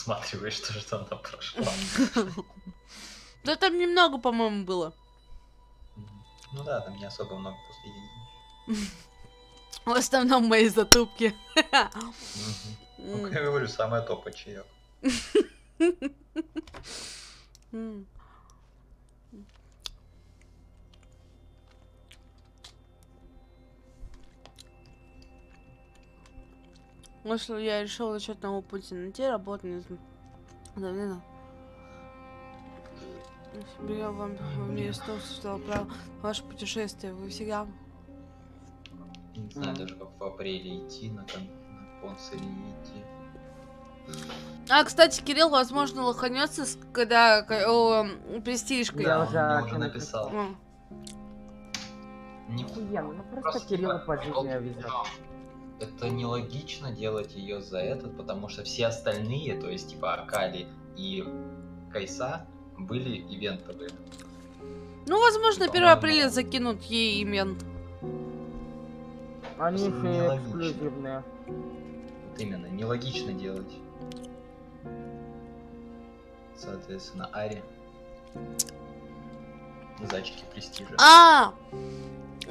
просматриваешь то, что она прошла. Да там немного, по-моему, было. Ну да, там не особо много после. В основном мои затупки. Ну, как я говорю, самая топа чаек. Если я решила начать новый путь, найти работу, не знаю. Я вам в мире снов сочетала про ваше путешествие. Вы всегда... Не знаю даже, как в апреле идти на концы или не идти. А, кстати, Кирилл, возможно, лоханется, когда престижкой. Да, он мне уже написал. Охуенно, ну просто Кириллу по жизни везет. Это нелогично делать ее за этот, потому что все остальные, то есть типа Акали и Кайса, были ивентовые. Ну, возможно, 1 апреля закинут ей ивент. Они все эксклюзивные. Вот именно, нелогично делать. Соответственно, Ари. Зайчики престижа.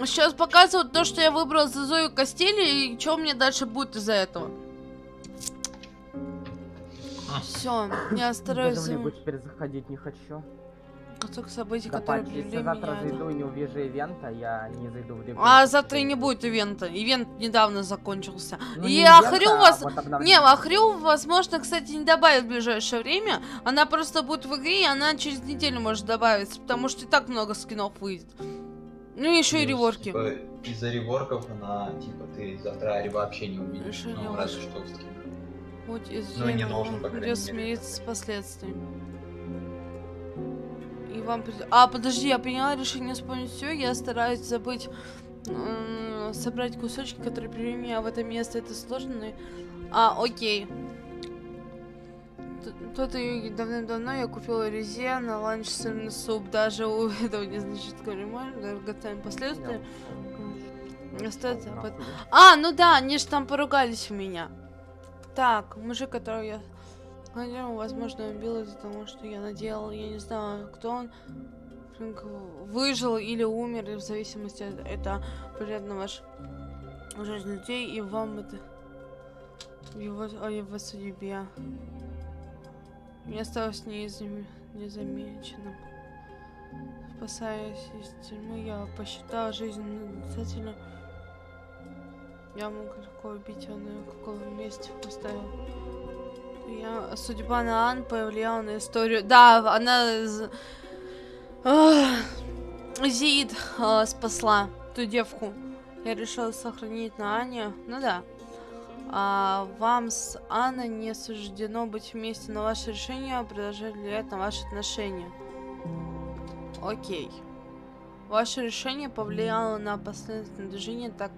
Сейчас показывают то, что я выбрала за Зою Костели, и что мне дальше будет из-за этого. Все, я стараюсь... Я в теперь заходить не хочу. Кусок событий, которые привели если завтра меня... зайду и не увижу ивента, я не зайду в регулярку. А завтра и не будет ивента. Ивент недавно закончился. Ну, и Ахрю вас... Не, Ахрю, возможно, кстати, не добавит в ближайшее время. Она просто будет в игре, и она через неделю может добавиться, потому что и так много скинов выйдет. Ну и еще и реворки. Типа, из-за реворков она, типа, ты завтра Ари вообще не увидишь. Ну, разве что в скинах. Ну и не нужно, по крайней мере. Смириться с последствиями. И вам... А, подожди, я приняла решение вспомнить все. Я стараюсь забыть, собрать кусочки, которые привели меня в это место. Это сложно. Окей. Тут и давным-давно я купила резе на ланч сырный суп. Даже у этого незначительного ремонта готовим последствия. Остается... ну да, они же там поругались у меня. Так, мужик, которого я... возможно, убил из-за того, что я наделал. Я не знаю, кто он. Выжил или умер, и в зависимости от это влияет на вашу жизнь людей, и вам это... его судьбе. Не осталось незамеченным. Спасаясь из тюрьмы, я посчитала жизнь обязательно. Я мог легко убить его, но какого вместе поставил. Судьба на Ан повлияла на историю. Да, она... Зиид спасла ту девку. Я решила сохранить на Ане. Ну да. Вам с Анной не суждено быть вместе, но ваше решение продолжает влиять на ваши отношения. Окей. Ваше решение повлияло на последовательное движение, так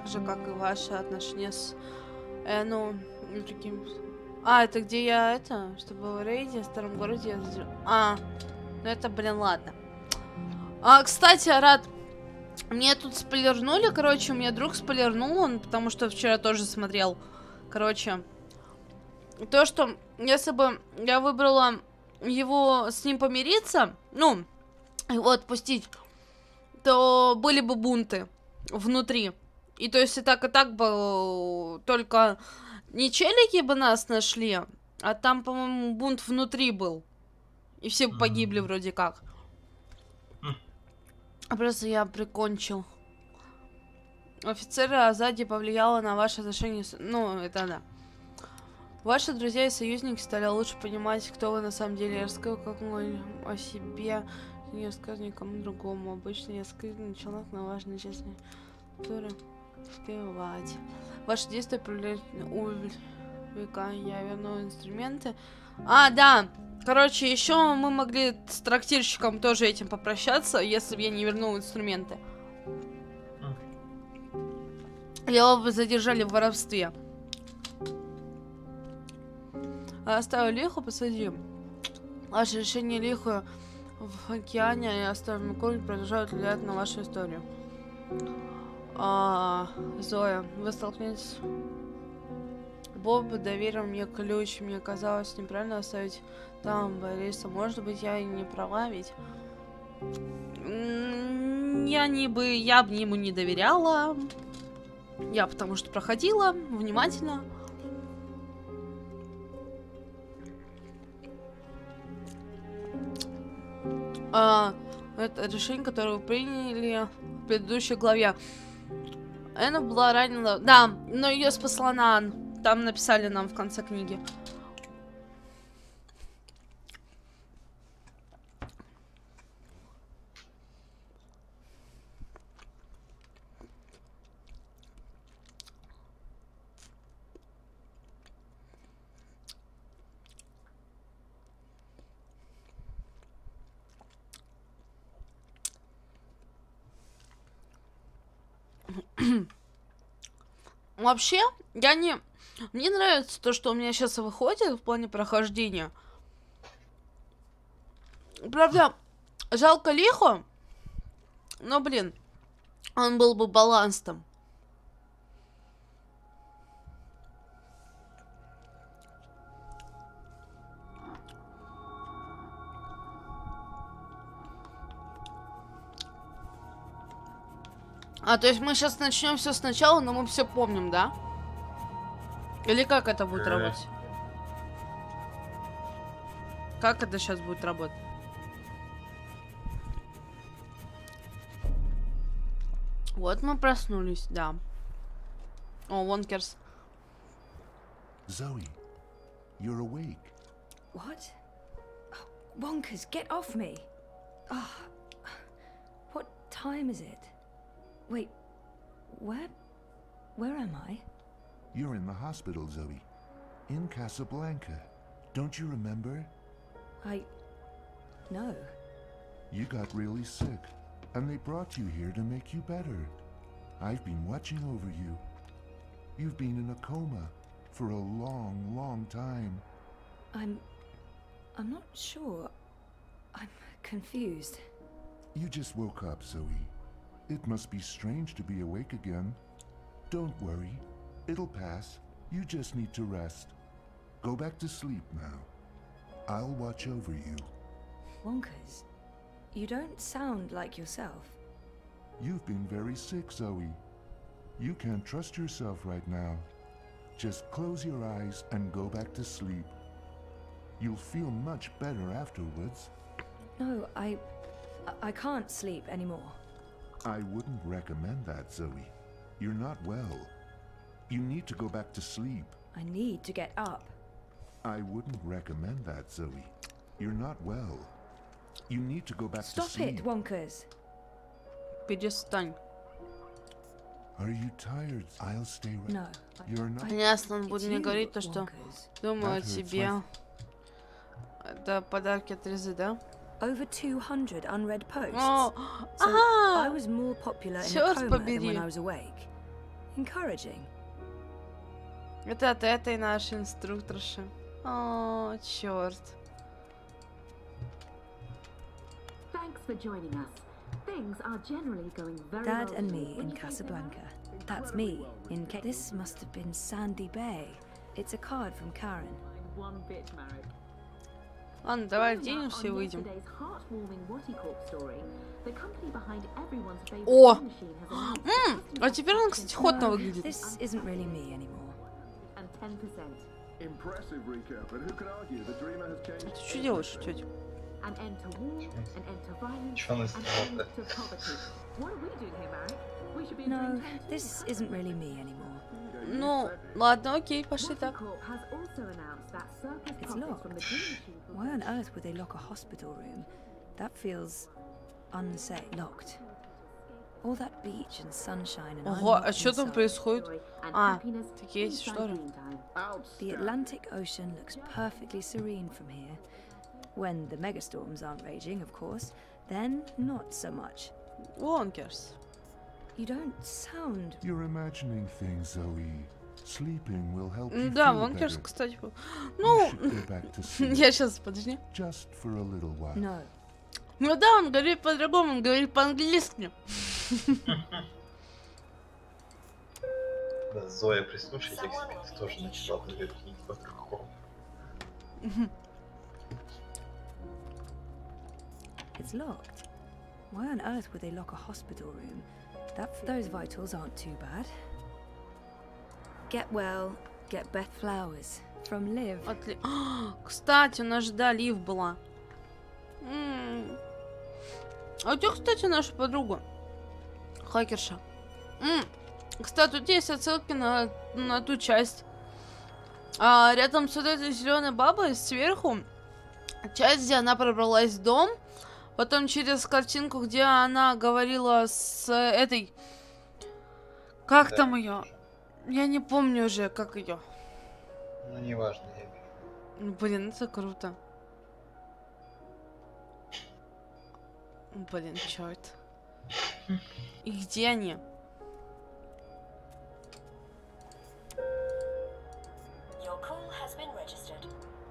же, как и ваши отношения с другим... это где я чтобы в рейде в старом городе ну это, блин, ладно. Кстати, Арат, мне тут спойлернули, короче, у меня друг спойлернул, он, потому что вчера тоже смотрел. Короче, то, что если бы я выбрала его с ним помириться, ну, его отпустить, то были бы бунты внутри. И то есть и так бы только не челики бы нас нашли, а там, по-моему, бунт внутри был. И все погибли вроде как. Просто я прикончил. Офицеры Азади повлияло на ваши отношения с... Ну, это да. Ваши друзья и союзники стали лучше понимать, кто вы на самом деле. Я рассказал о себе, не рассказываю никому другому. Обычно я скрытный человек на важной части туры. Скрывать. Ваши действия проявляют века. Я верну инструменты. Да. Короче, еще мы могли с трактирщиком тоже этим попрощаться, если бы я не вернул инструменты. Его бы задержали в воровстве. Оставил лиху, посади. Ваше решение лиху в океане и оставленный корень продолжают влиять на вашу историю. Зоя, вы столкнетесь Боб доверил мне ключ. Мне казалось неправильно оставить там Бориса. Может быть, я и не права, ведь... Я бы ему не доверяла. Я потому что проходила внимательно. Это решение, которое вы приняли в предыдущей главе. Энна была ранена. Да, но ее спасла Нан. Там написали нам в конце книги. Вообще, мне нравится то, что у меня сейчас выходит в плане прохождения. Правда, жалко Лихо, но, блин, он был бы балансом. То есть мы сейчас начнем все сначала, но мы все помним, да? Или как это будет работать? Как это сейчас будет работать? Вот мы проснулись, да. О, Вонкерс. Zoe, you're awake. What? Oh, Wonkers, get off me! Oh, what time is it? Wait, where am I? You're in the hospital, Zoe. In Casablanca. Don't you remember? No. You got really sick, and they brought you here to make you better. I've been watching over you. You've been in a coma for a long, long time. I'm not sure. I'm confused. You just woke up, Zoe. It must be strange to be awake again. Don't worry. It'll pass. You just need to rest. Go back to sleep now. I'll watch over you. Wonkers, you don't sound like yourself. You've been very sick, Zoe. You can't trust yourself right now. Just close your eyes and go back to sleep. You'll feel much better afterwards. No, I can't sleep anymore. I wouldn't recommend that, Zoe. You're not well. You need to go back to sleep. I need to get up. I wouldn't recommend that, Zoe. You're not well. You need to go back to sleep. Stop it, Wonkers. Перестань. Are you tired? I'll stay right. No. You're not. Ясно, он будет мне говорить то, что думаю о That hurts тебе. Это подарки от Резы, да? Over 200 unread posts. О, So I was more popular in a Чёрт coma than побери. when I was awake. Encouraging. Это от этой нашей инструкторши. О, черт. Thanks for joining us. Things are generally going very Dad well and for you. me in Casablanca. That's me in This must have been Sandy Bay. It's a card from Karen. One bit, Marek. Ладно, давай Coming up оденемся и on выйдем. yesterday's heartwarming Watty Corp story, the company behind everyone's favorite О! time machine has announced А теперь он, кстати, ходно No, выглядит. this isn't really me anymore. and 10%. Impressive, Rika, but who could argue the dreamer has changed? Ты что делаешь, тетя? An end to war, an end to violence, Чё она an сделала-то? end to poverty. What are we doing here, Marek? We should be No, doing 10 this isn't really me anymore. Ну, ладно, окей, пошли Watty так. Corp has also announced that surplus It's profits from the locked. dream machine will Why on earth would they lock a hospital room? That feels unsafe. Locked. All that beach and sunshine and Ого, I'm а locked что там inside. происходит? joy and А, happiness такие эти inside шторы. Dreamtime. The Outstanding. Atlantic Ocean looks perfectly serene from here. When the megastorms aren't raging, of course. Then, not so much. Вонкерс. You don't sound... You're imagining things, Zoe. Sleeping will help you Да, feel Вонкерс, better. кстати. You Ну, should go back to sleep, я сейчас, подожди. just for a little while. No. Ну да, он говорит по-другому, он говорит по-английски. Да, Зоя, прислушайся к себе, ты тоже начала наверхить вокруг. It's locked. Why on earth would they lock a hospital room? Those vitals aren't too bad. Get well, get Beth flowers from Liv. Кстати, у нас же, да, Лив была. А у тебя, кстати, наша подруга. Хакерша. Кстати, тут есть отсылки на ту часть. Рядом с вот этой зеленой бабой сверху часть, где она пробралась в дом. Потом через картинку, где она говорила с этой... Как там ее? Я не помню уже, как ее. Ну, неважно, я вижу. Блин, это круто. Блин, черт. И где они? Your call has been registered.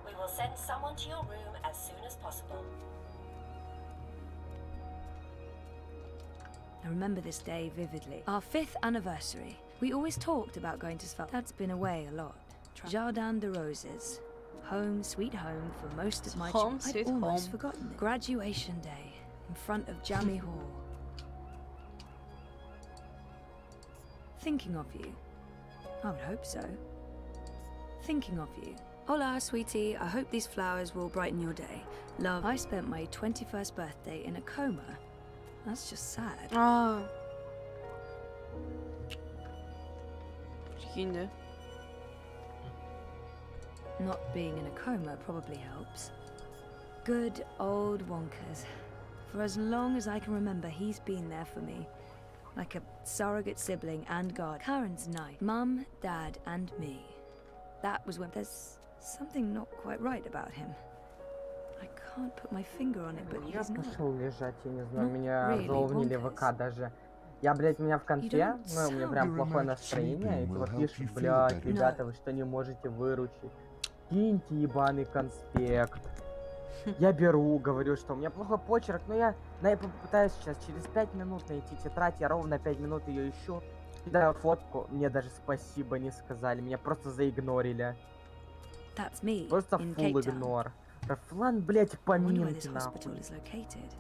We will send someone to your room as soon as possible. I remember this day vividly. Our 5th anniversary. We always talked about going to Sval. Dad's been away a lot. Jardin de Roses. Home, sweet home for most of my Home, I'd sweet almost home. forgotten it. Graduation day in front of Jammy Hall. Thinking of you. I would hope so. Thinking of you. Hola, sweetie. I hope these flowers will brighten your day. Love. I spent my 21st birthday in a coma. That's just sad. Прикинь, да? Not being in a coma probably helps. Good old Wonkers. For as long as I can remember, he's been there for me. Like a surrogate sibling and guard. Karen's night. Mum, Dad, and me. That was when there's something not quite right about him. I can't put my finger on it, but Я he's not. пошел лежать, я не знаю, Ну, меня really, заувнили в Wonkers. ВК даже. Я, блядь, у меня в конфе, ну, у меня прям плохое настроение, и типа пишут, блядь, ребята, вы что не можете выручить? Киньте ебаный конспект. Я беру, говорю, что у меня плохой почерк, но я попытаюсь сейчас через 5 минут найти тетрадь, я ровно 5 минут ее ищу. Кидаю фотку, мне даже спасибо не сказали, меня просто заигнорили. That's me. Просто in фул Cape Town. игнор. Рафлан, блядь, I wonder where поминки this нахуй. hospital is located.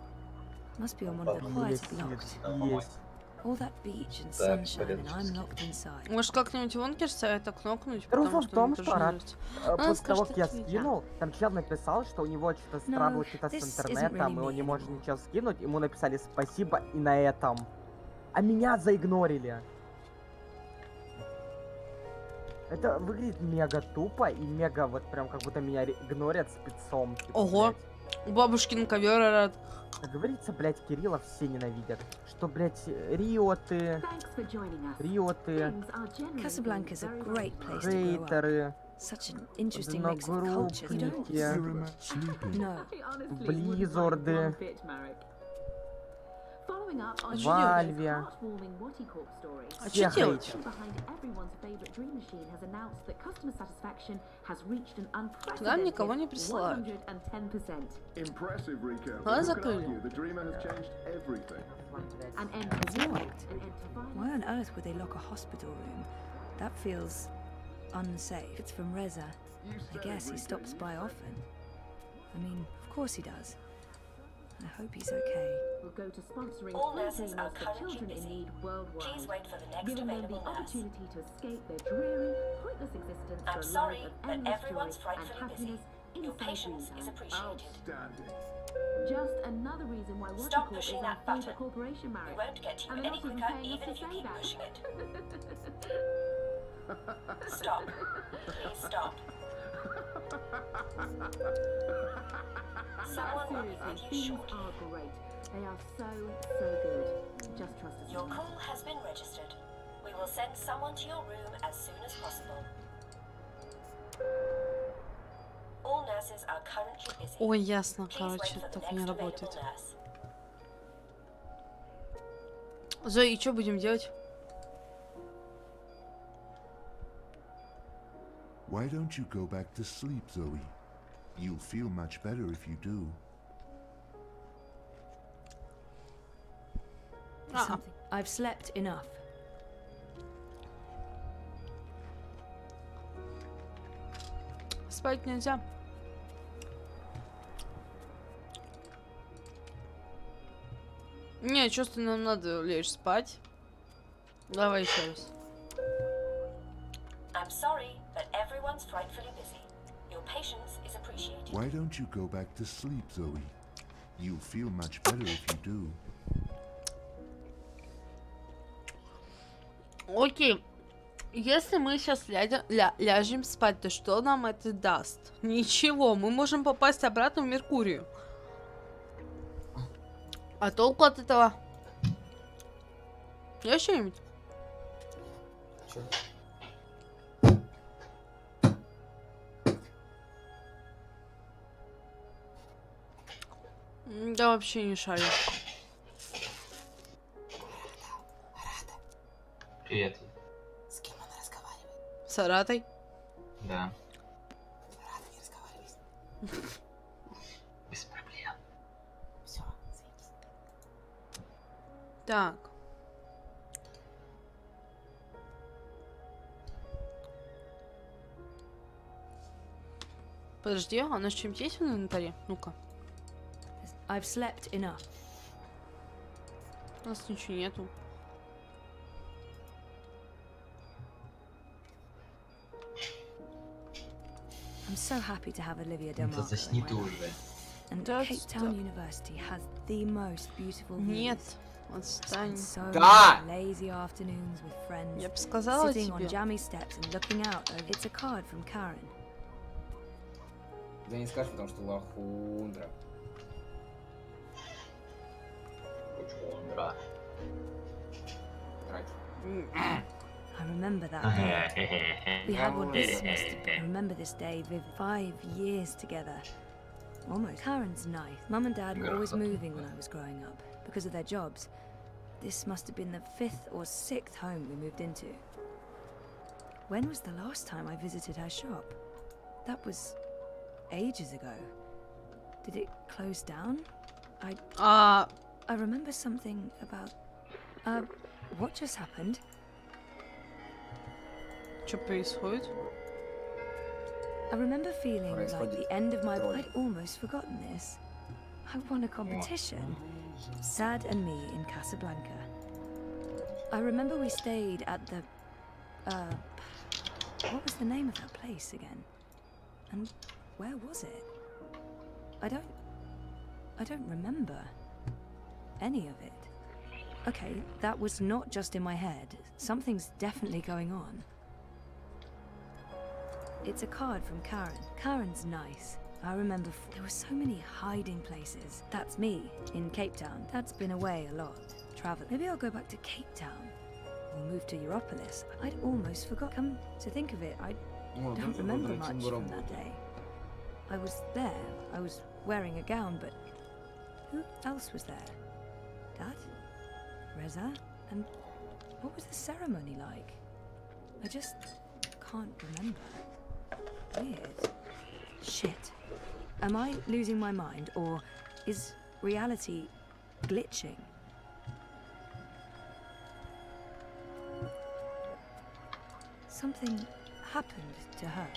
Must be on one of the quieter blocks. Есть. All that beach and Так, sunshine, and I'm locked inside. Может, как-нибудь Вонкерса это кнопнуть, Дело потому в что том, мне что тоже Арат, нравится. после скажи, того, как я что это скинул, там чел написал, что у него что-то No, травло что-то this с isn't интернетом, really и он не me может anymore. ничего скинуть, ему написали спасибо и на этом. А меня заигнорили. Это выглядит мега тупо и мега вот прям как будто меня игнорят спецом. Типа, Ого. блядь. Бабушкин ковер, Арат. Как говорится, блядь, Кирилла все ненавидят. Что, блядь, риоты, Thanks for joining us. риоты, Things are generally Casablanca's a going very great well. place to grow up. хейтеры, Such an interesting mix of cultures. You don't. одногруппники, sleeping. No. I honestly wouldn't mind Близзарды. one bit, Marek. Following up on Вальве. heartwarming Wattycorp story, А Все что делать? хейтеры. behind everyone's favorite dream machine has announced that customer satisfaction has reached an Туда unprecedented никого не присылают. 110%. Impressive, Rico. А, But who can закрыли. argue the dreamer has changed everything. An end to It's war, locked. an end to violence. Why on earth would they lock a hospital room? That feels unsafe. It's from Reza. I guess he stops by often. I mean, of course he does. I hope he's okay. Will go to sponsoring All full nurses are dreamers for currently children in busy. need Please worldwide, wait for the next giving them the available nurse. opportunity to escape their dreary, pointless existence I'm to a sorry, life of but endless everyone's joy and frightfully busy. happiness Your inside patience is Dreamtown. appreciated. Outstanding. Just another reason why Stop Wattycorp is pushing our that button. favorite corporation, We Marek. won't get to you And they're any not even quicker, paying us even to if you say keep that. pushing it. Stop. Please stop. Someone will be with Seriously, you these shortly. are great. They are so good. Just trust us. Your call has been registered. We will send someone to your room as soon as possible. All nurses are currently busy. Ой, ясно, Please wait короче, for the так next не available работает. nurse. Зоя, и что будем делать? Why don't you go back to sleep, Zoe? You'll feel much better if you do. Something. I've slept enough. спать нельзя. Не, чувствую, нам надо лечь спать. Давай еще раз. I'm sorry, but everyone's frightfully busy. Your patience is appreciated. Why don't you go back to sleep, Zoe? You'll feel much better if you do. Окей. Если мы сейчас ляжем спать, то что нам это даст? Ничего. Мы можем попасть обратно в Меркурию. А толку от этого? Есть что-нибудь? Чё? Да вообще не шарю. Привет. С кем она разговаривает? С Аратой? Да. Рада не разговаривать. Без проблем. Все, садись. Так. Подожди, а у нас чем-то есть в инвентаре? Ну-ка. I've slept enough. У нас ничего нету. I'm so happy to have Olivia Да Delmarco засни in ты my life. уже. And That's Cape Town University has the most beautiful Нет. views. Отстань. So Да! many lazy afternoons with friends, Я бы сказала sitting on тебе. jammy steps and looking out over. It's a card from Karen. Да не скажешь, потому что лохундра. Ура. Трать. I remember that day. We had one this semester. I remember this day with 5 years together. Almost. Karen's nice. Mum and Dad were always moving when I was growing up because of their jobs. This must have been the 5th or 6th home we moved into. When was the last time I visited her shop? That was ages ago. Did it close down? I remember something about... what just happened? Что происходит? I remember feeling like Происходит the end of my... тролль. I'd almost forgotten this. I won a competition. Sad and me in Casablanca. I remember we stayed at the... what was the name of that place again? And where was it? I don't remember any of it. Okay, that was not just in my head. Something's definitely going on. It's a card from Karen. Karen's nice. I remember there were so many hiding places. That's me in Cape Town. Dad's been away a lot, travel. Maybe I'll go back to Cape Town or move to Europolis. I'd almost forgot. Come to think of it, I don't remember much from that day. I was there. I was wearing a gown, but who else was there? Dad? Reza? And what was the ceremony like? I just can't remember. Weird. Shit. Am I losing my mind, or is reality glitching? Something happened to her,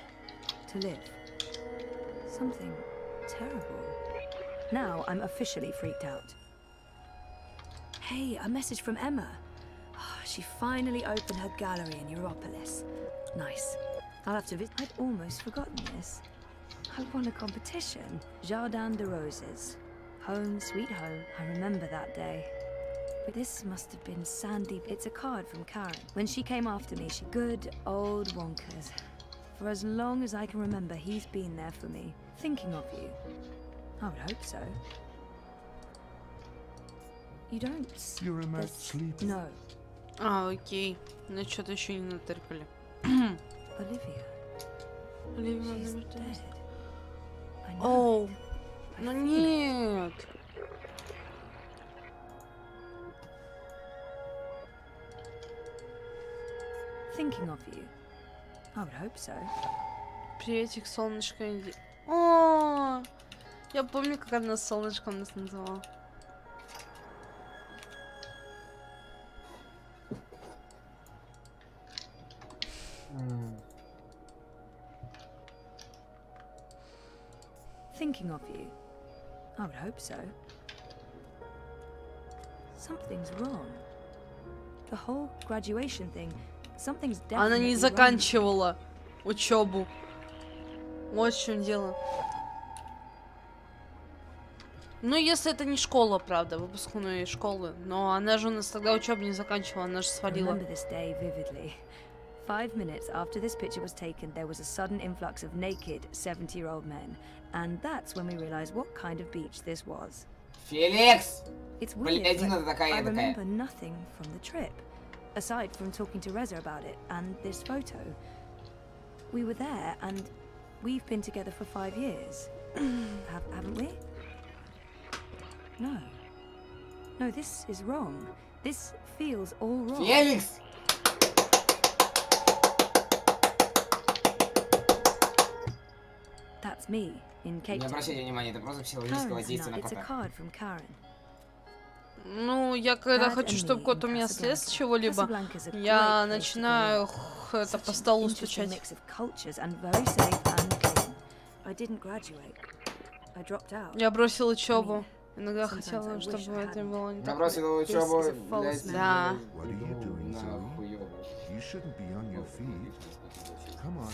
to live. Something terrible. Now I'm officially freaked out. Hey, a message from Emma. Oh, she finally opened her gallery in Europolis. Nice. I'll have to visit. I'd almost forgotten this. I won a competition. Jardin de Roses. Home, sweet home. I remember that day. But this must have been Sandy. It's a card from Karen. When she came after me, she... Good old Wonkers. For as long as I can remember, he's been there for me. Thinking of you. I would hope so. You don't... You're a mad sleep. No. Окей. Ну что-то еще не натыркали. Olivia. Оливия, She's наверное, dead. есть. I know. Оу. I Ну feel it. нет. Thinking of you. I would hope so. Приветик, солнышко. О, я помню, как она солнышком нас называла. thinking of you. I would hope so. Something's wrong. The whole graduation thing. Something's definitely Она не wrong. заканчивала учебу. Вот в чем дело. Ну, если это не школа, правда, выпускной школы. Но она же у нас тогда учебу не заканчивала, она же I свалила. remember this day vividly. 5 minutes after this picture was taken, there was a sudden influx of naked 70-year-old men. And that's when we realized what kind of beach this was. Феликс! It's weird, Блядина but ты такая I эдакая. remember nothing from the trip, aside from talking to Reza about it and this photo. We were there, and we've been together for 5 years. Haven't we? No. No, this is wrong. This feels all wrong. Феликс! That's me in Cape Не Town. обращайте внимания, это просто психологическое Karen's воздействие not. на It's a кота. card from Karen. Ну, я когда Dad хочу, and чтобы me кот у in меня слез с Casablanca. чего-либо, Casablanca's a я great place to начинаю grow up. это по Such an столу interesting стучать. mix of cultures and very safe and clean. I didn't graduate. I dropped out. Я бросил учебу. Иногда sometimes I хотела, wish чтобы I это hadn't. было не Я так. бросил учебу, This is a false блядь, Да. What are you doing, на Zoe? хуёвую. You shouldn't be on your feet. Come on.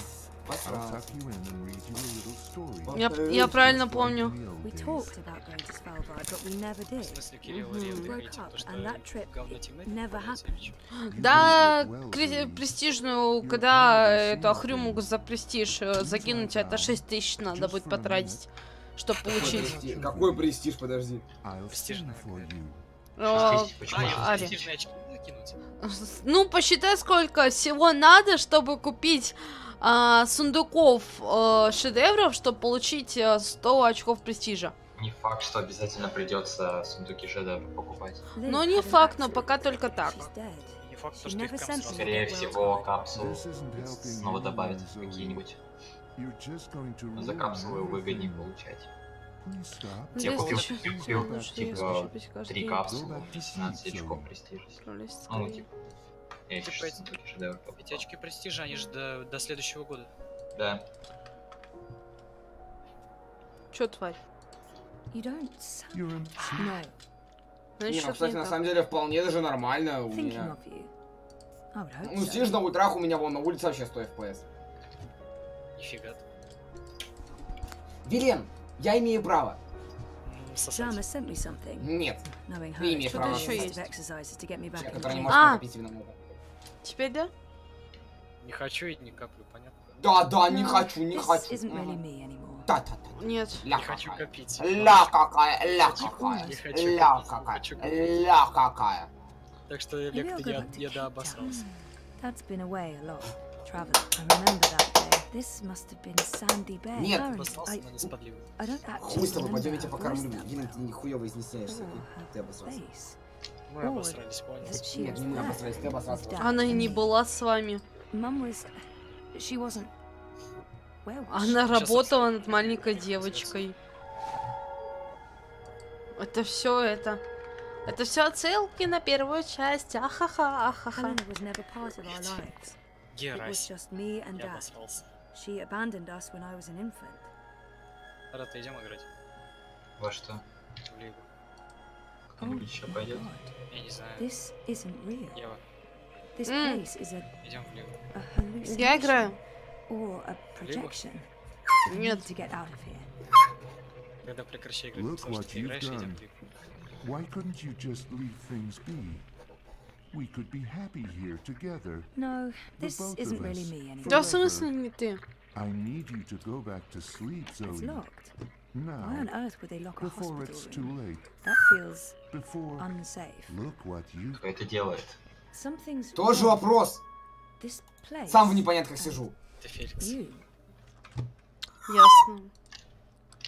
I'll Посрал. tuck you in and read you a little story. Я правильно помню. We talked about going to Svalbard, but we never В did. смысле, Кирилл, Мгм. Рен, ты Broke хейтил up, то, что and that trip, говно it темноте never попадается happened. или чё? Да, You did well, Zoe. престижную, когда эту охрюму за престиж закинуть, это 6 тысяч надо будет потратить, чтобы получить. Какой престиж, подожди. I'll Престижная sing for you. Почему? А, Ари. престижные очки закинуть. Ну, посчитай, сколько всего надо, чтобы купить сундуков шедевров, чтобы получить 100 очков престижа. Не факт, что обязательно придется сундуки шедевра покупать. Но не факт, но пока только так. She's dead. Не факт, что She их never прям sent сразу. me. Скорее всего, капсулы This isn't helping снова you, добавят Zoe. какие-нибудь. You're just going to За ruin капсулы выгоднее everything. получать. Please stop. Я Здесь купил, еще купил, потому что я типа, хочу пить каждый 3 день. капсулы, 17 очков престижа. Пролезть Ну, скорее. типа, я еще Типа, сундуки шедевра Эти покупал. очки престижа, они же до следующего года. Да. Чё, тварь? You don't sound... You're in... No. Значит, Не, ну, что-то кстати, не на так. самом деле вполне даже нормально у Thinking меня. of you. I would hope Ну, so. сидишь на ультрах, у меня вон на улице вообще 100 FPS. Нифига ты. Вилен, я имею право. Сосать. Jama sent me something. Нет. Knowing her, Ты имеешь Что-то право. еще lots есть. of exercises to get me back Человек, in который не shape. может А. накопить себе на много. Теперь да? Не хочу и не каплю, понятно? Да, не No, хочу, не this хочу. isn't really me anymore. Да. Нет. Ля Не хочу какая. копить. Ля какая, ля какая. Не хочу Ля копить, какая. хочу копить. Ля какая. Так что, Maybe Олег, I'll ты go back to я Cape дообосрался. Town. Dad's been away a lot. Traveling. I remember that day. This must have been Sandy Bay. Нет. Karen, Обосрался, I, но не сподливый. I don't actually Хуй с тобой, remember пойдем я тебя her покормлю. voice that Вилен, ты well. нихуево изъясняешься. Or Ты her обосрался. face. Мы Or обосрались, понял. that she Нет, was не мы there обосрались, ты обосрался. with Dad Она и and не me. была с вами. Mum was... She wasn't... Where was Она Сейчас работала обсудим. над маленькой девочкой. Это все это. Это все отсылки на первую часть. Ахаха, ахаха. Helena was never part of our lives. It was Герась. just me and Я Dad. обосрался. She abandoned us when I was an infant. Арата, идем играть Во что? в лигу. Кто-нибудь еще my пойдет? God. Я не знаю. This isn't real. Ева, This Mm. place is идем в лигу. a hallucination. Я играю. Or a projection. We Нет. need to get out of here. Когда прекращай играть, Look потому what что ты you've играешь, идем done. в лигу. Why couldn't you just leave things be? We could be happy here together. No, The this both isn't of really us. me anymore. Да в смысле не ты? I need you to go back to sleep, It's Zoe. locked. Why on Now, earth would they lock a before hospital it's too room? late. That feels Before... unsafe. Look what you've... Кто это делает? Something's Тоже wrong. вопрос. This place. Сам в непонятках сижу. Ты Феликс. You. Ясно.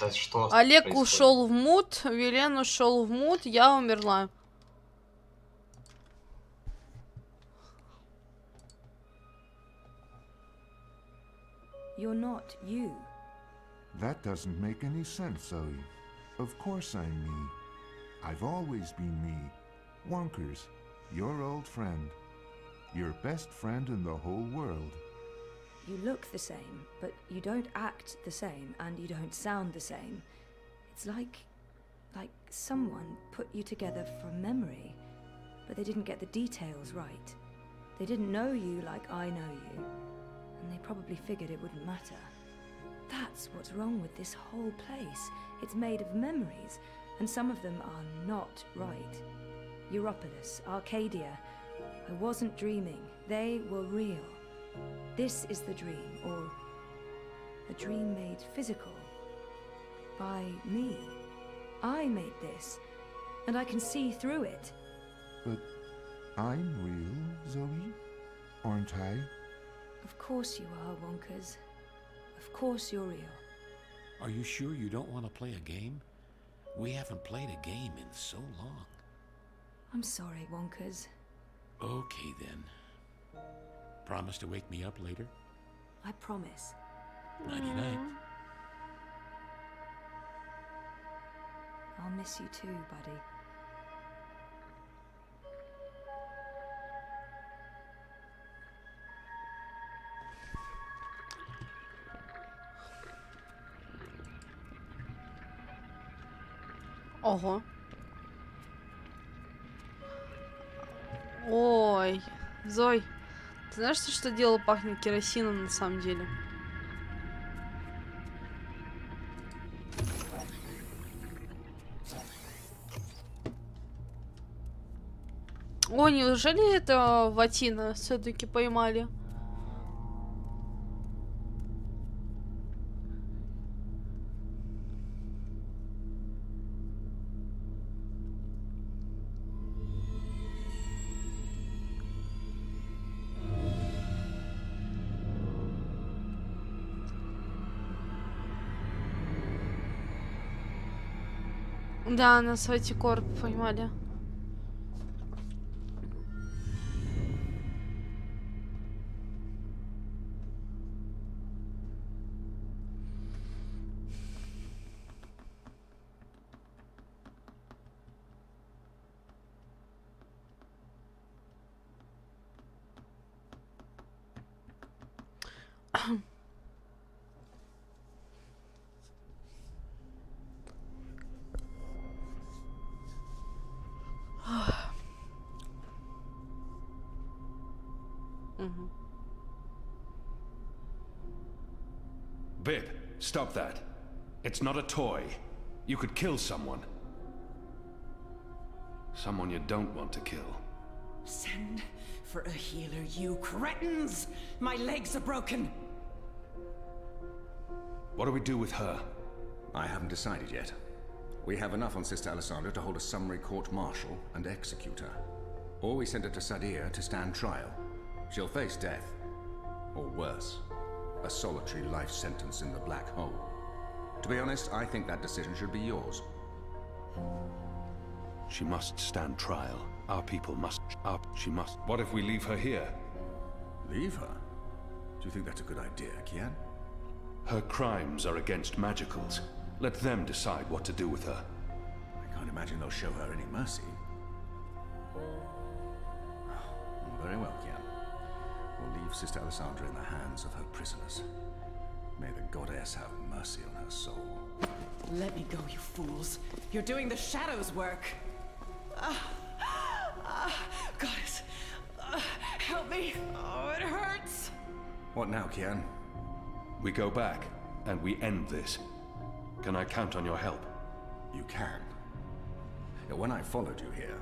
Да что Олег происходит? ушел в мут, Вилен ушел в мут, я умерла. You're not you. That doesn't make any sense, Zoe. Of course I'm me. I've always been me. Wonkers, your old friend. Your best friend in the whole world. You look the same, but you don't act the same, and you don't sound the same. It's like someone put you together from memory, but they didn't get the details right. They didn't know you like I know you, and they probably figured it wouldn't matter. That's what's wrong with this whole place. It's made of memories, and some of them are not right. Europolis, Arcadia. I wasn't dreaming. They were real. This is the dream, or a dream made physical. By me. I made this, and I can see through it. But I'm real, Zoe, aren't I? Of course you are, Wonkers. Of course you're real. Are you sure you don't want to play a game? We haven't played a game in so long. I'm sorry, Wonkers. Okay, then. Promise to wake me up later? I promise. Nighty-night. I'll miss you too, buddy. Ого. Ой, Зой, ты знаешь, что дело пахнет керосином на самом деле? О, неужели это Ватина все-таки поймали? Да, на сайте Корп поймали. Bib, stop that. It's not a toy. You could kill someone. Someone you don't want to kill. Send for a healer, you cretins! My legs are broken! What do we do with her? I haven't decided yet. We have enough on Sister Alessandra to hold a summary court-martial and execute her. Or we send her to Sadir to stand trial. She'll face death. Or worse, a solitary life sentence in the black hole. To be honest, I think that decision should be yours. She must stand trial. Our people must... She must... What if we leave her here? Leave her? Do you think that's a good idea, Kian? Her crimes are against magicals. Let them decide what to do with her. I can't imagine they'll show her any mercy. Very well, Kian. We'll leave Sister Alessandra in the hands of her prisoners. May the goddess have mercy on her soul. Let me go, you fools. You're doing the shadows' work. Goddess, help me. Oh, it hurts. What now, Kian? We go back, and we end this. Can I count on your help? You can. When I followed you here,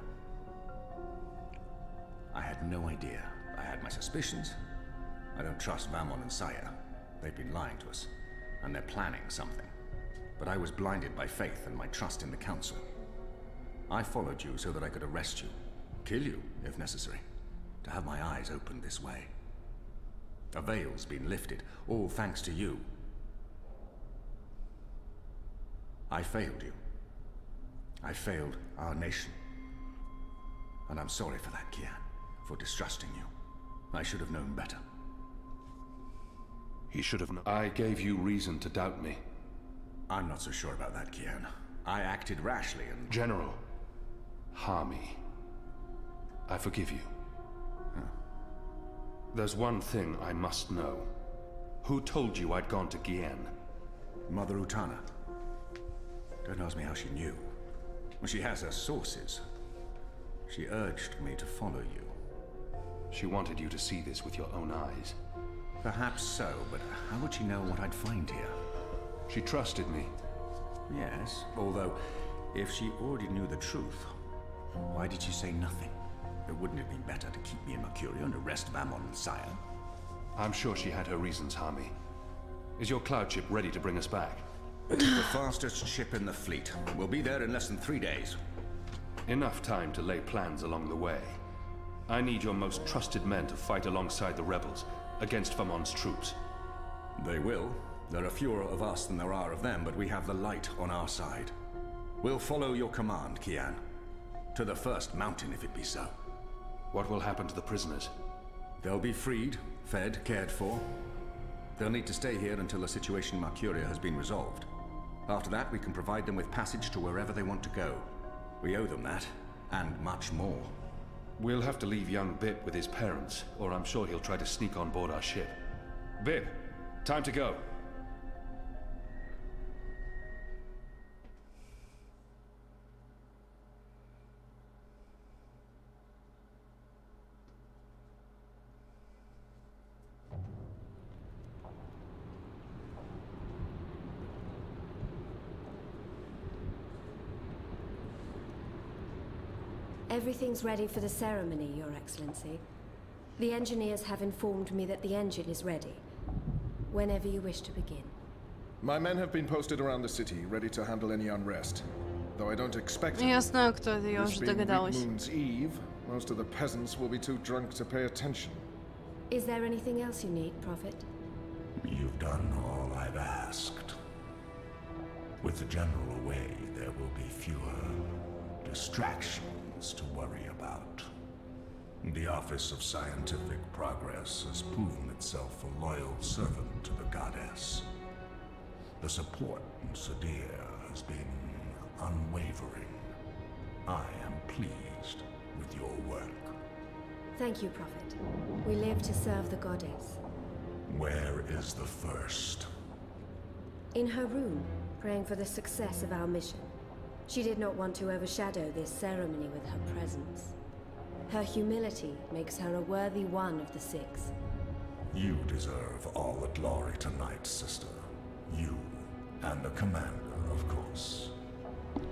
I had no idea. I had my suspicions. I don't trust Vamon and Saya. They've been lying to us, and they're planning something. But I was blinded by faith and my trust in the Council. I followed you so that I could arrest you, kill you, if necessary, to have my eyes opened this way. A veil's been lifted, all thanks to you. I failed you. I failed our nation. And I'm sorry for that, Kian, for distrusting you. I should have known better. He should have known. I gave you reason to doubt me. I'm not so sure about that, Kian. I acted rashly and... General, Harmy, I forgive you. There's one thing I must know. Who told you I'd gone to Gien? Mother Utana. Don't ask me how she knew. Well, she has her sources. She urged me to follow you. She wanted you to see this with your own eyes. Perhaps so, but how would she know what I'd find here? She trusted me. Yes, although, if she already knew the truth, why did she say nothing? Wouldn't it have been better to keep me in Mercuria and arrest Vammon and Sire? I'm sure she had her reasons, Hami. Is your cloud ship ready to bring us back? It is the fastest ship in the fleet. We'll be there in less than 3 days. Enough time to lay plans along the way. I need your most trusted men to fight alongside the rebels, against Vammon's troops. They will. There are fewer of us than there are of them, but we have the light on our side. We'll follow your command, Kian. To the first mountain, if it be so. What will happen to the prisoners? They'll be freed, fed, cared for. They'll need to stay here until the situation in Mercuria has been resolved. After that, we can provide them with passage to wherever they want to go. We owe them that, and much more. We'll have to leave young Bip with his parents, or I'm sure he'll try to sneak on board our ship. Bip, time to go. Everything's ready for the ceremony, Your Excellency. The engineers have informed me that the engine is ready. Whenever you wish to begin. My men have been posted around the city, ready to handle any unrest. Though I don't expect Я знаю, кто это, я this уже being догадалась. Big Moon's Eve, most of the peasants will be too drunk to pay attention. Is there anything else you need, Prophet? You've done all I've asked. With the general away, there will be fewer distractions to worry about. The Office of Scientific Progress has proven itself a loyal servant to the goddess. The support in Sadir has been unwavering. I am pleased with your work. Thank you, Prophet. We live to serve the goddess. Where is the first? In her room, praying for the success of our mission. She did not want to overshadow this ceremony with her presence. Her humility makes her a worthy one of the six. You deserve all the glory tonight, sister. You and the commander, of course.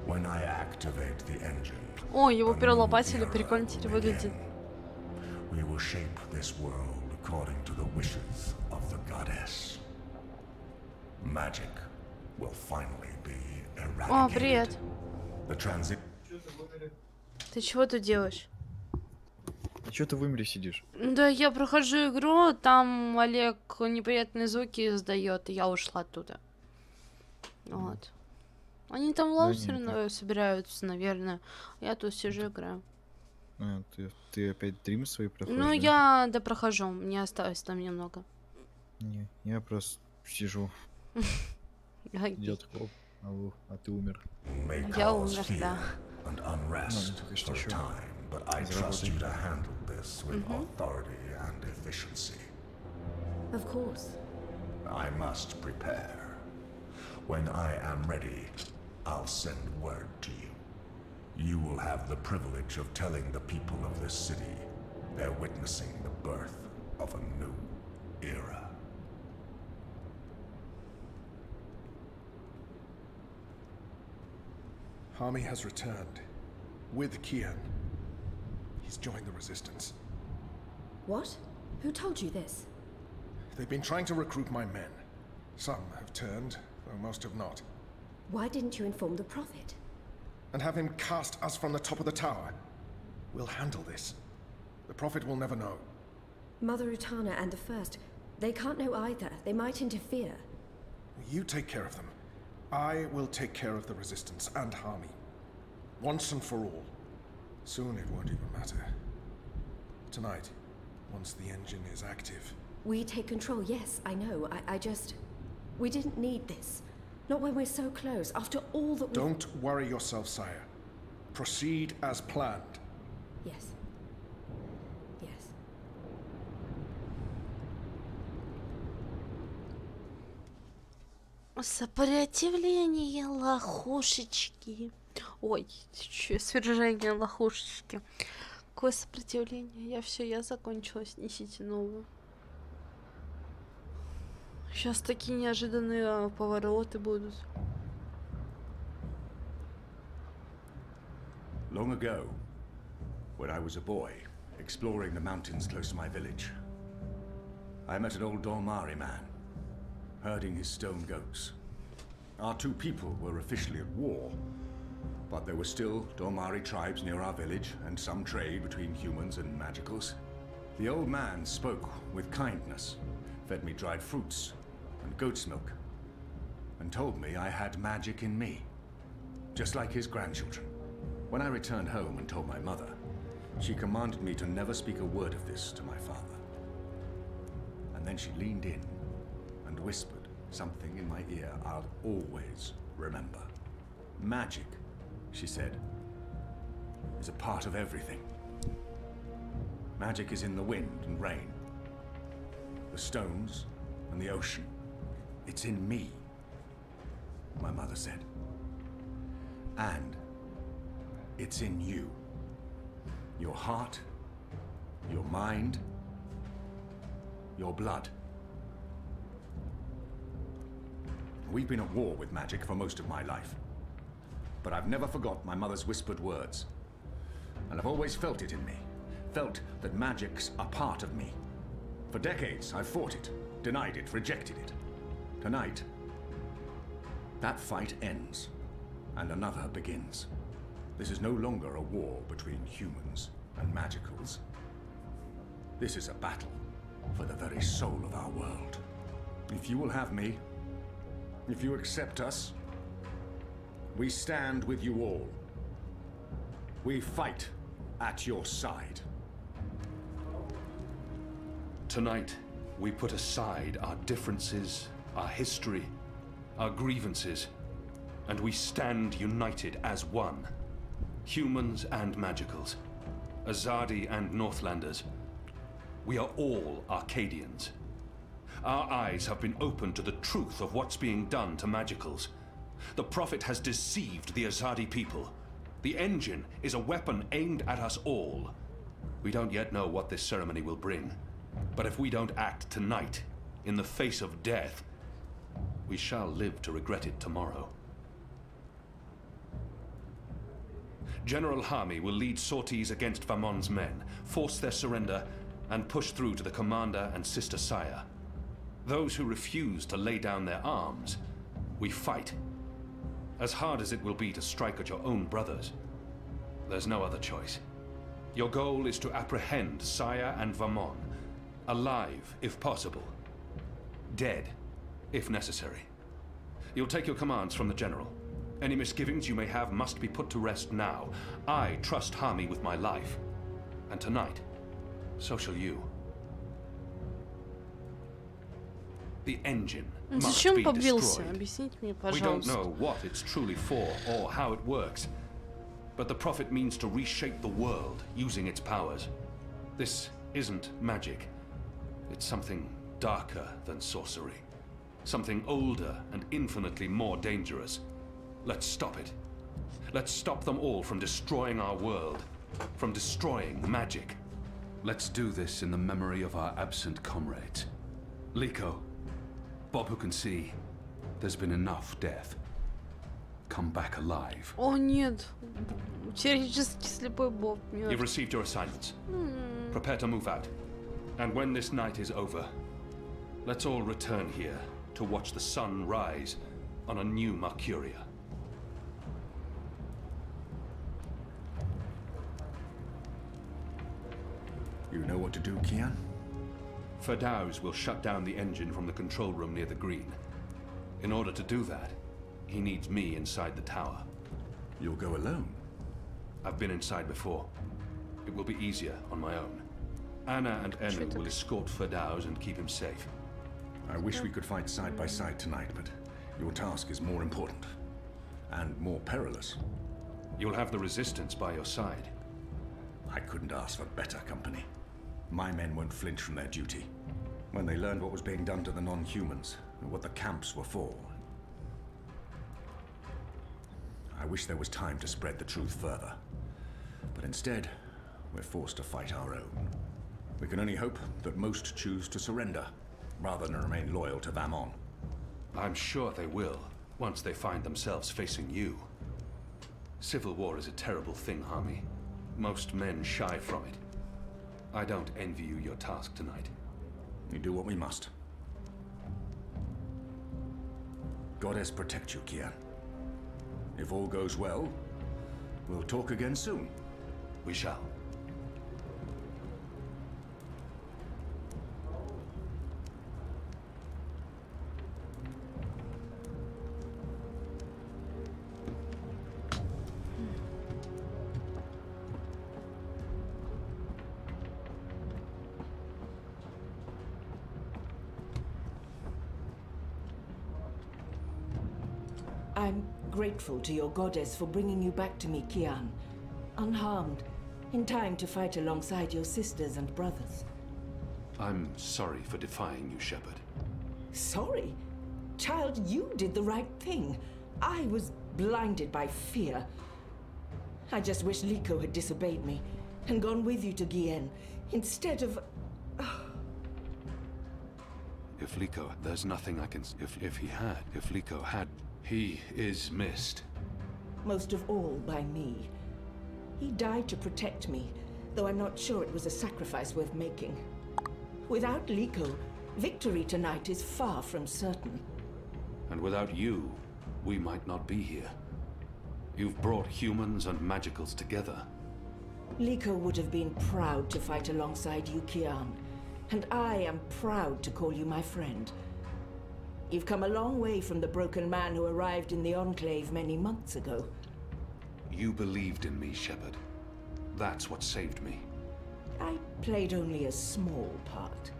When I activate the engine, О, его перелопатили, прикольно теперь выглядит. we will shape this world according to the wishes of the goddess. Magic will finally be eradicated. О, привет. The transit. Ты чего тут делаешь? А чё ты в Имре сидишь? Да, я прохожу игру, там Олег неприятные звуки издает, и я ушла оттуда. Вот. Они там лол все равно собираются, наверное. Я тут сижу, играю. А, ты опять стримы свои проходишь? Ну, да? я прохожу, мне осталось там немного. Не, я просто сижу. Идет хлоп, а ты умер. Я умер, да. And unrest for a time, but I trust you to handle this with authority and efficiency. Of course. I must prepare. When I am ready, I'll send word to you. You will have the privilege of telling the people of this city they're witnessing the birth of a new era. Hami has returned. With Kian. He's joined the resistance. What? Who told you this? They've been trying to recruit my men. Some have turned, though most have not. Why didn't you inform the Prophet? And have him cast us from the top of the tower. We'll handle this. The Prophet will never know. Mother Utana and the First, they can't know either. They might interfere. You take care of them. I will take care of the resistance and Hami. Once and for all. Soon it won't even matter. Tonight, once the engine is active. We take control, yes, I know. I just... We didn't need this. Not when we're so close, after all that we... Don't worry yourself, sire. Proceed as planned. Yes. Yes. Сопротивление лохушечки. Ой, свержение лохушечки. Какое сопротивление? Я закончилась, несите новую. Сейчас такие неожиданные повороты будут. Long ago, when I was a boy, exploring the mountains close to my village, I met an old Dolmari man, herding his stone goats. Our two people were officially at war, but there were still Dolmari tribes near our village and some trade between humans and magicals. The old man spoke with kindness, fed me dried fruits and goat's milk, and told me I had magic in me, just like his grandchildren. When I returned home and told my mother, she commanded me to never speak a word of this to my father. And then she leaned in and whispered something in my ear I'll always remember. Magic, she said, is a part of everything. Magic is in the wind and rain, the stones and the ocean. It's in me, my mother said. And it's in you. Your heart, your mind, your blood. We've been at war with magic for most of my life. But I've never forgot my mother's whispered words. And I've always felt it in me. Felt that magic's a part of me. For decades, I've fought it, denied it, rejected it. Tonight, that fight ends, and another begins. This is no longer a war between humans and magicals. This is a battle for the very soul of our world. If you will have me, if you accept us, we stand with you all. We fight at your side. Tonight, we put aside our differences, our history, our grievances, and we stand united as one. Humans and magicals, Azadi and Northlanders. We are all Arcadians. Our eyes have been opened to the truth of what's being done to magicals. The Prophet has deceived the Azadi people. The engine is a weapon aimed at us all. We don't yet know what this ceremony will bring, but if we don't act tonight, in the face of death, we shall live to regret it tomorrow. General Hami will lead sorties against Vamon's men, force their surrender, and push through to the commander and Sister Saya. Those who refuse to lay down their arms, we fight. As hard as it will be to strike at your own brothers, there's no other choice. Your goal is to apprehend Saya and Vamon, alive if possible, dead if necessary. You'll take your commands from the General. Any misgivings you may have must be put to rest now. I trust Hami with my life. And tonight, so shall you. The engine must be destroyed. We don't know what it's truly for or how it works. But the Prophet means to reshape the world using its powers. This isn't magic. It's something darker than sorcery. Something older and infinitely more dangerous. Let's stop it. Let's stop them all from destroying our world, from destroying magic. Let's do this in the memory of our absent comrades. Liko, Bob who can see, there's been enough death. Come back alive. О нет, теоретически слепой Боб мертв. You've received your assignments. Prepare to move out. And when this night is over, let's all return here to watch the sun rise on a new Mercuria. You know what to do, Kian? Ferdaus will shut down the engine from the control room near the green. In order to do that, he needs me inside the tower. You'll go alone? I've been inside before. It will be easier on my own. Anna and Enu will escort Ferdaus and keep him safe. I wish we could fight side by side tonight, but your task is more important. And more perilous. You'll have the Resistance by your side. I couldn't ask for better company. My men won't flinch from their duty. When they learned what was being done to the non-humans, and what the camps were for, wish there was time to spread the truth further. But instead, we're forced to fight our own. We can only hope that most choose to surrender, rather than remain loyal to Vamon. I'm sure they will, once they find themselves facing you. Civil war is a terrible thing, Harmy. Most men shy from it. I don't envy you your task tonight. We do what we must. Goddess protect you, Kian. If all goes well, we'll talk again soon. We shall. I'm grateful to your goddess for bringing you back to me, Kian. Unharmed, in time to fight alongside your sisters and brothers. I'm sorry for defying you, Shepard. Sorry? Child, you did the right thing. I was blinded by fear. I just wish Liko had disobeyed me and gone with you to Gien, instead of... If Liko, there's nothing I can... If Liko had... He is missed. Most of all by me. He died to protect me, though I'm not sure it was a sacrifice worth making. Without Liko, victory tonight is far from certain. And without you, we might not be here. You've brought humans and magicals together. Liko would have been proud to fight alongside you, Kian. And I am proud to call you my friend. You've come a long way from the broken man who arrived in the Enclave many months ago. You believed in me, Shepard. That's what saved me. I played only a small part.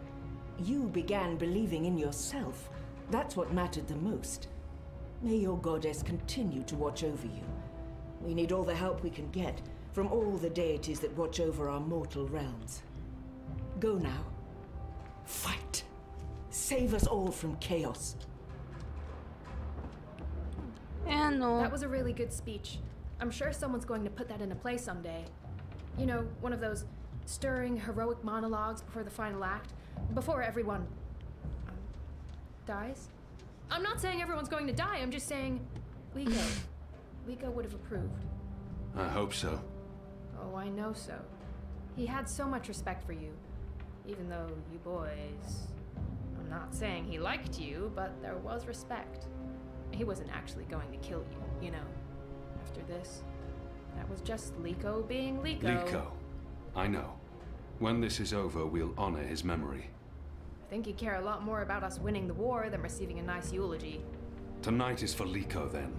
You began believing in yourself. That's what mattered the most. May your goddess continue to watch over you. We need all the help we can get from all the deities that watch over our mortal realms. Go now. Fight. Save us all from chaos. That was a really good speech. I'm sure someone's going to put that into play someday. You know, one of those stirring, heroic monologues before the final act, before everyone dies. I'm not saying everyone's going to die, I'm just saying Liko would have approved. I hope so. Oh, I know so. He had so much respect for you, even though you boys... I'm not saying he liked you, but there was respect. He wasn't actually going to kill you, you know. After this, that was just Liko being Liko. Liko. I know. When this is over, we'll honor his memory. I think he'd care a lot more about us winning the war than receiving a nice eulogy. Tonight is for Liko, then.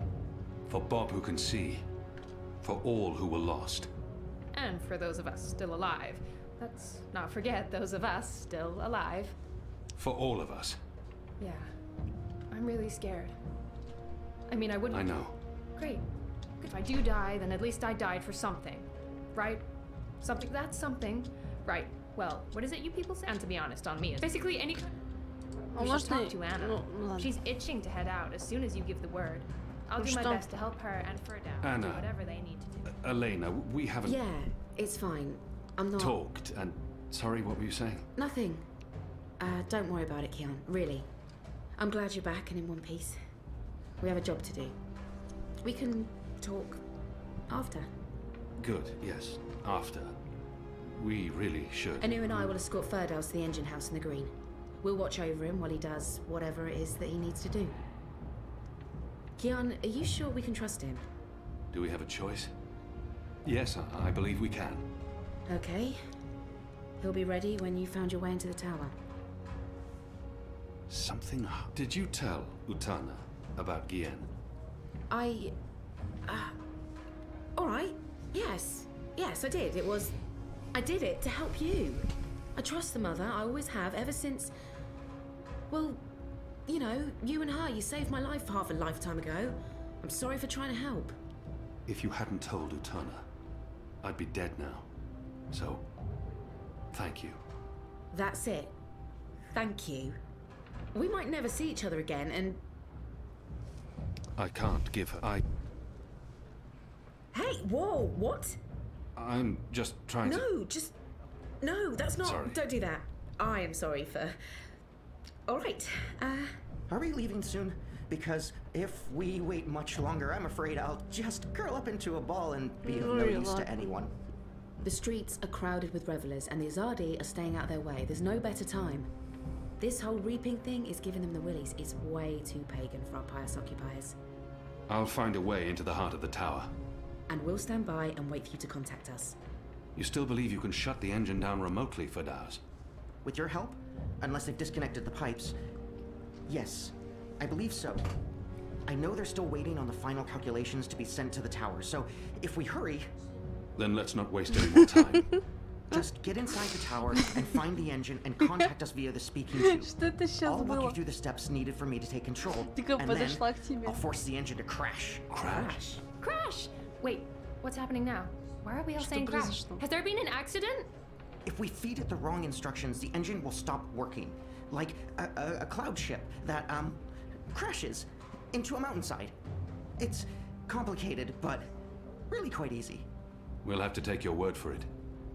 For Bob who can see. For all who were lost. And for those of us still alive. Let's not forget those of us still alive. For all of us. Yeah. I'm really scared. I mean, I wouldn't... I know. Great. If I do die, then at least I died for something. Right? Something. That's something. Right. Well, what is it you people say? And to be honest, on me, it's basically any... We should talk to Anna. She's itching to head out as soon as you give the word. I'll do my best to help her and Ferdown do whatever they need to do. Elena, we haven't... Yeah, it's fine. I'm not... Talked, and... Sorry, what were you saying? Nothing. Don't worry about it, Kian. Really. I'm glad you're back and in one piece. We have a job to do. We can talk after. Good, yes. After. We really should. Anu and I will escort Ferdown to the engine house in the green. We'll watch over him while he does whatever it is that he needs to do. Kian, are you sure we can trust him? Do we have a choice? Yes, I believe we can. Okay. He'll be ready when you found your way into the tower. Something... Did you tell Utana about Gien? Alright. Yes. Yes, I did. I did it to help you. I trust the mother. I always have, ever since... Well, you know, you and her. You saved my life half a lifetime ago. I'm sorry for trying to help. If you hadn't told Utana, I'd be dead now. So, thank you. That's it. Thank you. We might never see each other again, and... I can't give her... Hey, whoa, what? I'm just trying to... No, just... No, that's not... Sorry. Don't do that. I am sorry for... Alright, Are we leaving soon? Because if we wait much longer, I'm afraid I'll just curl up into a ball and be of no use to anyone. The streets are crowded with revelers, and the Azadi are staying out their way. There's no better time. This whole reaping thing is giving them the willies. It's way too pagan for our pious occupiers. I'll find a way into the heart of the tower. And we'll stand by and wait for you to contact us. You still believe you can shut the engine down remotely, Fadaus? With your help? Unless they've disconnected the pipes. Yes, I believe so. I know they're still waiting on the final calculations to be sent to the tower, so if we hurry... Then let's not waste any more time. Just get inside the tower and find the engine and contact us via the speaking tube. I'll walk you through the steps needed for me to take control, and then I'll force the engine to crash. Crash? Crash! Wait, what's happening now? Why are we all saying crash? Has there been an accident? If we feed it the wrong instructions, the engine will stop working. Like a cloud ship that, crashes into a mountainside. It's complicated, but really quite easy. We'll have to take your word for it.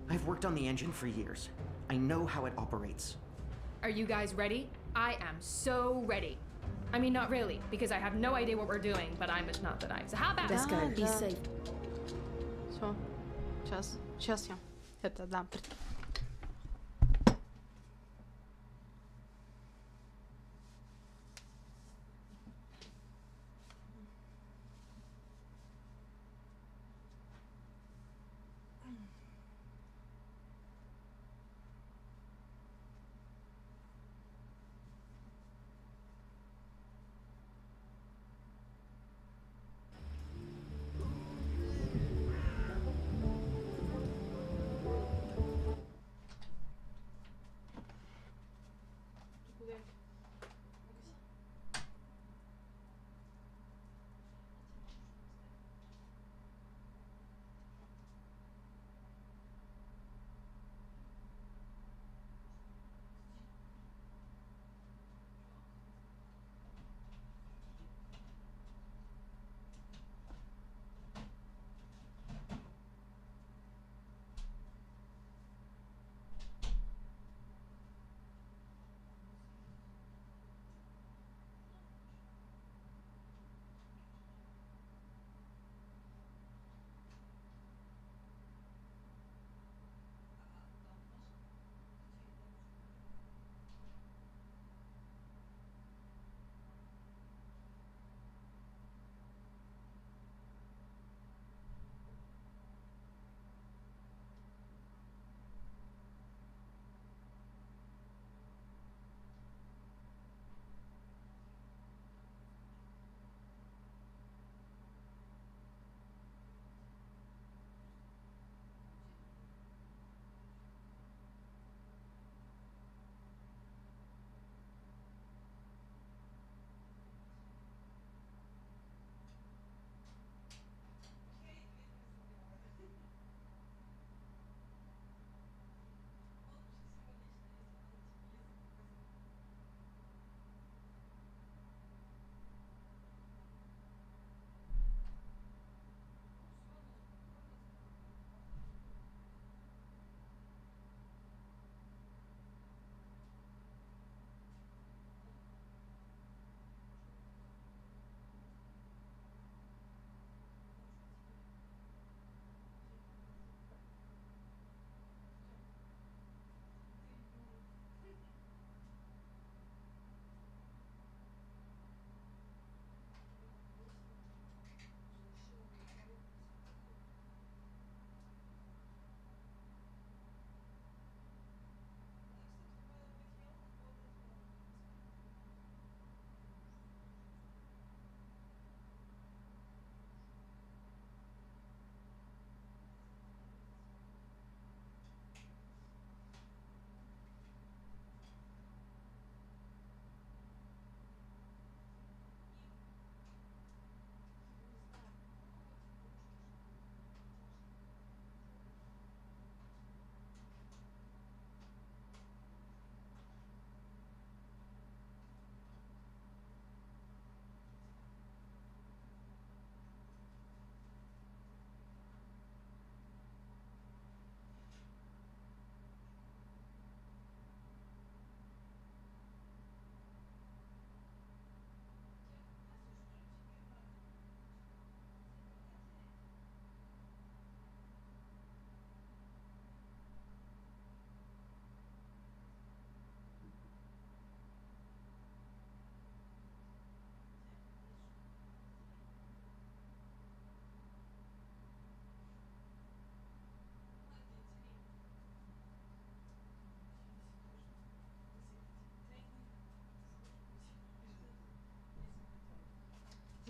I've worked on the engine for years. I know how it operates. Are you guys ready? I am so ready. I mean, not really, because I have no idea what we're doing, but I'm just not that I. So how about... Let's go, be safe. Все. Сейчас я это дам.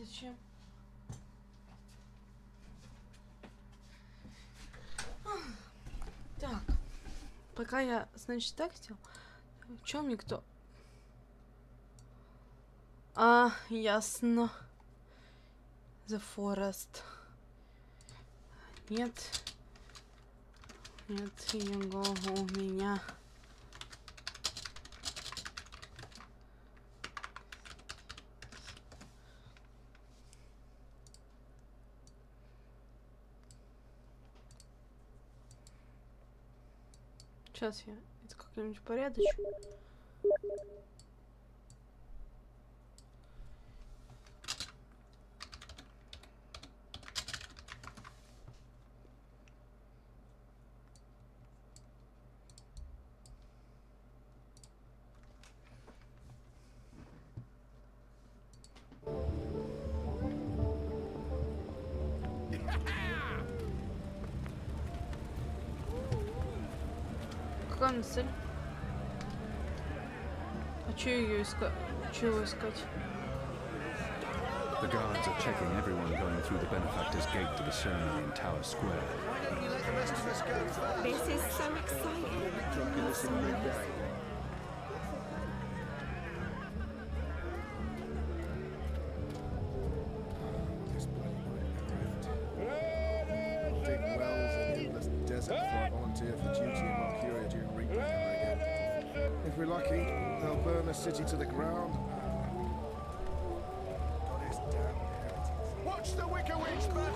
Зачем? Так. Пока я, значит, так сделал. В чем мне кто? А, ясно. The Forest. Нет. Нет, его у меня. Сейчас я это как-нибудь порядочу. Какая цель? А чё ее искать? Чего искать? The guards are checking everyone going through the benefactor's gate to the ceremony in Tower Square. This is so exciting. If we're lucky, they'll burn the city to the ground. Watch the Wicker Witch, man!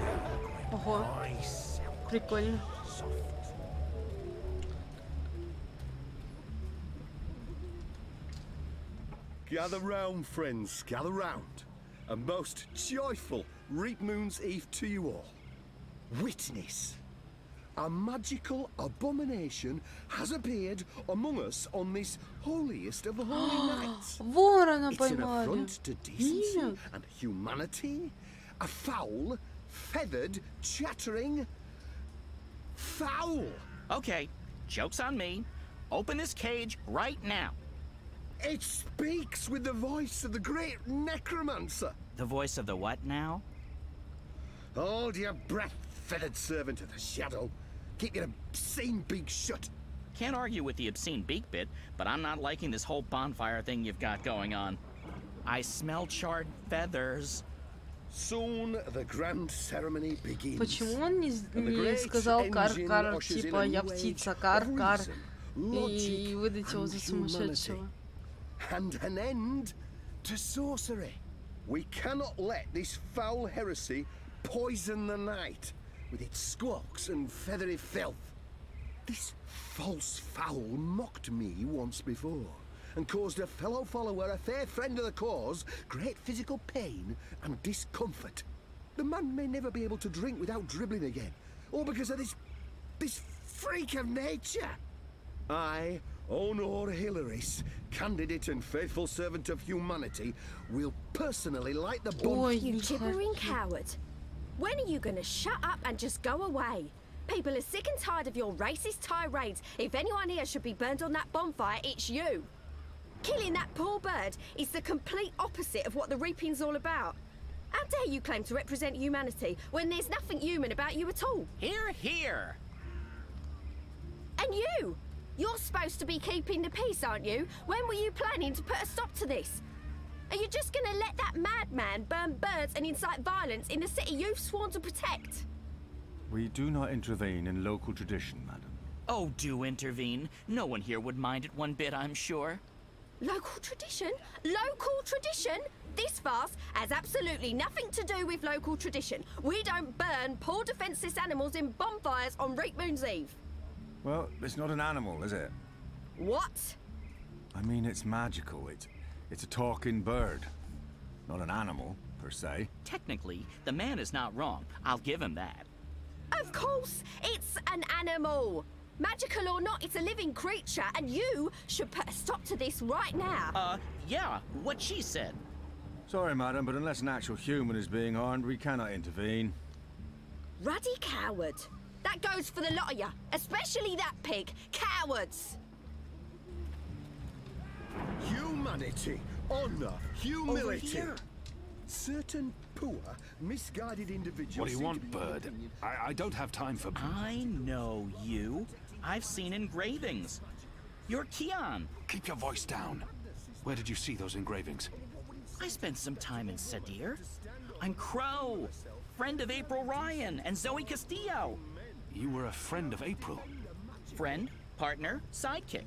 Ого, прикольно. Gather round, friends, gather round. A most joyful Reap Moon's Eve to you all. Witness. A magical abomination has appeared among us on this holiest of holy nights. Ворона It's an поймали. affront to decency and humanity. A foul, feathered, chattering fowl. Okay, joke's on me. Open this cage right now. It speaks with the voice of the great necromancer. The voice of the what now? Hold your breath, feathered servant of the shadow. Keep your obscene beak shut. Can't argue with the obscene beak bit, but I'm not liking this whole bonfire thing you've got going on. I smell charred feathers. Soon the grand ceremony begins. Почему он не сказал кар-кар, типа я птица, кар-кар, и выдать его за сумасшедшего? And an end to sorcery. We cannot let this foul heresy poison the night with its squawks and feathery filth. This false fowl mocked me once before and caused a fellow follower, a fair friend of the cause, great physical pain and discomfort. The man may never be able to drink without dribbling again, all because of this freak of nature. I, Honor Hilaris, candidate and faithful servant of humanity, will personally light the bonfire. You gibbering coward. When are you gonna shut up and just go away? People are sick and tired of your racist tirades. If anyone here should be burned on that bonfire, it's you. Killing that poor bird is the complete opposite of what the reaping's all about. How dare you claim to represent humanity when there's nothing human about you at all? Hear, hear. And you! You're supposed to be keeping the peace, aren't you? When were you planning to put a stop to this? Are you just gonna let that madman burn birds and incite violence in the city you've sworn to protect? We do not intervene in local tradition, madam. Oh, do intervene. No one here would mind it one bit, I'm sure. Local tradition? Local tradition? This farce has absolutely nothing to do with local tradition. We don't burn poor defenseless animals in bonfires on Reap Moon's Eve. Well, it's not an animal, is it? What? I mean, it's magical. It's a talking bird. Not an animal, per se. Technically, the man is not wrong. I'll give him that. Of course, it's an animal. Magical or not, it's a living creature, and you should put a stop to this right now. Yeah, what she said. Sorry, madam, but unless an actual human is being harmed, we cannot intervene. Ruddy coward. That goes for the lot of you, especially that pig. Cowards! Humanity, honor, humility. Certain poor, misguided individuals. What do you want, Bird? I don't have time for... I know you. I've seen engravings. You're Keon. Keep your voice down. Where did you see those engravings? I spent some time in Sadir. I'm Crow, friend of April Ryan and Zoe Castillo. You were a friend of April? Friend, partner, sidekick.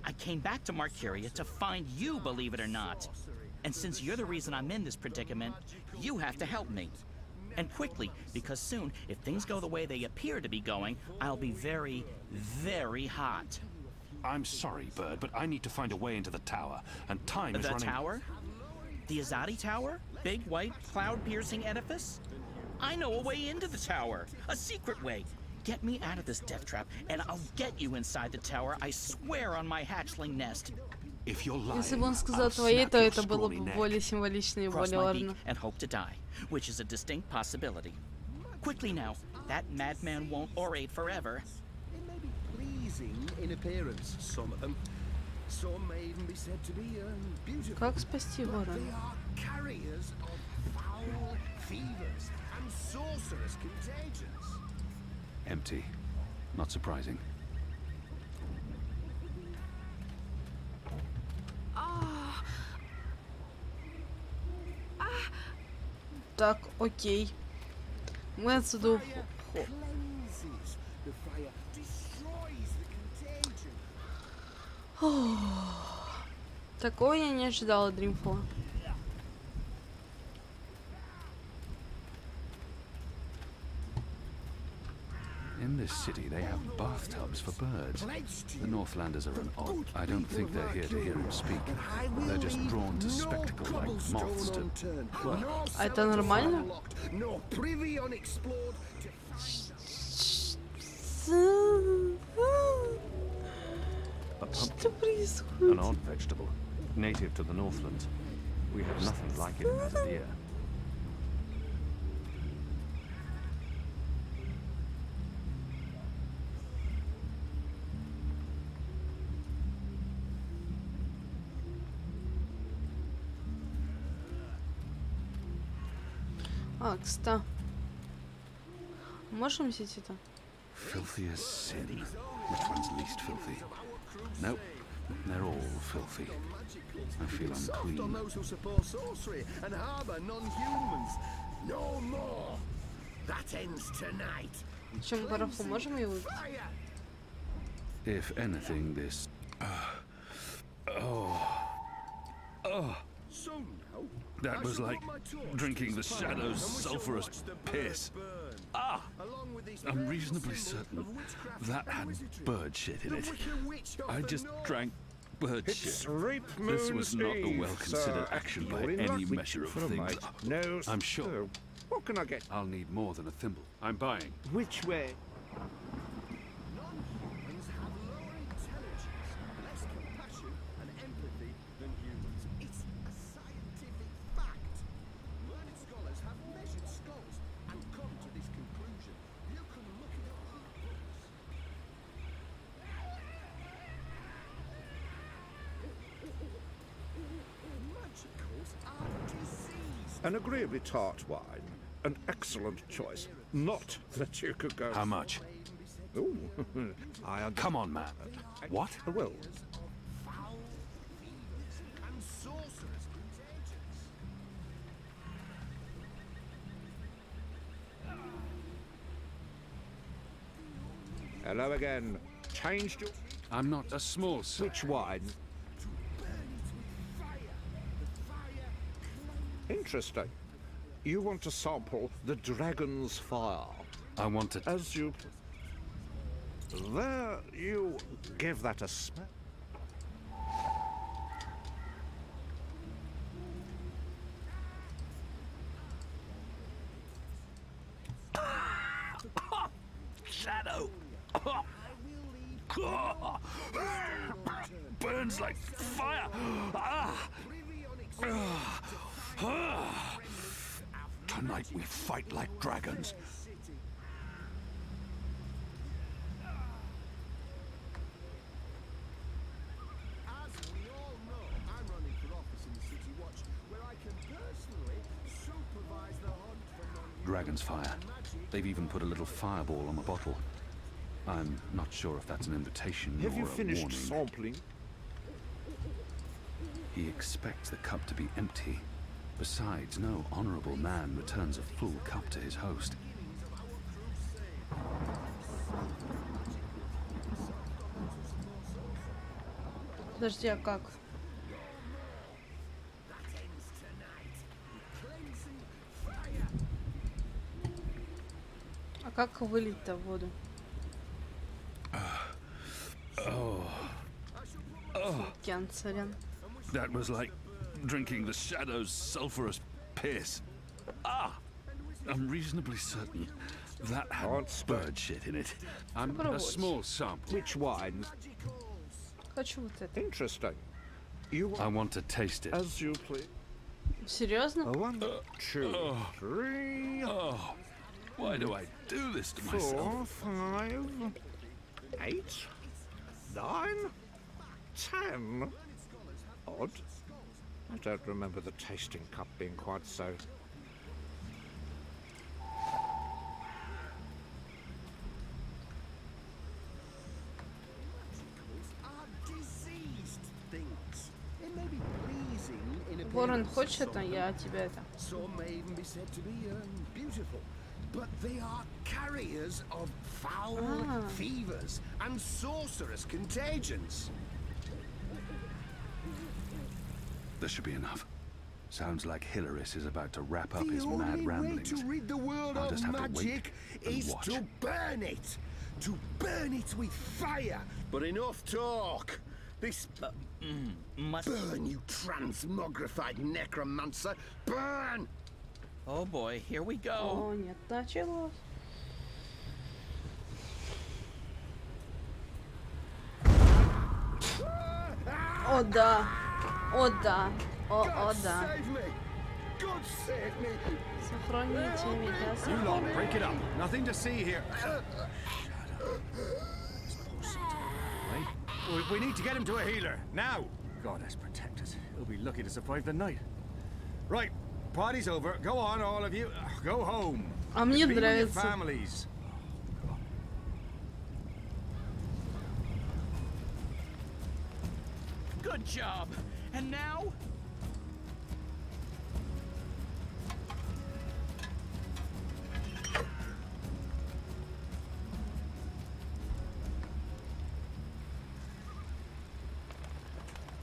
I came back to Marcuria to find you, believe it or not. And since you're the reason I'm in this predicament, you have to help me. And quickly, because soon, if things go the way they appear to be going, I'll be very, very hot. I'm sorry, Bird, but I need to find a way into the tower, and time is running... The tower? The Azadi Tower? Big, white, cloud-piercing edifice? I know a way into the tower. A secret way. Get me out of this death trap, and I'll get you inside the tower, I swear on my hatchling nest. Если бы он сказал твоей, то это было бы более символично и более важно. And hope to die, which is a distinct possibility. Quickly now, that madman won't orate forever. It may be pleasing in appearance, some of them. Some may even be said to be beautiful. Как спасти ворона? They are carriers of foul fevers and sorcerous contagions. Empty. Not surprising. Так, окей. Мы отсюда уходим. Такого я не ожидала, Дримфола. In this city, they have bathtubs for birds. The Northlanders are an odd. I don't think they're here to hear him speak. They're just drawn to spectacle like moths to... А это нормально? Что происходит? An odd vegetable, native to the Northlands. We have nothing like it in Azadir. А, кстати. Можем взять это? Filthy as sin. Which one's least filthy? Nope. They're all filthy. I feel unclean. On those who support sorcery and harbor non-humans. No more. That ends tonight. Чем пороху можем его выпить? If anything, this... That was like drinking the shadow's sulphurous piss. I'm reasonably certain that had bird shit in it. I just drank bird shit. This was not a well-considered action by any measure of things. No, I'm sure. What can I get? I'll need more than a thimble. I'm buying. Which way? Non-humans have lower intelligence, less compassion and empathy than humans. It's a scientific fact. Learned scholars have measured skulls and come to this conclusion. You can look it up in books. Magicals are disease. An agreeably tart wine. An excellent choice. Not that you could go... How much? Ooh, Come on, man. What? Well... Hello again. Changed your... I'm not a small sir. Which wine? Interesting. You want to sample the dragon's fire. I want to... As you... There, you give that a smell. Shadow! Burns like fire! Tonight we fight like dragons. As we all know, I'm running for office in the City Watch, where I can personally fire. They've even put a little fireball on the bottle. I'm not sure if that's an invitation or a warning. Have you finished sampling? He expects the cup to be empty. Besides, no honorable man returns a full cup to his host. Подожди, а как? А как вылить-то в воду? That was like drinking the shadow's sulphurous piss. Ah! I'm reasonably certain that had bird shit in it. I'm a small sample. Which wines? Хочу вот это. Interesting. I want to taste it. As you please. Серьезно? 1, 2, 3. Oh, why do I do this to myself? 4, 5, 8, 9, 10. Odd. I don't remember the tasting cup being quite so. Ворон, хочешь это? Я тебя это. Some may even be said to be beautiful, but they are carriers of foul fevers and sorcerous contagions. This should be enough. Sounds like Hilaris is about to wrap up his mad ramblings. The only way to rid the world I'll of just have to wait magic and is watch. to burn it. To burn it with fire. But enough talk. This burn, you transmogrified necromancer! Burn! Oh boy, here we go. О, нет, началось. О, да. О, да. О, да. Сохраните меня. You lot, break it up. Nothing to see here. We need to get him to a healer, now! Goddess protect us. He'll be lucky to survive the night. Right, party's over. Go on, all of you. Go home. А мне Be with your нравится. families. Good job. And now?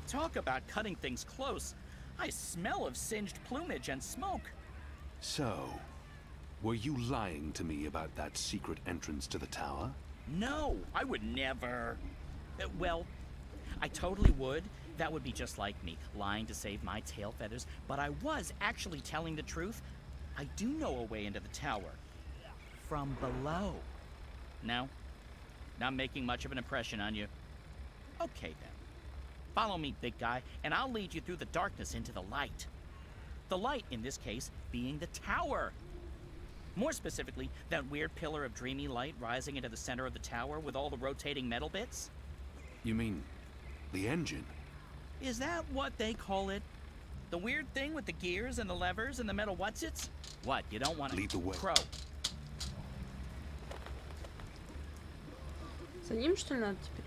Talk about cutting things close. I smell of singed plumage and smoke. So, were you lying to me about that secret entrance to the tower? No, I would never. Well, I totally would. That would be just like me, lying to save my tail feathers. But I was actually telling the truth. I do know a way into the tower. From below. No? Not making much of an impression on you. Okay, then. Follow me, big guy, and I'll lead you through the darkness into the light. The light, in this case, being the tower. More specifically, that weird pillar of dreamy light rising into the center of the tower with all the rotating metal bits. You mean the engine? Is that what they call it? The weird thing with the gears and the levers and the metal whatsits? What, you don't want to... Lead the way. Crow. За ним, что ли, надо теперь?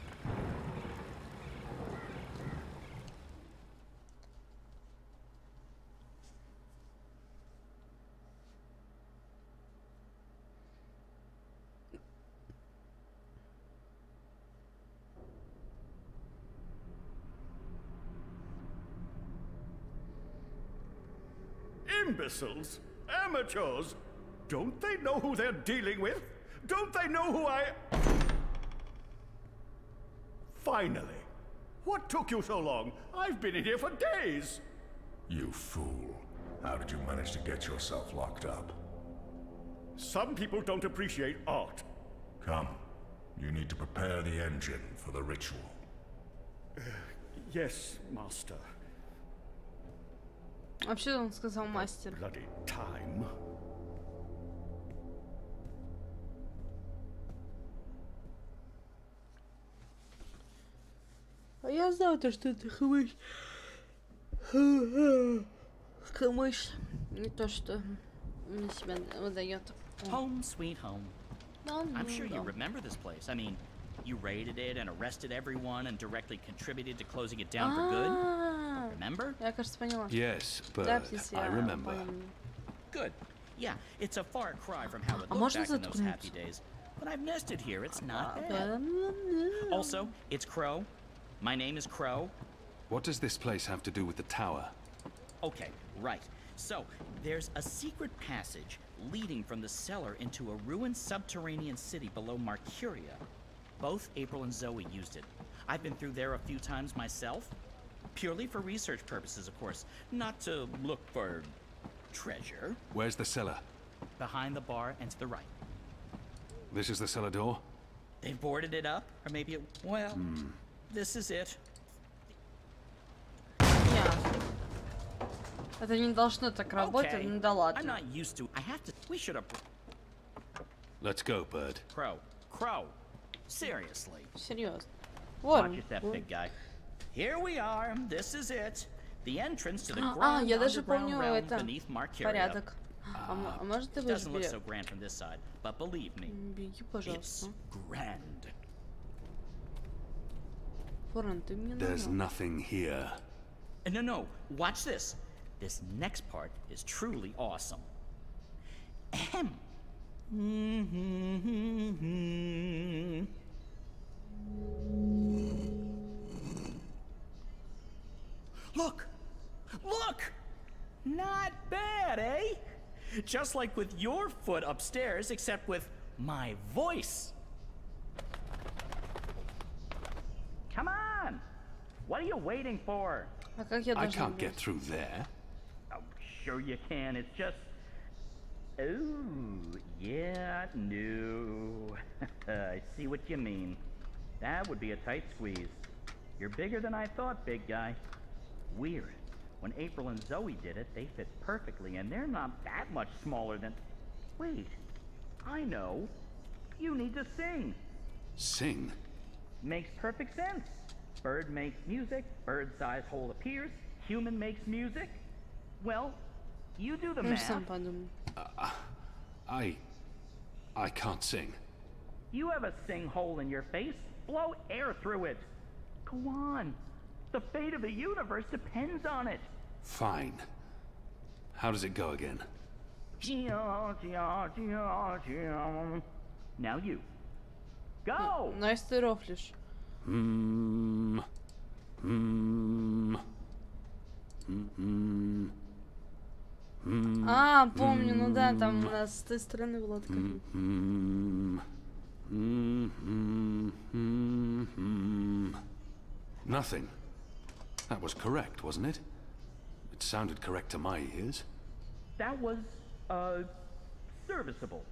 Imbeciles? Amateurs? Don't they know who they're dealing with? Don't they know who I... Finally. What took you so long? I've been in here for days. You fool. How did you manage to get yourself locked up? Some people don't appreciate art. Come. You need to prepare the engine for the ritual. Yes, master. Вообще он сказал мастер. Bloody time. А я знал то, что это хмыш. Хмыш. Не то, что мне себя выдает. Home sweet home. I'm sure you remember this place. I mean, you raided it and arrested everyone and directly contributed to closing it down for good. Remember? Я, кажется, поняла. Yes, but I remember. Good. Yeah, it's a far cry from how it looked back in those happy days. But I've nested here. It's not bad. Also, it's Crow. My name is Crow. What does this place have to do with the tower? Okay, right. So, there's a secret passage leading from the cellar into a ruined subterranean city below Marcuria. Both April and Zoe used it. I've been through there a few times myself. Purely for research purposes, of course. Not to look for treasure. Where's the cellar? Behind the bar and to the right. This is the cellar door? They've boarded it up, or maybe it... Well, this is it. Это не должно так работать, ну да ладно. I'm not used to... I have to... We should have... Let's go, Bird. Crow. Crow. Seriously. Серьезно. Watch your step, big guy. Here we are. This is it. The entrance to the grand underground realm beneath Marcuria. Порядок. А может ты будешь Doesn't look so grand from this side, but believe me, it's grand. There's nothing here. No. Watch this. This next part is truly awesome. Ahem. Look! Look! Not bad, eh? Just like with your foot upstairs, except with my voice. Come on! What are you waiting for? I can't get through there. Oh, sure you can. It's just... Oh, yeah, no. I see what you mean. That would be a tight squeeze. You're bigger than I thought, big guy. Weird. When April and Zoe did it, they fit perfectly, and they're not that much smaller than... Wait. I know. You need to sing. Sing? Makes perfect sense. Bird makes music, bird-sized hole appears, human makes music. Well, you do the math. I can't sing. You have a sing hole in your face. Blow air through it. Go on. The fate of the universe depends on it. Fine. How does it go again? Now you. Go! Nice ты рофлишь. А, помню, ну да, там у нас с той стороны была такая. Nothing. That was correct, wasn't it? It sounded correct to my ears. That was, serviceable.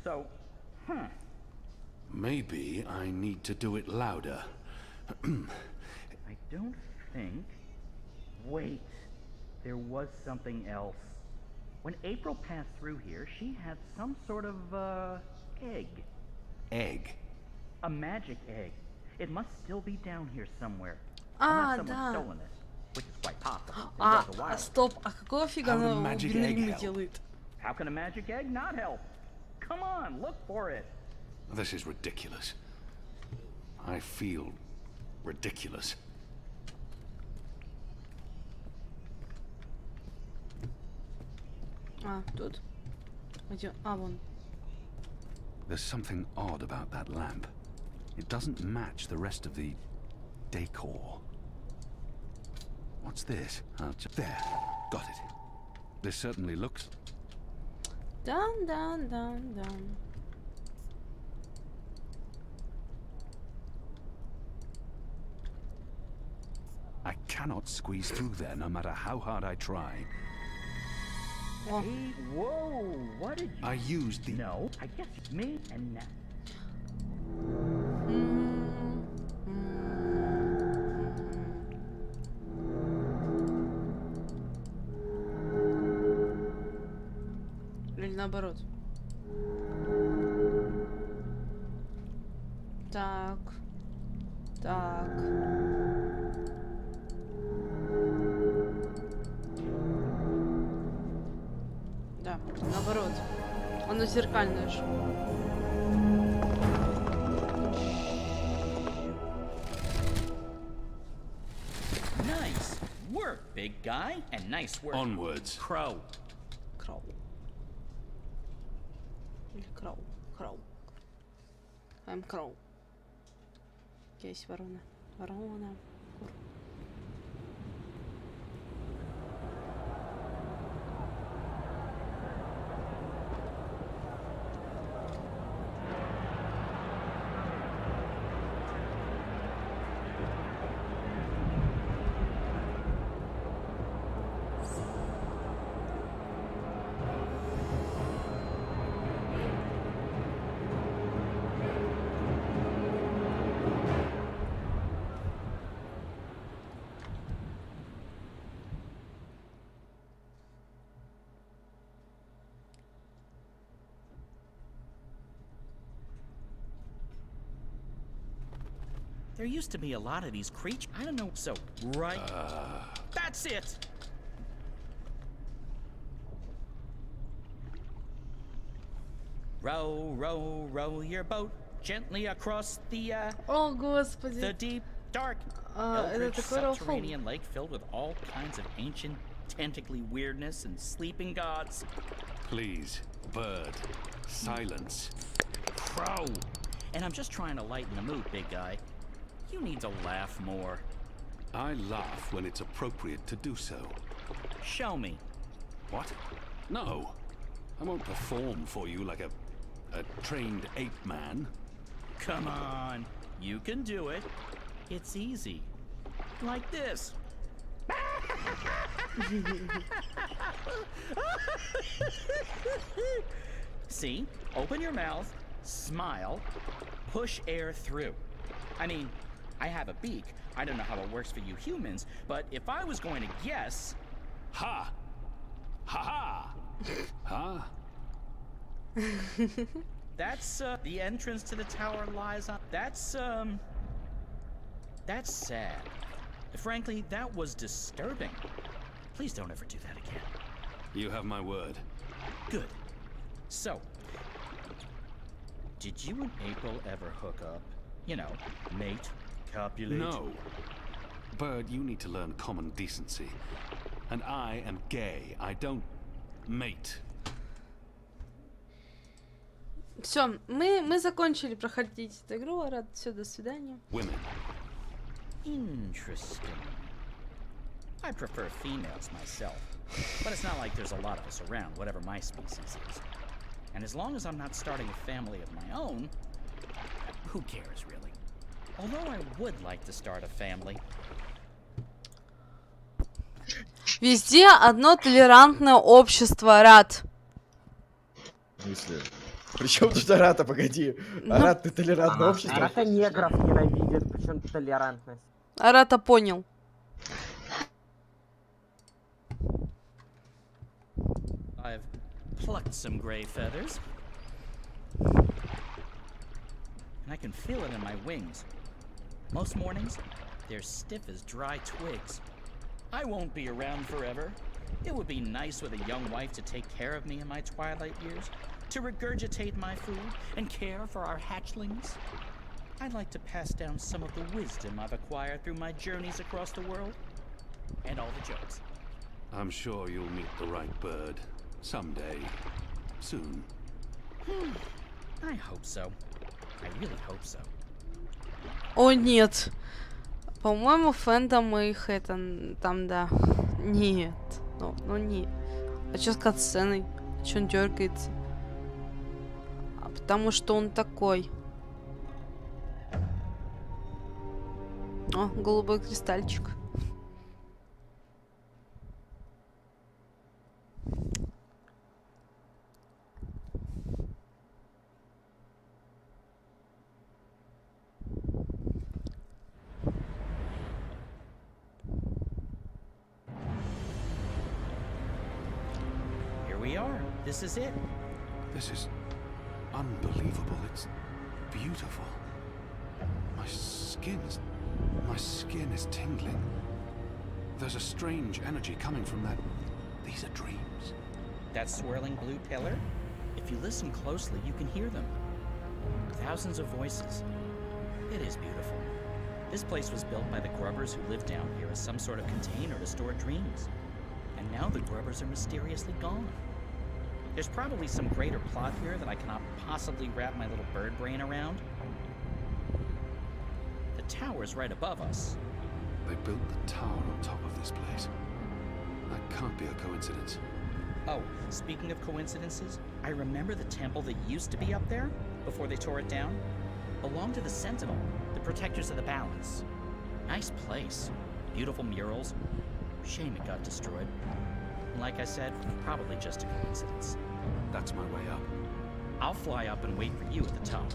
So, Maybe I need to do it louder. I don't think... Wait. There was something else. When April passed through here, she had some sort of, egg. Egg? A magic egg. It must still be down here somewhere. А, Unless someone's да. stolen it, which is quite possible. Стоп, а какого фига она убили делает? How can a magic egg not help? Come on, look for it. This is ridiculous. I feel ridiculous. А, тут. Где? А, вон. There's something odd about that lamp. It doesn't match the rest of the decor. What's this? There. Got it. This certainly looks... Down. I cannot squeeze through there no matter how hard I try. Whoa, what did you... I used the... No, I guess it's me and now... Или наоборот. Так. Да, наоборот. Он зеркальная же. Nice work, big guy, and nice work. Onwards. Crow. Crow. Или Crow. Crow. I'm Crow. Есть ворона. Ворона. Кур. There used to be a lot of these creatures. I don't know. So, right. That's it. Row, row, row your boat gently across the, О, Господи. the deep, dark, eldritch subterranean lake filled with all kinds of ancient, tentacly weirdness and sleeping gods. Please, bird, silence. Crow. And I'm just trying to lighten the mood, big guy. You need to laugh more. I laugh when it's appropriate to do so. Show me. What? No. I won't perform for you like a trained ape man. Come on. You can do it. It's easy. Like this. See? Open your mouth, smile, push air through. I mean, I have a beak. I don't know how it works for you humans, but if I was going to guess... Ha! Ha ha! Huh? That's, the entrance to the tower lies on... That's sad. Frankly, that was disturbing. Please don't ever do that again. You have my word. Good. So, did you and April ever hook up? You know, mate, copulate? No. Bird, you need to learn common decency. And I am gay. I don't mate. Все, мы закончили проходить эту игру. Арата, все, до свидания. Women. Interesting. I prefer females myself, but it's not like there's a lot of us around, whatever my species is. And as long as I'm not starting a family of my own, who cares, really? Although I would like to start a family. Везде одно толерантное общество, Арат. В смысле? Причем тут Арата, погоди. Арат, ты толерантное общество? Арата негров ненавидит, причем толерантность. Арата понял. I've plucked some gray feathers. And I can feel it in my wings. Most mornings, they're stiff as dry twigs. I won't be around forever. It would be nice with a young wife to take care of me in my twilight years, to regurgitate my food and care for our hatchlings. I'd like to pass down some of the wisdom I've acquired through my journeys across the world, and all the jokes. I'm sure you'll meet the right bird. Someday. Soon. I hope so. I really hope so. О, нет. По-моему, фэндом их это... Там, да. Нет. Ну нет. А чё с катсценой? Чё он дергается? А потому что он такой. О, голубой кристальчик. This is it. This is unbelievable. It's beautiful. My skin is tingling. There's a strange energy coming from that. These are dreams. That swirling blue pillar? If you listen closely, you can hear them. Thousands of voices. It is beautiful. This place was built by the Grubbers who lived down here as some sort of container to store dreams. And now the Grubbers are mysteriously gone. There's probably some greater plot here that I cannot possibly wrap my little bird brain around. The tower's right above us. They built the tower on top of this place. That can't be a coincidence. Oh, speaking of coincidences, I remember the temple that used to be up there, before they tore it down, belonged to the Sentinel, the protectors of the balance. Nice place. Beautiful murals. Shame it got destroyed. Like I said, probably just a coincidence. That's my way up. I'll fly up and wait for you at the top.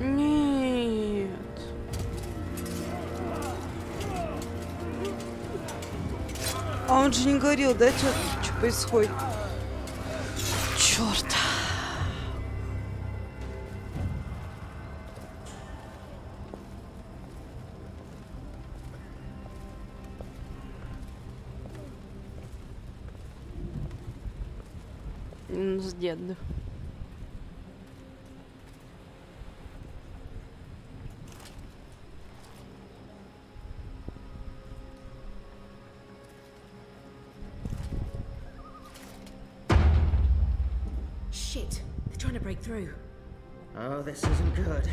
Нет. А он же не говорил, да, что происходит? Черт. С деда. Shit, they're trying to break through. Oh, this isn't good.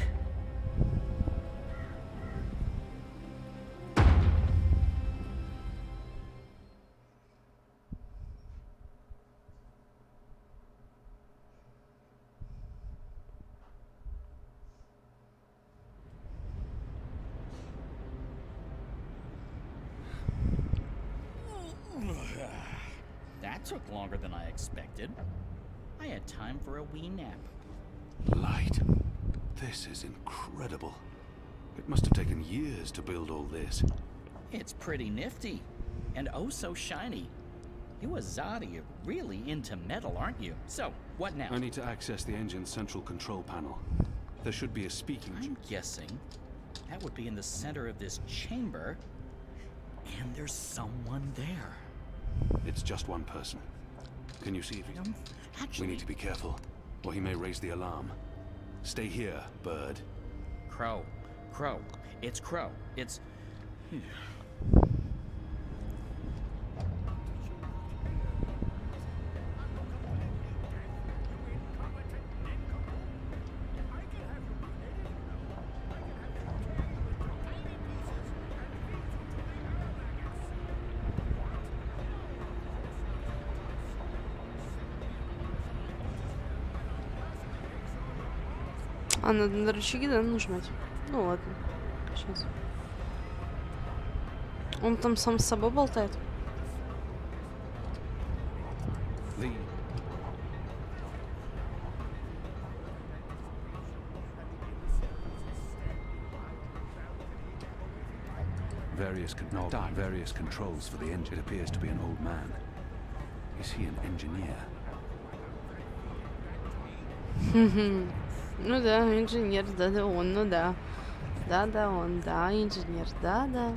That took longer than I expected. I had time for a wee nap. Light. This is incredible. It must have taken years to build all this. It's pretty nifty. And oh so shiny. You Azadi are really into metal, aren't you? So, what now? I need to access the engine's central control panel. There should be a speaking... I'm guessing that would be in the center of this chamber. And there's someone there. It's just one person. Can you see if he... Actually... We need to be careful, or he may raise the alarm. Stay here, bird. Crow. Crow. It's Crow. It's... А, надо на рычаги, да, нажимать? Ну ладно. Сейчас. Он там сам с собой болтает? Various controls for the engine. It appears to be an old man. Is he an engineer? Ну да, инженер, да, он, ну да. Да, он, да, инженер, да.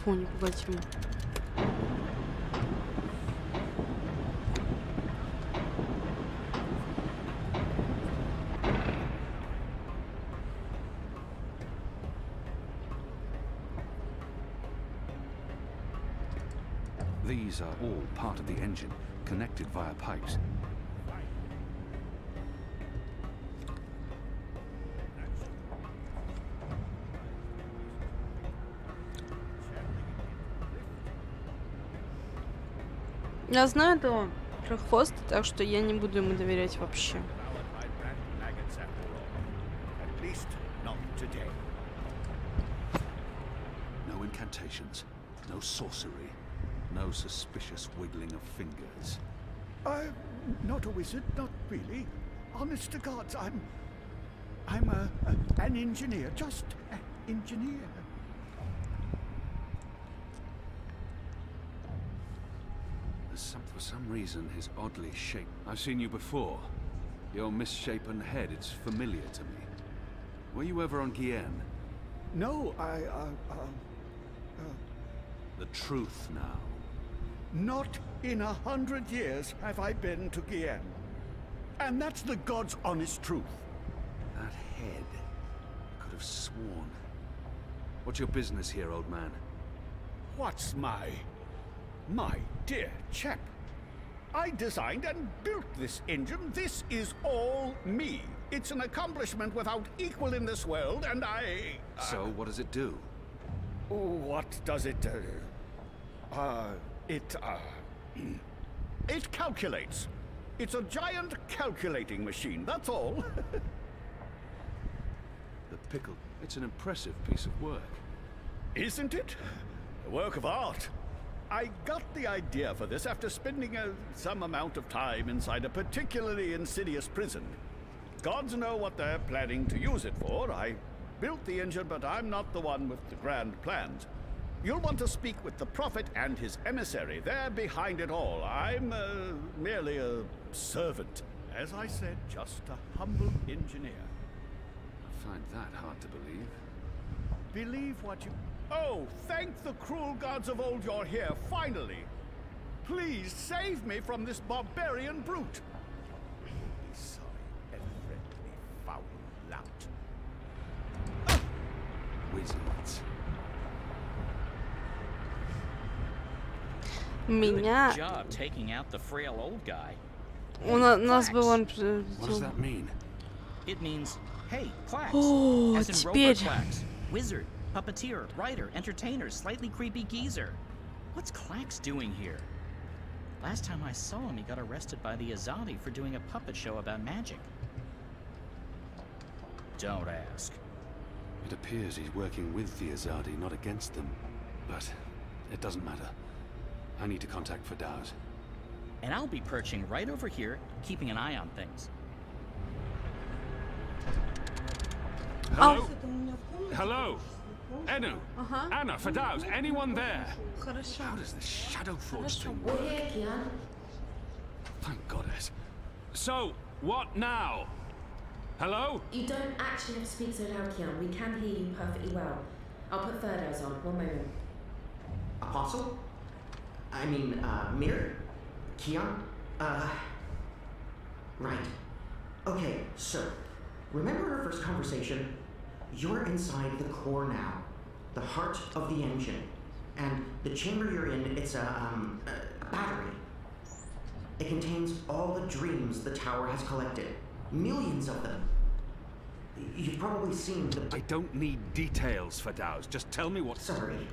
Фу, не пугать меня. These are all part of the engine, connected via pipes. Я знаю этого про хвост, так что я не буду ему доверять вообще. No incantations, no sorcery, no suspicious wiggling of fingers. I'm not a wizard, not really. Honest to God, I'm an engineer, just an engineer. For some reason, his oddly shaped... I've seen you before. Your misshapen head, it's familiar to me. Were you ever on Guyenne? No, The truth now. Not in 100 years have I been to Guyenne. And that's the God's honest truth. That head. I could have sworn. What's your business here, old man? What's my dear chap? I designed and built this engine. This is all me. It's an accomplishment without equal in this world, and I... So, what does it do? What does it do? It calculates. It's a giant calculating machine, that's all. The pickle. It's an impressive piece of work. Isn't it? A work of art. I got the idea for this after spending some amount of time inside a particularly insidious prison. Gods know what they're planning to use it for. I built the engine, but I'm not the one with the grand plans. You'll want to speak with the Prophet and his emissary. They're behind it all. I'm merely a servant. As I said, just a humble engineer. I find that hard to believe. Believe what you... Oh, thank the cruel gods of old you're here, finally! Please save me from this barbarian brute! Sorry, every foul lout. Wizards. Меня... Good job taking out the frail old guy. У нас был он... What does that mean? It means, hey, quacks. О, As in теперь... Rover quacks. Wizard, puppeteer, writer, entertainer, slightly creepy geezer. What's Clax doing here? Last time I saw him, he got arrested by the Azadi for doing a puppet show about magic. Don't ask. It appears he's working with the Azadi, not against them. But it doesn't matter. I need to contact Fadauz. And I'll be perching right over here, keeping an eye on things. Hello? Hello? Enu? Anna, Fadauz, anyone there? How does this Shadow Forge thing work? We're here, Kian. Thank goddess. So, what now? Hello? You don't actually have to speak so loud, Kian. We can hear you perfectly well. I'll put Ferdows on. One moment. Apostle? I mean, Mir? Kian? Right. Okay, so, remember our first conversation? You're inside the core now, the heart of the engine. And the chamber you're in, it's a battery. It contains all the dreams the tower has collected. Millions of them. You've probably seen the... I don't need details, Fadauz. Just tell me what... Sorry.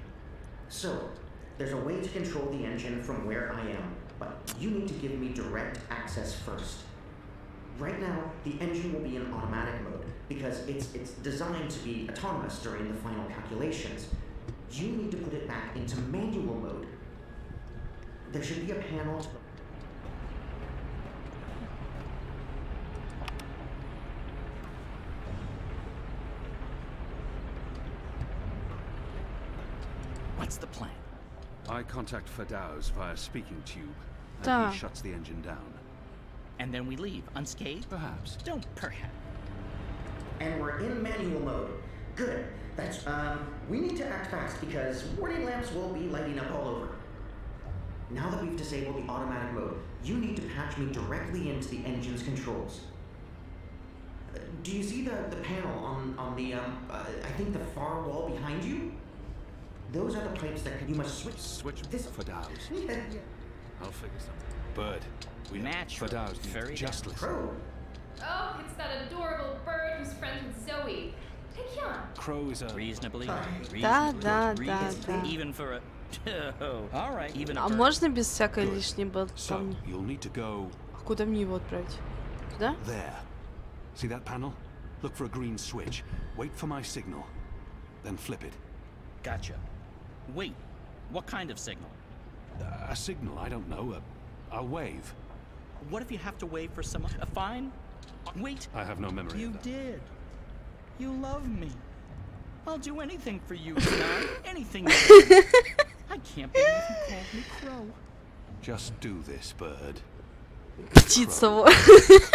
So, there's a way to control the engine from where I am, but you need to give me direct access first. Right now, the engine will be in automatic mode, because it's designed to be autonomous during the final calculations. You need to put it back into manual mode. There should be a panel to... What's the plan? I contact Fadauz via speaking tube, and Duh. he shuts the engine down. And then we leave, unscathed? Perhaps. Don't perhaps. And we're in manual mode. Good. That's, we need to act fast because warning lamps will be lighting up all over. Now that we've disabled the automatic mode, you need to patch me directly into the engine's controls. Do you see the panel on the, I think the far wall behind you? Those are the pipes that you must switch. Switch this Fadauz. I'll figure something. Bird. We match Fadauz. Very justice. Crow. Oh, it's that adorable bird who's friends with Zoe. Hey, Kian. Crow is a reasonably Да. even for a А можно без всякой лишней болтовни? So, you'll need to go... А куда мне его отправить? Туда? There. See that panel? Look for a green switch. Wait for my signal. Then flip it. Gotcha. Wait, what kind of signal? A signal, I don't know. I'll wave. What if you have to wave for someone? Fine. Wait. I have no memory You of that. did. You love me. I'll do anything for you, tonight. Anything you want. I can't believe you called me Crow. Just do this, bird. Птица.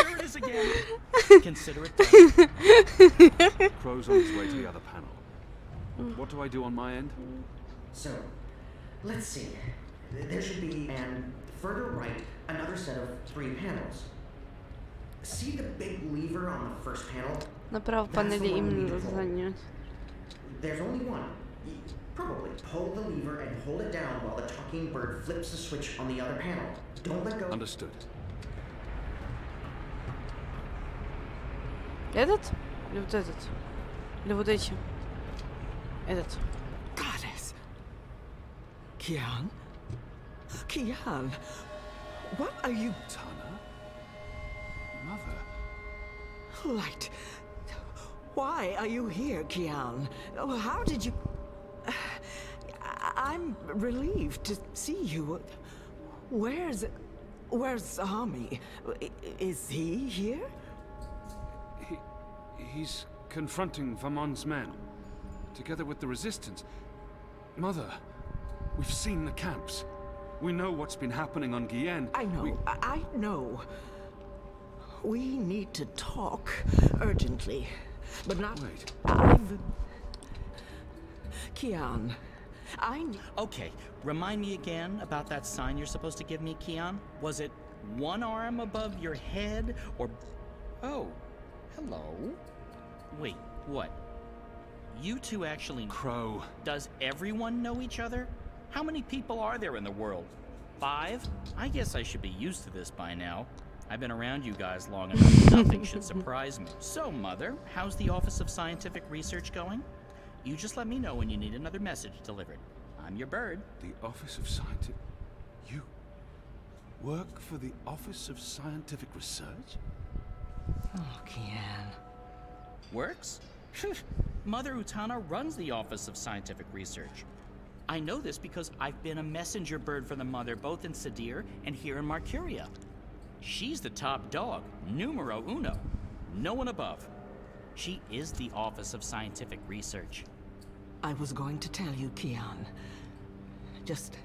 There it is again. Consider it done. Crow's on his way to the other panel. What do I do on my end? So, let's see. There should be, and further right, another set of 3 panels. See the big lever on the first panel? Направо панели именно занят. There's only one. Probably pull the lever and hold it down while the talking bird flips the switch on the other panel. Don't let go. Understood. Этот? Или вот этот? Или вот эти? Этот. Goddess. Kian? Kian? What are you... Tana? Mother? Light. Why are you here, Kian? How did you... I'm relieved to see you. Where's Army? Is he here? He's confronting Vamon's men, together with the resistance. Mother, we've seen the camps. We know what's been happening on Guyenne. I know, I know. We need to talk urgently, but not... Wait. Kian, I... Okay, remind me again about that sign you're supposed to give me, Kian. Was it one arm above your head, or... Oh, hello. Wait, what? You two actually... Crow. Does everyone know each other? How many people are there in the world? 5? I guess I should be used to this by now. I've been around you guys long enough. Nothing should surprise me. So, Mother, how's the Office of Scientific Research going? You just let me know when you need another message delivered. I'm your bird. The Office of Scientific... You work for the Office of Scientific Research? Oh, Kian. Works? Mother Utana runs the Office of Scientific Research. I know this because I've been a messenger bird for the Mother both in Sadir and here in Marcuria. She's the top dog, numero uno. No one above. She is the Office of Scientific Research. I was going to tell you, Kian. Just...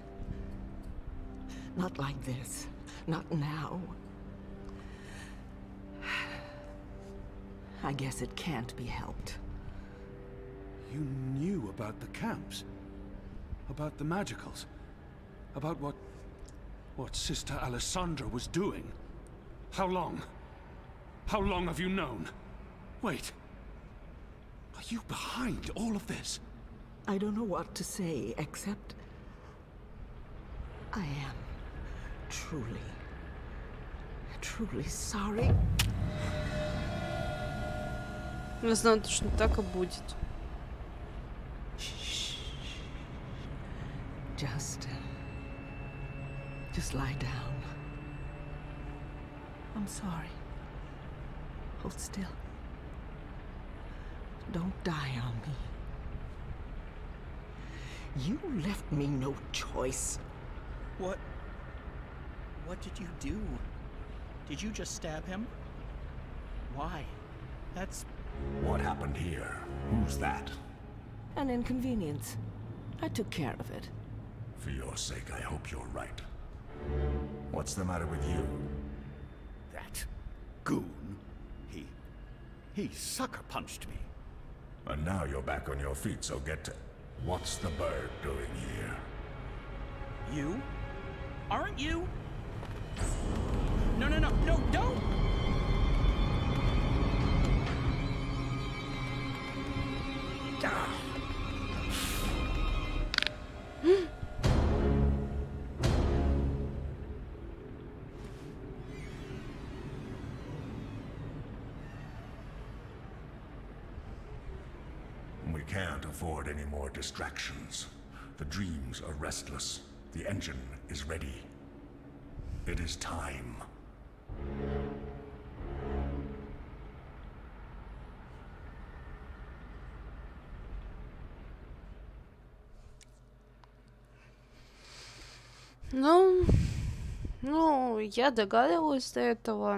not like this. Not now. I guess it can't be helped. You knew about the camps? About the magicals? About what Sister Alessandra was doing? How long? How long have you known? Wait. Are you behind all of this? I don't know what to say, except... I am truly sorry. Я знаю, точно так и будет. Just lie down. I'm sorry. Hold still. Don't die on me. You left me no choice. What did you do? Did you just stab him? Why? That's... What happened here? Who's that? An inconvenience. I took care of it. For your sake, I hope you're right. What's the matter with you? That goon. He sucker punched me. And now you're back on your feet, so get to... What's the bird doing here? You? Aren't you? No, don't! We can't afford any more distractions. The dreams are restless. The engine is ready. It is time. Ну, я догадывалась до этого.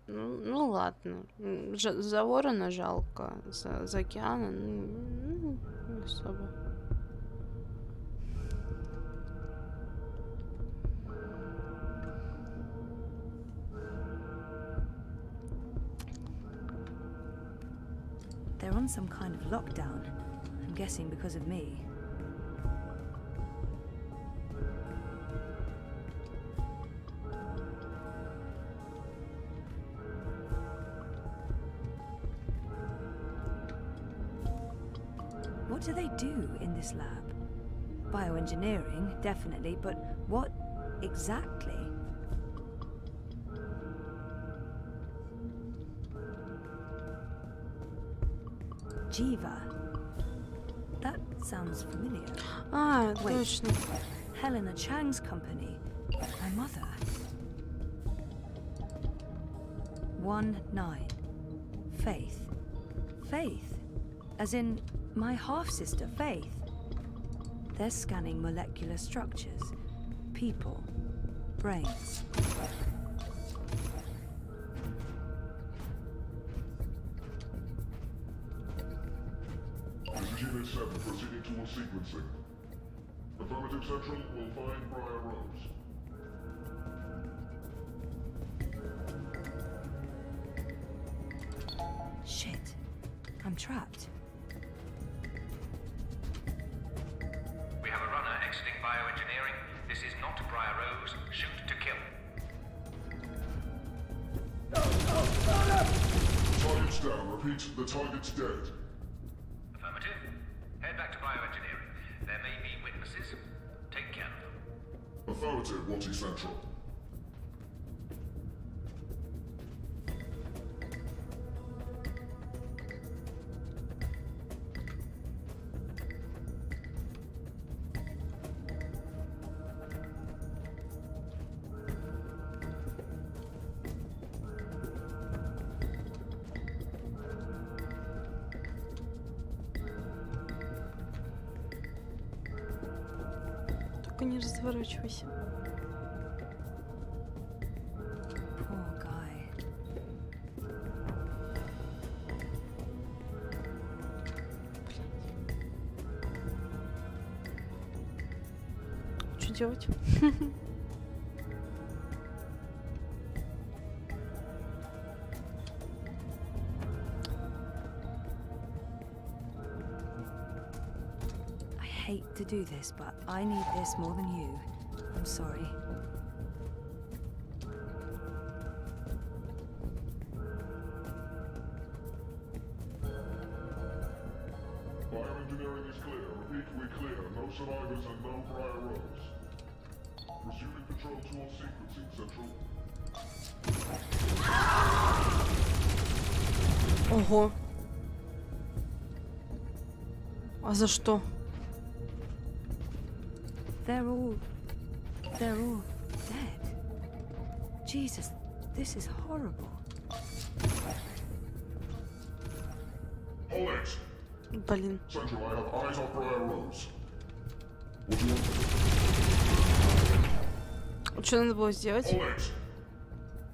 Ну ладно. За ворона жалко. За океана, ну, не особо. They're on some kind of lockdown. I'm guessing because of me. What do they do in this lab? Bioengineering, definitely, but what exactly? Jiva. That sounds familiar. Ah, wait. Точно. Helena Chang's company. My mother. 1-9. Faith. Faith. As in my half-sister, Faith. They're scanning molecular structures. People. Brains. Unit 7 proceeding towards sequencing. Affirmative Central will find Briar Rose. Shit. I'm trapped. We have a runner exiting bioengineering. This is not Briar Rose. Shoot to kill. Target's down. Repeat, the target's dead. Affirmative. Head back to bioengineering. There may be witnesses. Take care of them. Affirmative, Watty Central. Только не разворачивайся. Poor guy. Что делать? I hate to do this, but I need this more than you. I'm sorry. Bioengineering is clear. Repeat, we're clear. No survivors and no Briar Rose. Resuming control towards sequencing, Central. Ого. А за что? They're all dead. Jesus, this is horrible. Hold it. Блин. Central, I have eyes on Briar Rose. What do you want? Что надо было сделать? Hold it.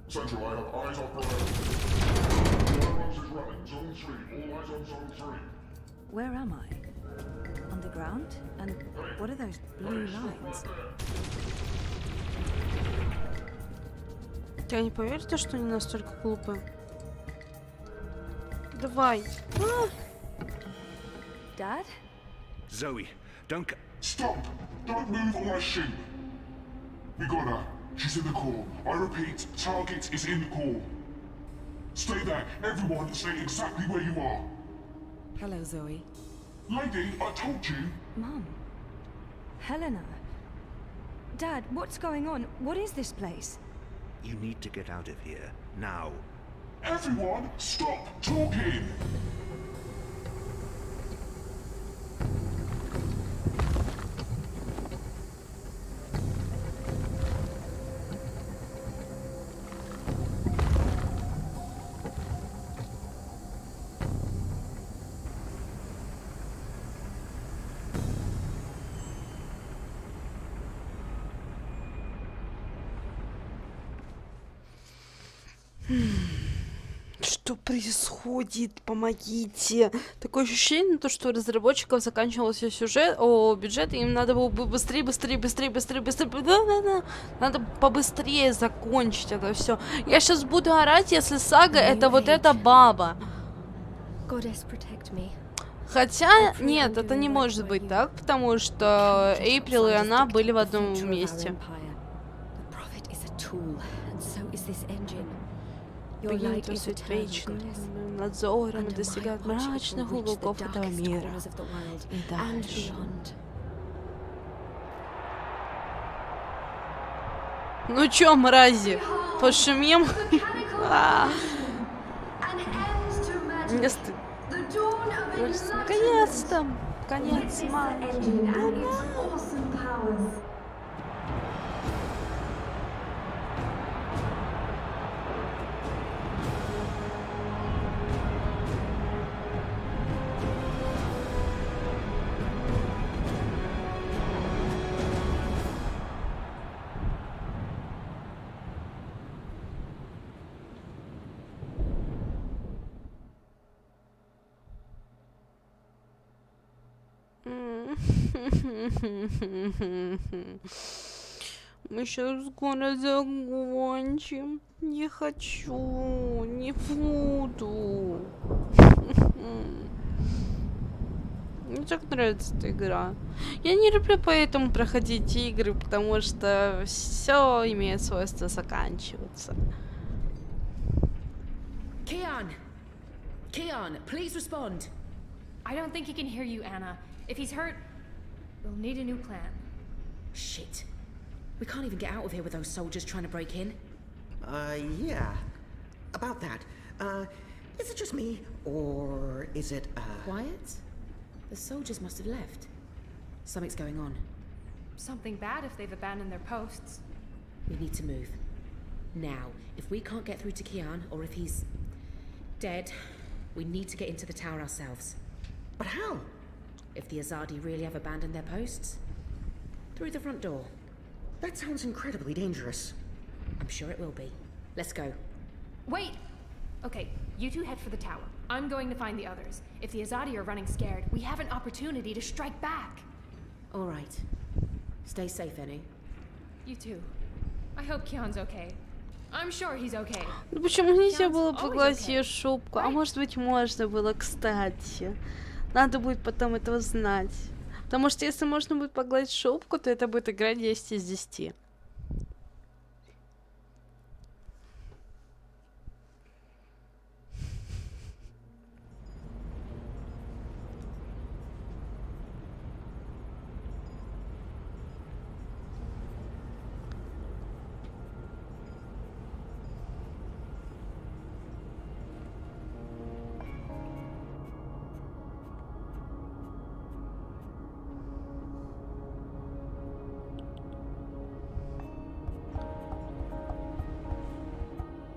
Central, I have eyes on Briar Rose. Briar Rose is running. Zone 3. All eyes on Zone 3. Where am I? Underground? And what are those blue lines? Я не поверите, что они настолько глупые? Давай. Dad? Zoe, don't... Stop! Don't move or I shoot! We got her. She's in the core. I repeat, target is in the core. Stay there. Everyone, stay exactly where you are. Hello, Zoe. Lady, I told you. Mum. Helena. Dad, what's going on? What is this place? You need to get out of here, now. Everyone, stop talking! Что происходит? Помогите. Такое ощущение, что у разработчиков заканчивался бюджет, и им надо было бы быстрее. Надо побыстрее закончить это все. Я сейчас буду орать, если Сага это вот эта баба. Хотя, нет, это не может быть так, потому что Эйприл и она были в одном месте. Богиня свет вечным надзором достигает мрачных уголков этого мира. И дальше. Ну чё, мрази, пошумим? Мне стыдно. Наконец-то! Конец магии. Мы сейчас скоро закончим. Не хочу, не буду. Мне так нравится эта игра. Я не люблю поэтому проходить игры, потому что все имеет свойство заканчиваться. Keon, please respond. I don't think he can hear you, Anna. If he's hurt, we'll need a new plan. Shit. We can't even get out of here with those soldiers trying to break in. Yeah. About that. Is it just me, or is it, Quiet? The soldiers must have left. Something's going on. Something bad if they've abandoned their posts. We need to move. Now, if we can't get through to Keon, or if he's dead, we need to get into the tower ourselves. But how? If the Azadi really have abandoned their posts? Through the front door. That sounds incredibly dangerous. I'm sure it will be. Let's go. Wait! Okay, you two head for the tower. I'm going to find the others. If the Azadi are running scared, we have an opportunity to strike back. All right. Stay safe, Enu. You too. I hope Keon's okay. I'm sure he's okay. Ну почему нельзя было поглазеть шубку? А может быть, можно было, кстати. Надо будет потом это узнать. Потому что если можно будет погладить шубку, то это будет игра 10 из 10.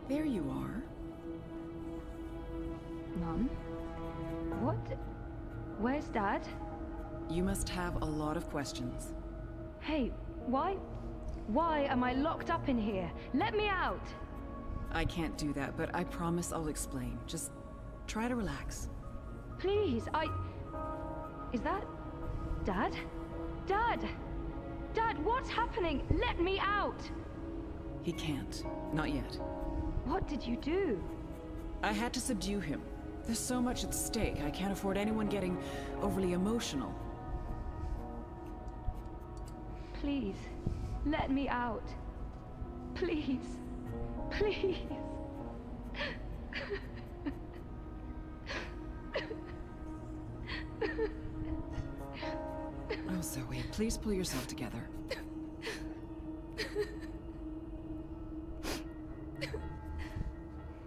There you are. Mom? What? Where's Dad? You must have a lot of questions. Hey, why am I locked up in here? Let me out! I can't do that, but I promise I'll explain. Just try to relax. Please, Is that... Dad? Dad! Dad, what's happening? Let me out! He can't. Not yet. What did you do? I had to subdue him. There's so much at stake, I can't afford anyone getting overly emotional. Please, let me out. Please. Please. Oh, Zoe, please pull yourself together.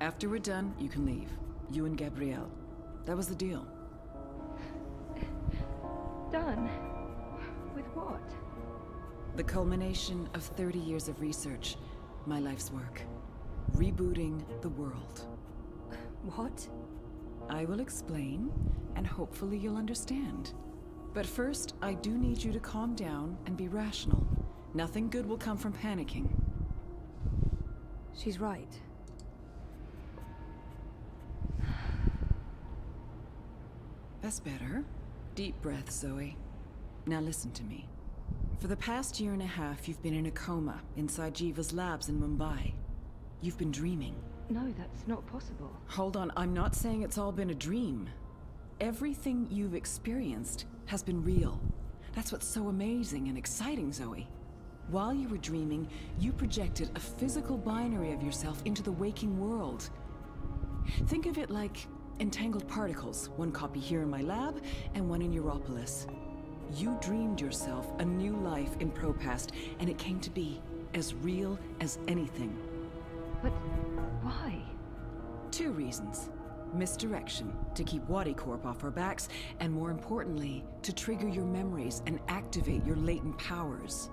After we're done, you can leave. You and Gabrielle. That was the deal. Done? With what? The culmination of 30 years of research. My life's work. Rebooting the world. What? I will explain, and hopefully you'll understand. But first, I do need you to calm down and be rational. Nothing good will come from panicking. She's right. That's better. Deep breath, Zoe. Now listen to me. For the past year and a half, you've been in a coma inside Jiva's labs in Mumbai. You've been dreaming. No, that's not possible. Hold on, I'm not saying it's all been a dream. Everything you've experienced has been real. That's what's so amazing and exciting, Zoe. While you were dreaming, you projected a physical binary of yourself into the waking world. Think of it like entangled particles, one copy here in my lab and one in Europolis. You dreamed yourself a new life in Propast, and it came to be as real as anything. But why? 2 reasons. Misdirection, to keep Wadi Corp off our backs, and more importantly, to trigger your memories and activate your latent powers.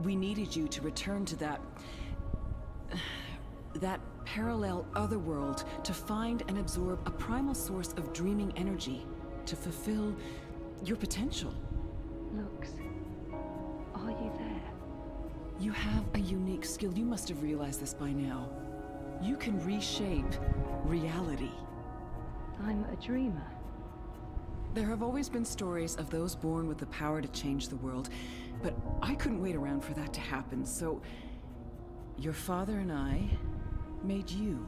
We needed you to return to that parallel otherworld to find and absorb a primal source of dreaming energy to fulfill your potential. Lux, are you there? You have a unique skill. You must have realized this by now. You can reshape reality. I'm a dreamer. There have always been stories of those born with the power to change the world, but I couldn't wait around for that to happen, so your father and I made you.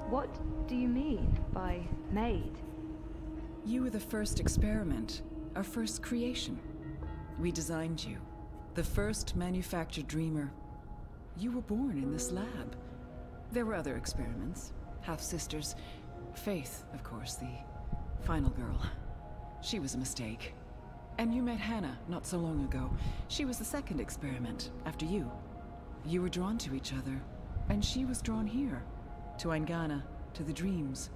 What do you mean by made? You were the first experiment, our first creation. We designed you, the first manufactured dreamer. You were born in this lab. There were other experiments, half-sisters. Faith, of course, the final girl. She was a mistake. And you met Hannah not so long ago. She was the second experiment, after you. You were drawn to each other, and she was drawn here, to Aingana, to the dreams.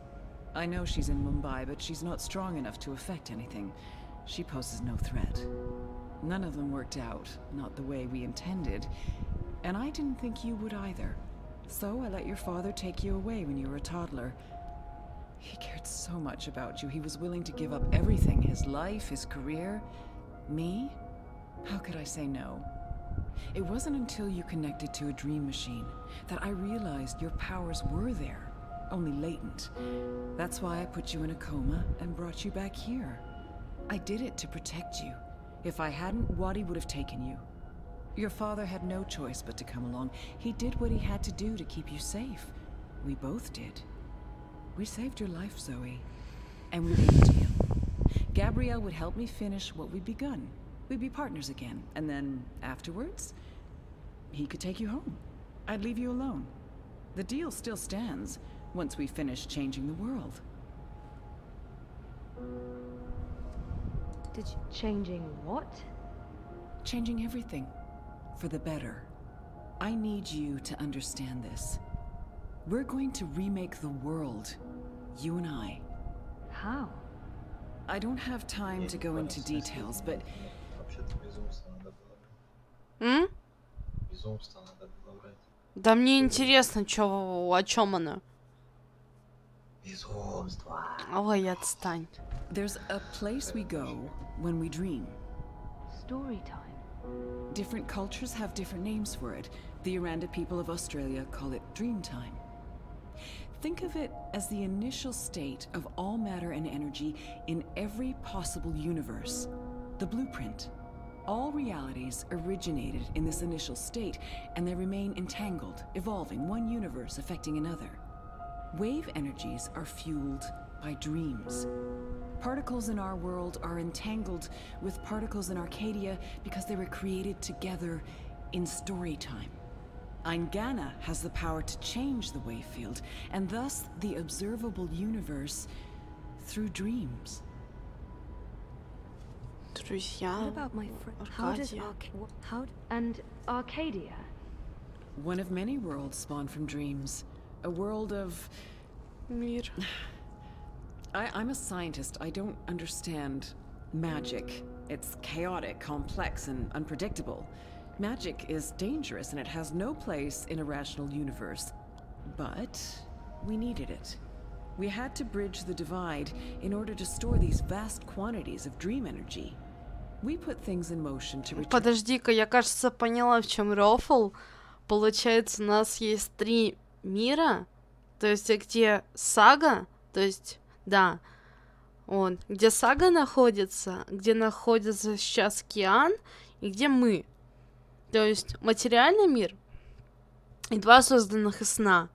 I know she's in Mumbai, but she's not strong enough to affect anything. She poses no threat. None of them worked out, not the way we intended, and I didn't think you would either. So I let your father take you away when you were a toddler. He cared so much about you, he was willing to give up everything, his life, his career. Me? How could I say no? It wasn't until you connected to a dream machine that I realized your powers were there, only latent. That's why I put you in a coma and brought you back here. I did it to protect you. If I hadn't, Wadi would have taken you. Your father had no choice but to come along. He did what he had to do to keep you safe. We both did. We saved your life, Zoe. And we gave it to him. Gabrielle would help me finish what we'd begun. We'd be partners again. And then, afterwards, he could take you home. I'd leave you alone. The deal still stands once we finish changing the world. Changing what? Changing everything. For the better. I need you to understand this. We're going to remake the world. You and I. How? I don't have time to go into details, but... Да мне интересно, о чем она. Ой, отстань. There's a place we go when we dream. Story time. Different cultures have different names for it. The Aranda people of Australia call it dream time. Think of it as the initial state of all matter and energy in every possible universe. The blueprint. All realities originated in this initial state, and they remain entangled, evolving, one universe affecting another. Wave energies are fueled by dreams. Particles in our world are entangled with particles in Arcadia because they were created together in story time. Aingana has the power to change the wave field, and thus the observable universe through dreams. What about my friend? How does Arcadia? One of many worlds spawned from dreams. A world of... Mir. I'm a scientist. I don't understand magic. It's chaotic, complex, and unpredictable. Magic is dangerous, and it has no place in a rational universe. But we needed it. We had to bridge the divide in order to store these vast quantities of dream energy. We put things in motion to return... Подожди-ка, я, кажется, поняла, в чем рофл. Получается, у нас есть 3 мира, то есть где сага, то есть Да. Он, где Сага находится, где находится сейчас Киан, и где мы. То есть материальный мир и два созданных из сна.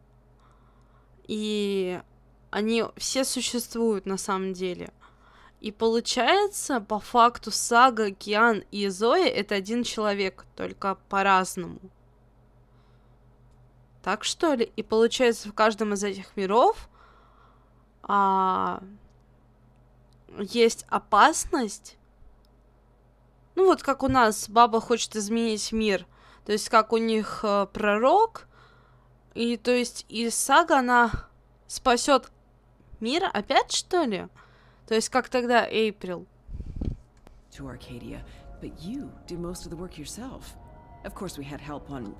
И они все существуют на самом деле. И получается, по факту, Сага, Киан и Зоя — это один человек, только по-разному. Так что ли? И получается, в каждом из этих миров есть опасность. Ну вот как у нас баба хочет изменить мир. То есть как у них пророк. И то есть и Сага, она спасет мир опять, что ли? То есть как тогда Эйприл. To Arcadia, but you did most of the work yourself. Of course we had help on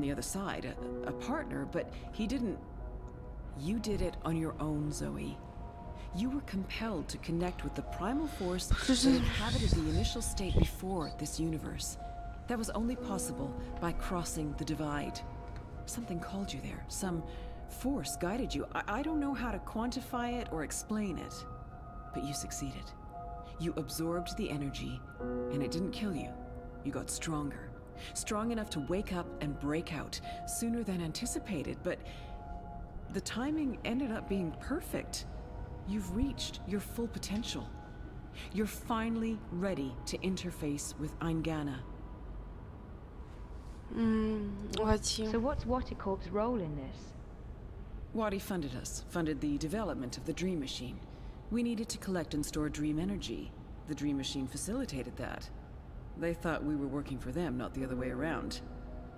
the other side, a partner, but he didn't. You did it on your own, Zoe. You were compelled to connect with the primal force that inhabited the initial state before this universe. That was only possible by crossing the divide. Something called you there. Some force guided you. I don't know how to quantify it or explain it, but you succeeded. You absorbed the energy, and it didn't kill you. You got stronger. Strong enough to wake up and break out sooner than anticipated, but the timing ended up being perfect. You've reached your full potential. You're finally ready to interface with Eingana. So what's Watticorp's role in this? Wadi funded us, funded the development of the Dream Machine. We needed to collect and store dream energy. The Dream Machine facilitated that. They thought we were working for them, not the other way around.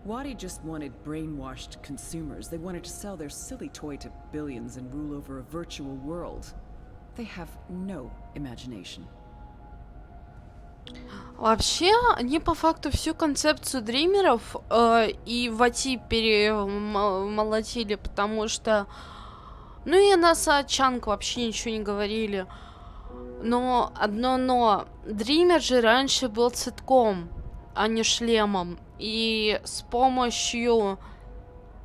Wadi just wanted brainwashed consumers. They wanted to sell their silly toy to billions and rule over a virtual world. They have no imagination. Вообще, они по факту всю концепцию дримеров и Вати перемолотили, потому что... Ну и нас о Чанг вообще ничего не говорили. Но одно но. Дример же раньше был цветком, а не шлемом. И с помощью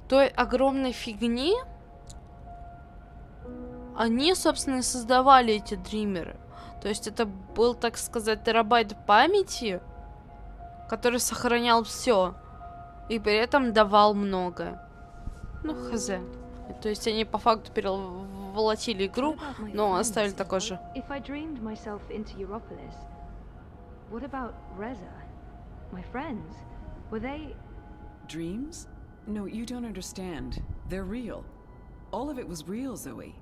той огромной фигни они, собственно, создавали эти дримеры. То есть это был, так сказать, терабайт памяти, который сохранял все и при этом давал многое. Ну, хз. То есть они по факту переволотили игру, но оставили такой же. What about Reza? My friends? Were they... Dreams? No, you don't understand. They're real. All of it was real, Zoe.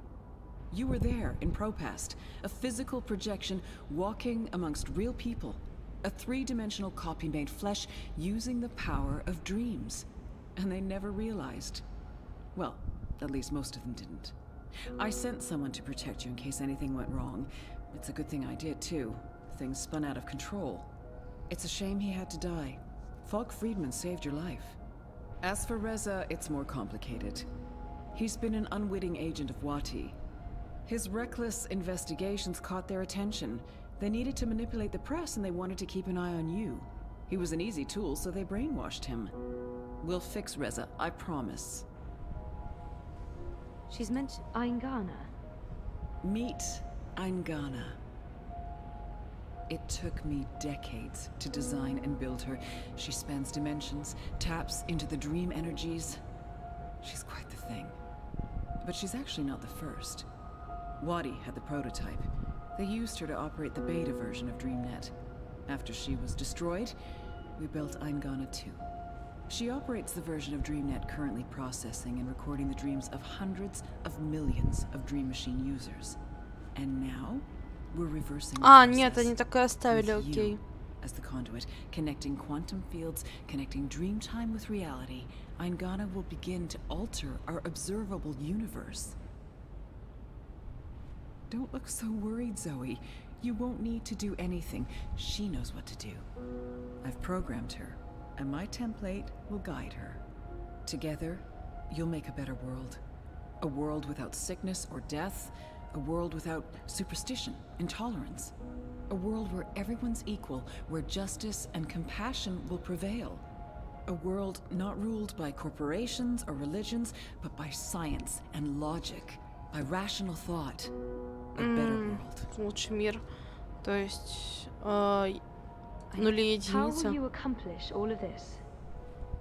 You were there in Propast, a physical projection walking amongst real people. A three-dimensional copy made flesh using the power of dreams. And they never realized. Well, at least most of them didn't. I sent someone to protect you in case anything went wrong. It's a good thing I did, too. Things spun out of control. It's a shame he had to die. Falk Friedman saved your life. As for Reza, it's more complicated. He's been an unwitting agent of Wati. His reckless investigations caught their attention. They needed to manipulate the press and they wanted to keep an eye on you. He was an easy tool, so they brainwashed him. We'll fix Reza, I promise. She's mentioned Eingana. Meet Eingana. It took me decades to design and build her. She spans dimensions, taps into the dream energies. She's quite the thing. But she's actually not the first. Wadi had the prototype. They used her to operate the beta version of DreamNet. After she was destroyed, we built Eingana 2. She operates the version of DreamNet currently processing and recording the dreams of hundreds of millions of Dream Machine users. And now, we're reversing the process. Нет, они такое оставили, окей. As the conduit, connecting quantum fields, connecting dream time with reality, Eingana will begin to alter our observable universe. Don't look so worried, Zoe. You won't need to do anything. She knows what to do. I've programmed her, and my template will guide her. Together, you'll make a better world. A world without sickness or death. A world without superstition, intolerance. A world where everyone's equal, where justice and compassion will prevail. A world not ruled by corporations or religions, but by science and logic, by rational thought. A better world. Лучший мир. То есть нули и единицы. How will you accomplish all of this?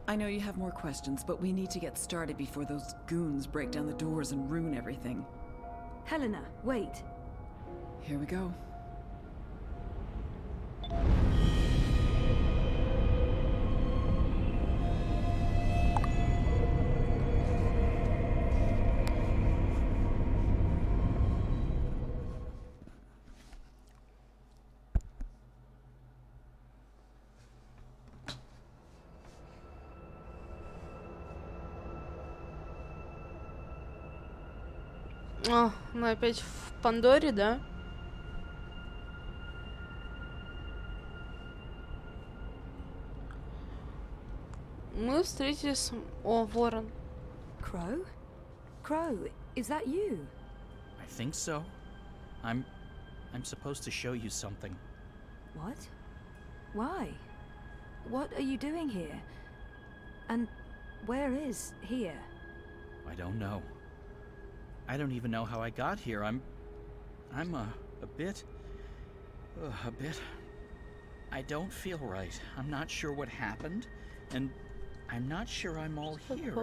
I know you have more questions, but we need to get started before those goons break down the doors and ruin everything. Helena, wait. Here we go. Мы опять в Пандоре, да? Мы встретились... О, ворон. Crow? Crow, is that you? I think so. I'm supposed to show you something. What? Why? What are you doing here? And where is here? I don't know. I don't even know how I got here. I'm a bit... I don't feel right. I'm not sure what happened, and I'm not sure I'm all here,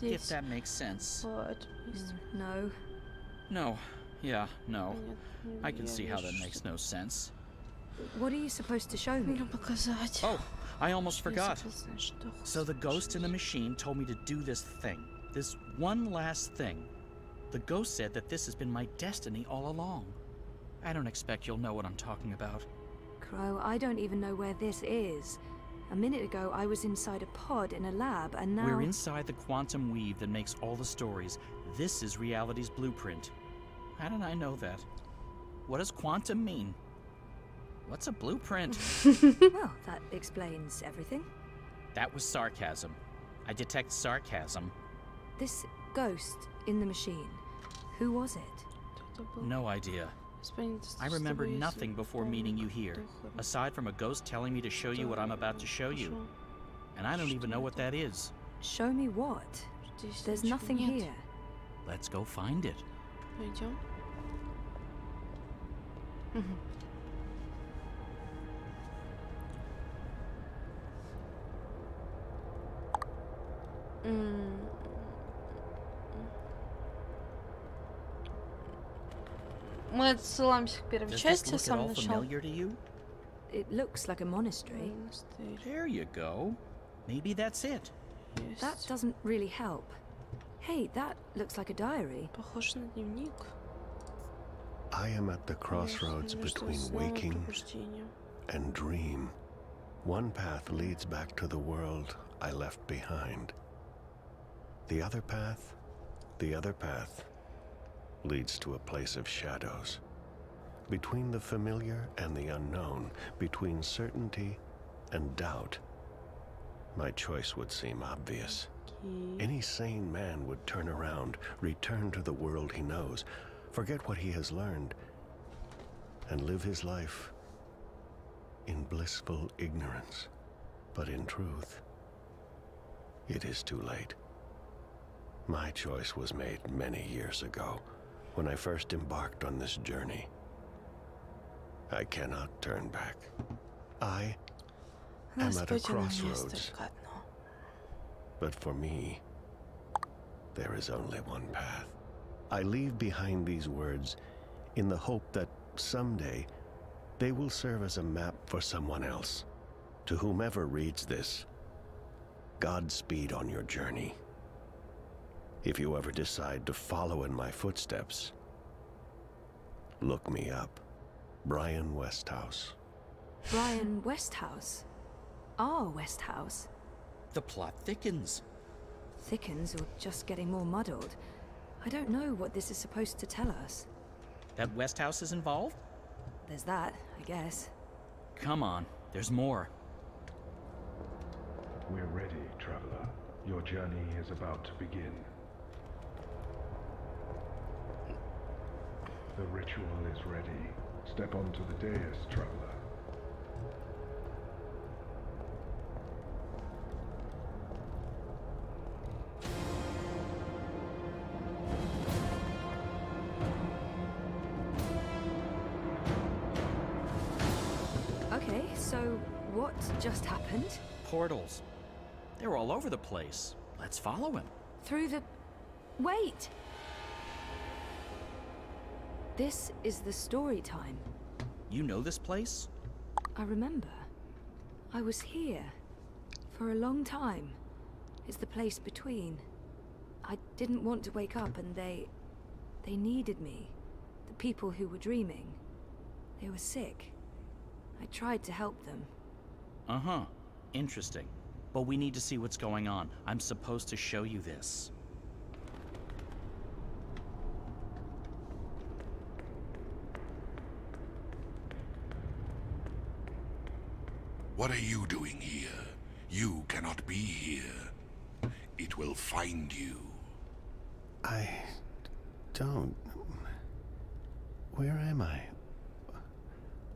if that makes sense. No. No. Yeah, no. I can see how that makes no sense. What are you supposed to show me? Oh, I almost forgot. So the ghost in the machine told me to do this thing. This one last thing. The ghost said that this has been my destiny all along. I don't expect you'll know what I'm talking about. Crow, I don't even know where this is. A minute ago, I was inside a pod in a lab, and now... We're inside the quantum weave that makes all the stories. This is reality's blueprint. How did I know that? What does quantum mean? What's a blueprint? Well, that explains everything. That was sarcasm. I detect sarcasm. This ghost in the machine, who was it? No idea. I remember nothing before meeting you here, aside from a ghost telling me to show you what I'm about to show you. And I don't even know what that is. Show me what? There's nothing here. Let's go find it. Мы отсылаемся к первой части, сам начал. It looks like a monastery. There you go. Maybe that's it. That doesn't really help. Hey, that looks like a diary. Похож на дневник. I am at the crossroads between waking and dream. One path leads back to the world I left behind. The other path leads to a place of shadows. Between the familiar and the unknown, between certainty and doubt, my choice would seem obvious. Any sane man would turn around, return to the world he knows, forget what he has learned, and live his life in blissful ignorance. But in truth, it is too late. My choice was made many years ago, when I first embarked on this journey. I cannot turn back. I am at a crossroads. But for me, there is only one path. I leave behind these words in the hope that someday they will serve as a map for someone else. To whomever reads this, Godspeed on your journey. If you ever decide to follow in my footsteps, look me up. Brian Westhouse. Brian Westhouse? Our Westhouse? The plot thickens. Thickens or just getting more muddled? I don't know what this is supposed to tell us. That Westhouse is involved? There's that, I guess. Come on, there's more. We're ready, traveler. Your journey is about to begin. The ritual is ready. Step onto the dais, traveler. So, what just happened? Portals. They're all over the place. Let's follow him. Through the... Wait! This is the story time. You know this place? I remember. I was here. For a long time. It's the place between. I didn't want to wake up and they needed me. The people who were dreaming. They were sick. I tried to help them. Uh-huh. Interesting. But we need to see what's going on. I'm supposed to show you this. What are you doing here? You cannot be here. It will find you. I don't... Where am I?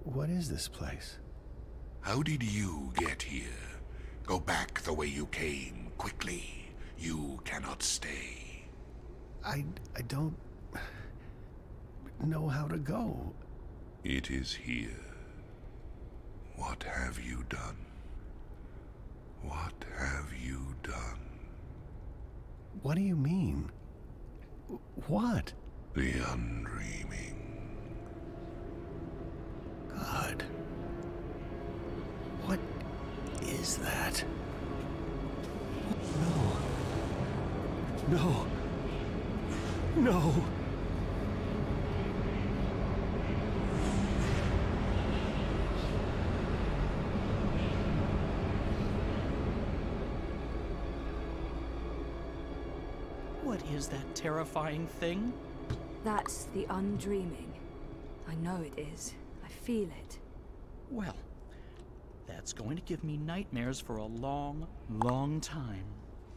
What is this place? How did you get here? Go back the way you came, quickly. You cannot stay. I don't... know how to go. It is here. What have you done? What have you done? What do you mean? What? The undreaming. God. What is that? No. No. No. What is that terrifying thing? That's the undreaming. I know it is. I feel it. Well, that's going to give me nightmares for a long, long time.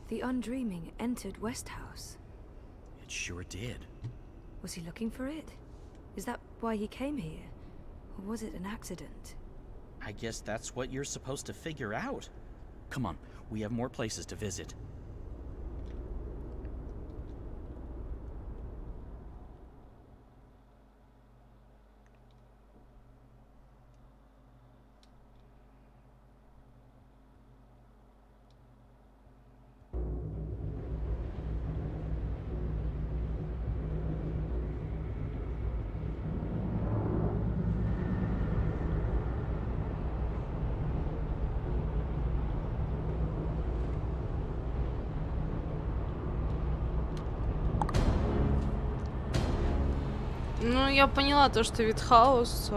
The undreaming entered Westhouse. It sure did. Was he looking for it? Is that why he came here? Or was it an accident? I guess that's what you're supposed to figure out. Come on, we have more places to visit. Ну, я поняла то, что Витхаус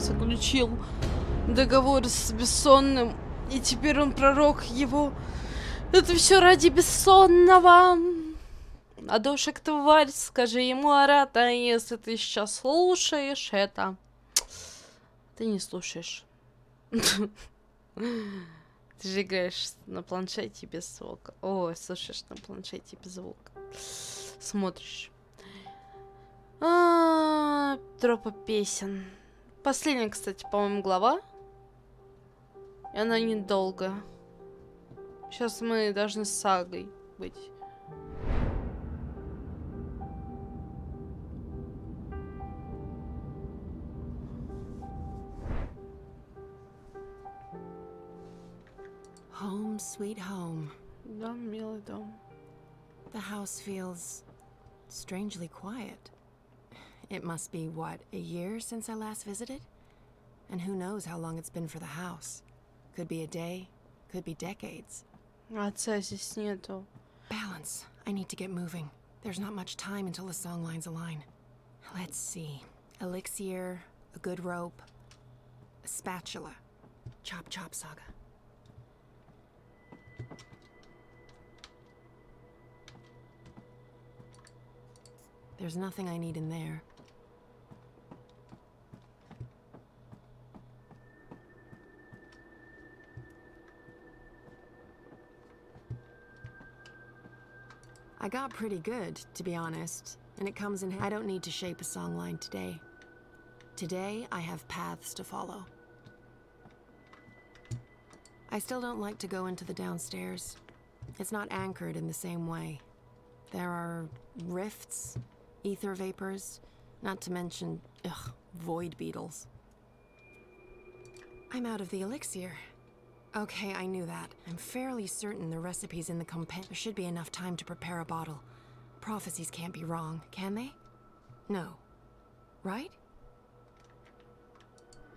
заключил договор с Бессонным, и теперь он пророк его. Это все ради Бессонного. Адошек, тварь, скажи ему, Арата, если ты сейчас слушаешь это. Ты не слушаешь. Ты же играешь на планшете без звука. Ой, слушаешь на планшете без звука. Смотришь. Тропа песен. Последняя, кстати, по-моему, глава. И она недолго. Сейчас мы должны с сагой быть. Home, sweet home. Дом, милый дом. The house feels strangely quiet. It must be, what, a year since I last visited? And who knows how long it's been for the house. Could be a day, could be decades. Отца здесь нету. Balance. I need to get moving. There's not much time until the song lines align. Let's see. Elixir, a good rope, a spatula. Chop chop saga. There's nothing I need in there. I got pretty good, to be honest, and it comes in. I don't need to shape a songline today. Today, I have paths to follow. I still don't like to go into the downstairs. It's not anchored in the same way. There are rifts, ether vapors, not to mention, void beetles. I'm out of the elixir. Okay, I knew that. I'm fairly certain the recipe's in the compendium. There should be enough time to prepare a bottle. Prophecies can't be wrong, can they? No. Right?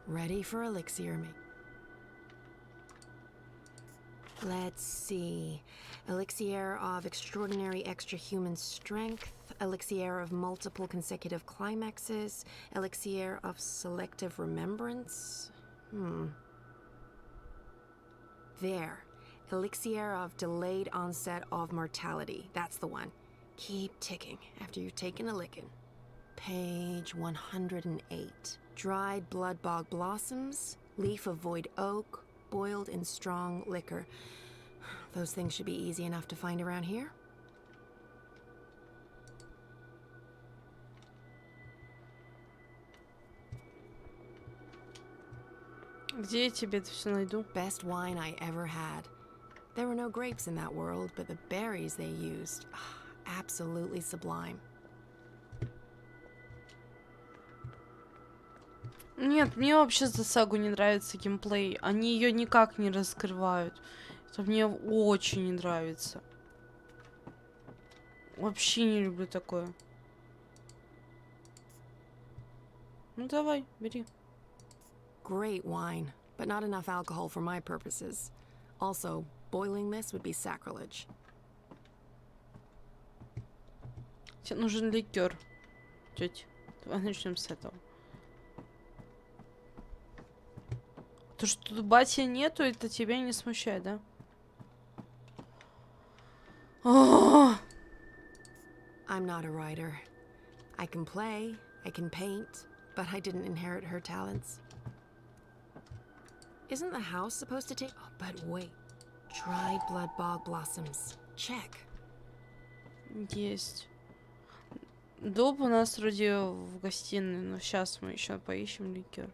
Ready for elixir me. Let's see. Elixir of extraordinary extra-human strength, elixir of multiple consecutive climaxes, elixir of selective remembrance. There. Elixir of delayed onset of mortality. That's the one. Keep ticking after you've taken a licking. Page 108. Dried blood bog blossoms, leaf of void oak, boiled in strong liquor. Those things should be easy enough to find around here. Где я тебе это все найду? Best wine I ever had. There were no grapes in that world, but the berries they used, absolutely sublime. Нет, мне вообще за сагу не нравится геймплей. Они ее никак не раскрывают. Это мне очень не нравится. Вообще не люблю такое. Ну давай, бери. Great wine, but not enough alcohol for my purposes. Also, boiling this would be sacrilege. Тебе нужен ликер, тетя. Давай начнем с этого. То, что тут батя нету, это тебя не смущает, да? I'm not a writer. I can play, I can paint, but I didn't inherit her talents. Isn't the house supposed to take... Oh, but wait. Dried blood bog blossoms. Check. Есть. Дуб у нас вроде в гостиной, но сейчас мы еще поищем ликер.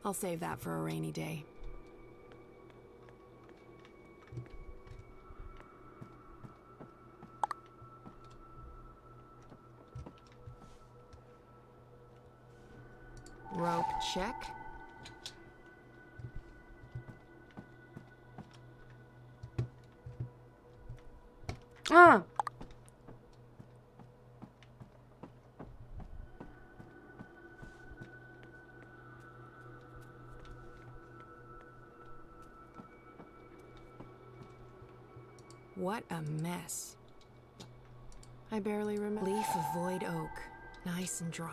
I'll save that for a rainy day. Rope check. А! What a mess. I barely remember. Leaf of void oak. Nice and dry.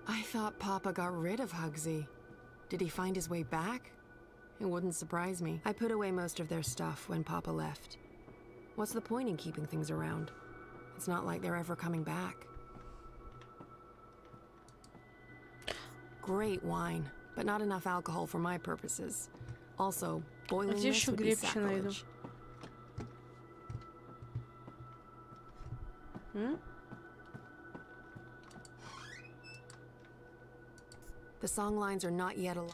I thought Papa got rid of Hugsy. Did he find his way back? It wouldn't surprise me. I put away most of their stuff when Papa left. What's the point in keeping things around? It's not like they're ever coming back. Great wine, but not enough alcohol for my purposes. Also, boiling this would be sacrilege. The song lines are not yet alive.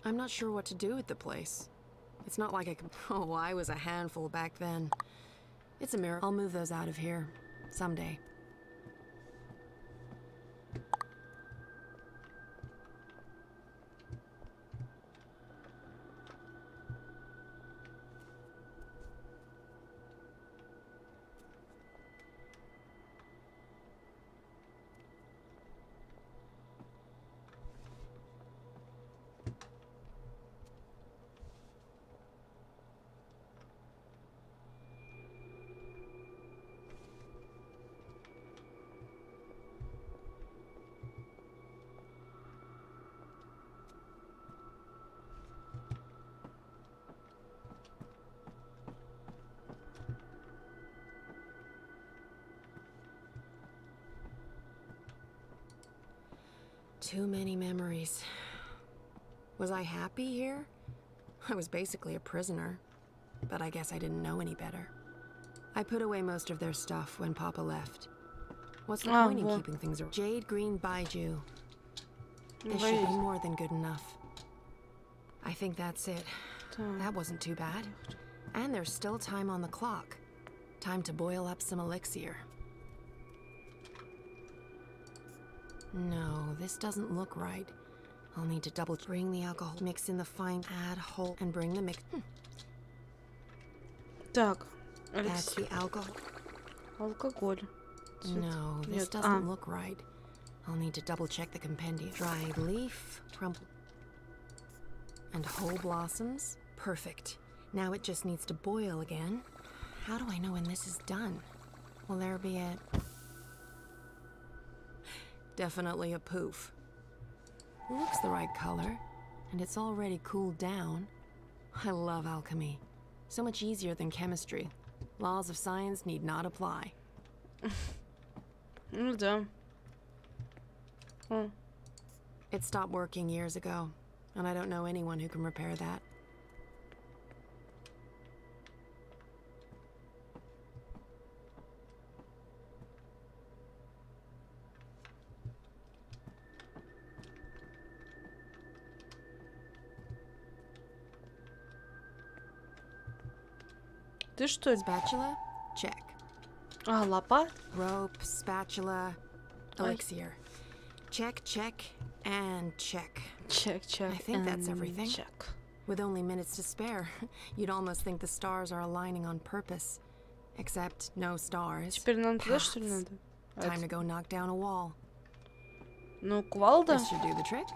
I'm not sure what to do with the place. It's not like I can... Oh, I was a handful back then. It's a miracle. I'll move those out of here. Someday. Too many memories. Was I happy here? I was basically a prisoner, but I guess I didn't know any better. I put away most of their stuff when Papa left. What's the point in keeping things around? Jade Green Baiju. This should be more than good enough. I think that's it. That wasn't too bad. And there's still time on the clock. Time to boil up some elixir. No, this doesn't look right. I'll need to double bring the alcohol, mix in the fine, add whole, and bring the mix. Так, That's the alcohol. Алкоголь. No, this doesn't look right. I'll need to double check the compendium. Dried leaf, crumple, and whole blossoms. Perfect. Now it just needs to boil again. How do I know when this is done? Will there be a... Definitely a poof. Looks the right color, and it's already cooled down. I love alchemy. So much easier than chemistry. Laws of science need not apply. Ну да. It stopped working years ago, and I don't know anyone who can repair that. Ты что? Spatula? Check. А, лопат? Rope, spatula, elixir. Check, check, and check. Check, check, I think that's everything. Check. With only minutes to spare, you'd almost think the stars are aligning on purpose. Except no stars. Теперь нам туда, что ли, надо? Time to go knock down a wall. Ну, кувалда. This should do the trick.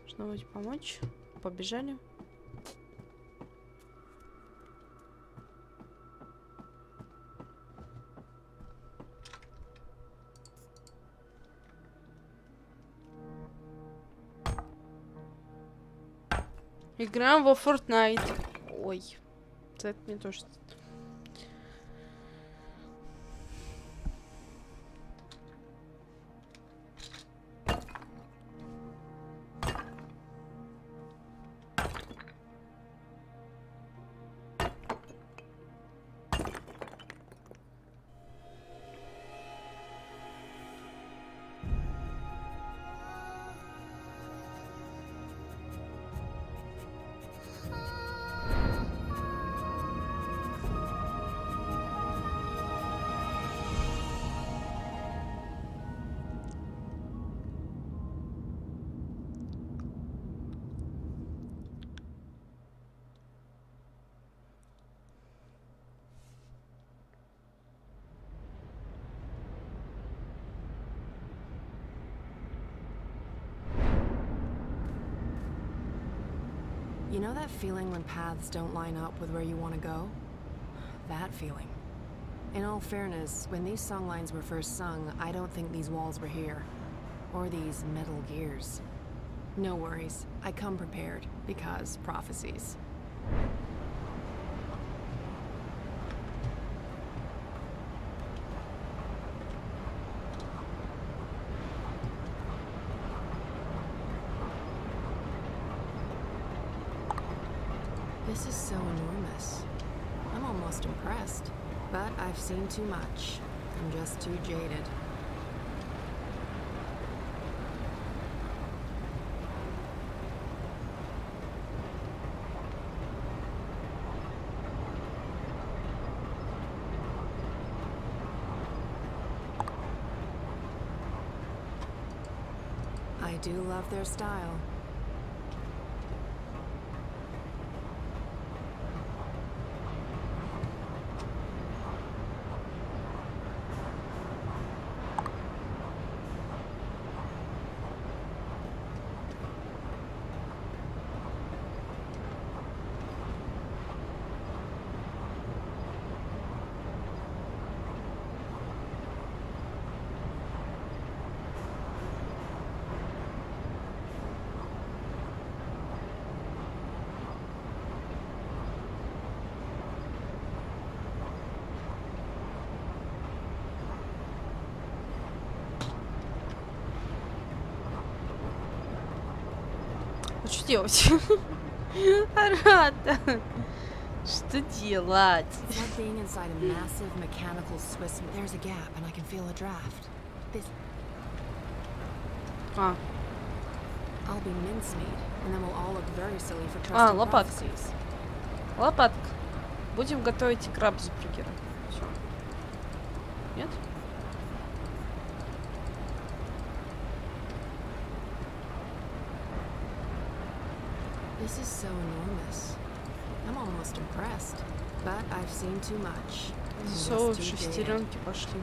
Должна быть помочь. Побежали. Играем во Fortnite. Ой, это не то, что... You know that feeling when paths don't line up with where you want to go? That feeling. In all fairness, when these songlines were first sung, I don't think these walls were here. Or these metal gears. No worries. I come prepared, because prophecies. This is so enormous. I'm almost impressed. But I've seen too much. I'm just too jaded. I do love their style. Что делать? Арата. Что делать? Лопатка. Лопатка. Будем готовить краб с бургером. Всё. Нет? This is so enormous. I'm almost impressed, but I've seen too much. Засовывать шестеренки пошли.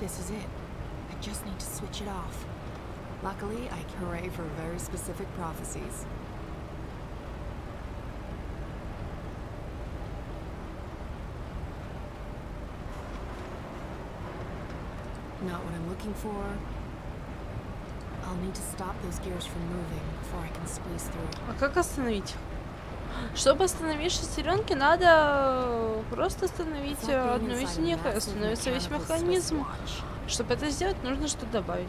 This is it. I just need to switch it off. Luckily, I can hooray for very specific prophecies. Not what I'm looking for. I'll need to stop those gears from moving before I can squeeze through. А как остановить? Чтобы остановить шестеренки, надо просто остановить одну из них, и остановится весь механизм. Чтобы это сделать, нужно что-то добавить.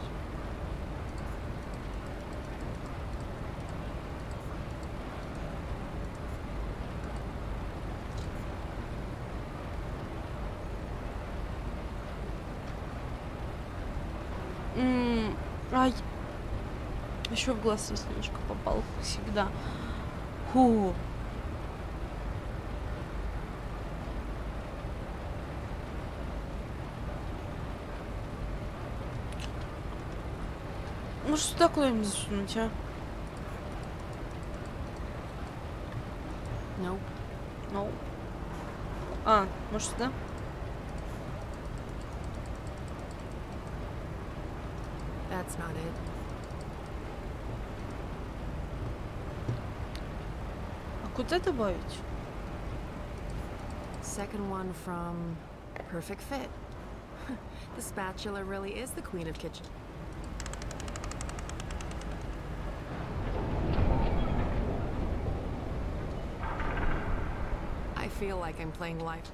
Ай. Еще в глаз ресничка попал, как всегда. Фу. Может, сюда куда-нибудь засунуть, а? No. No. А, может, сюда? That's not it. А куда добавить? Second one from Perfect Fit. The spatula really is the queen of kitchen. I feel like I'm playing live.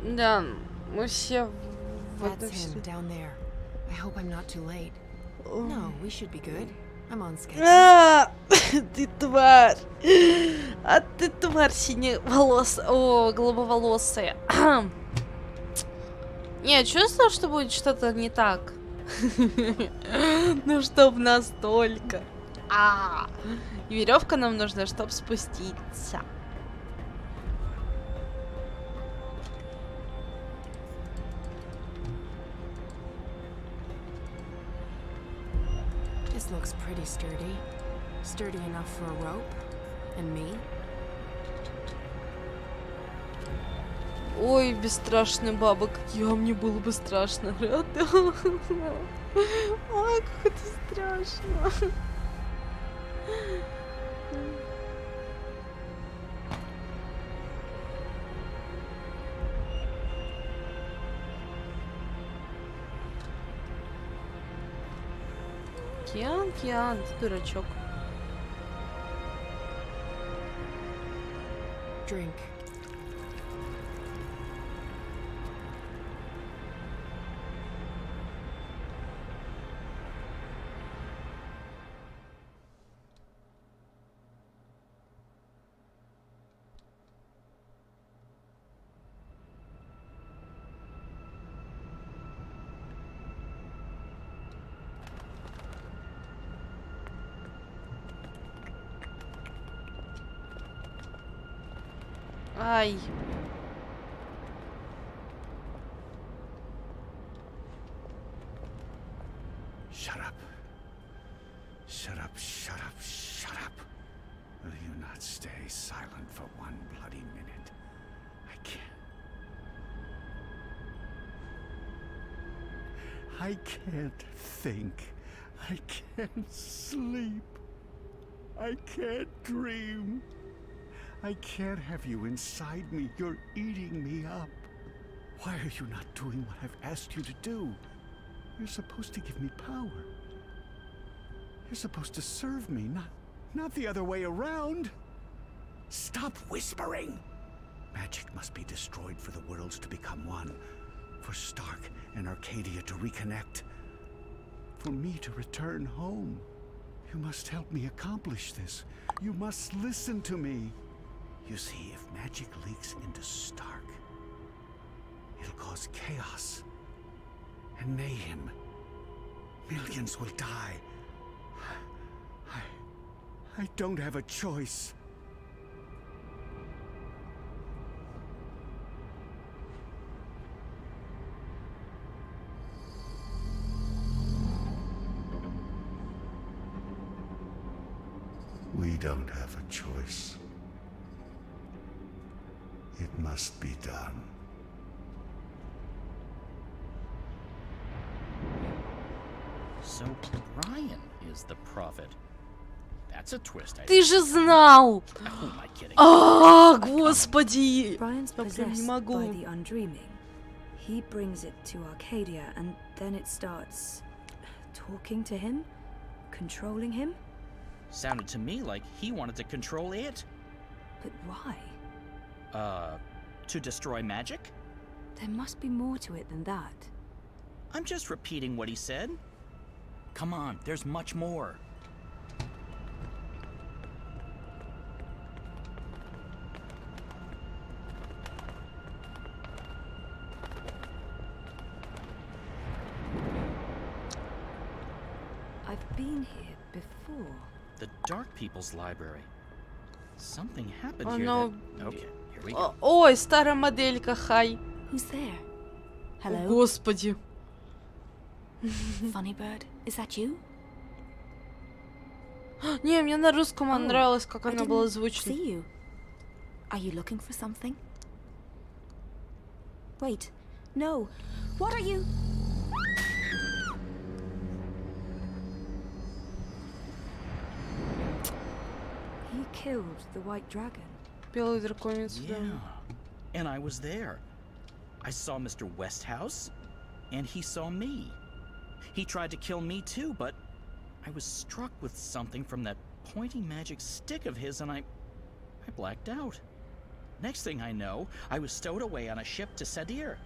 Да, мы все в That's him down there. I hope I'm not too late. No, we should be good. I'm on schedule. Ты тварь! А ты тварь синеволосая. О, голубоволосая. Не, чувствую, что будет что-то не так. Ну, чтоб настолько. И веревка нам нужна, чтобы спуститься. This looks pretty sturdy. Sturdy enough for a rope. And me. Ой, бесстрашная баба, как я, мне было бы страшно. Ой, как это страшно. Киан, Киан, ты дурачок. Drink. Ай. Shut up. Shut up, shut up, shut up. Will you not stay silent for one bloody minute? I can't. I can't think. I can't sleep. I can't dream. I can't have you inside me. You're eating me up. Why are you not doing what I've asked you to do? You're supposed to give me power. You're supposed to serve me, not the other way around. Stop whispering. Magic must be destroyed for the worlds to become one. For Stark and Arcadia to reconnect. For me to return home. You must help me accomplish this. You must listen to me. You see, if magic leaks into Stark, it'll cause chaos and mayhem. Millions will die. I don't have a choice. We don't have a choice. It must be done. So Brian is the prophet. That's a twist. Ты же знал! А, господи! Brian's possessed by the undreaming. He brings it to Arcadia, and then it starts talking to him, controlling him. Sounded to me like he wanted to control it. But why? To destroy magic? There must be more to it than that. I'm just repeating what he said. Come on, there's much more. I've been here before. The Dark People's Library. Something happened here No. that... Okay, here we go. Ой, старая моделька, хай. Who's there? Hello? О, господи. Funny bird, is that you? Не, мне на русском нравилось, как она была озвучена. See you. Are you looking for something? Wait, no. What are you? He killed the white dragon. Белый драконец, да. Yeah, and I was there. I saw Mr. Westhouse, and he saw me. He tried to kill me too, but I was struck with something from that pointy magic stick of his, and I blacked out. Next thing I know, I was stowed away on a ship to Sadir.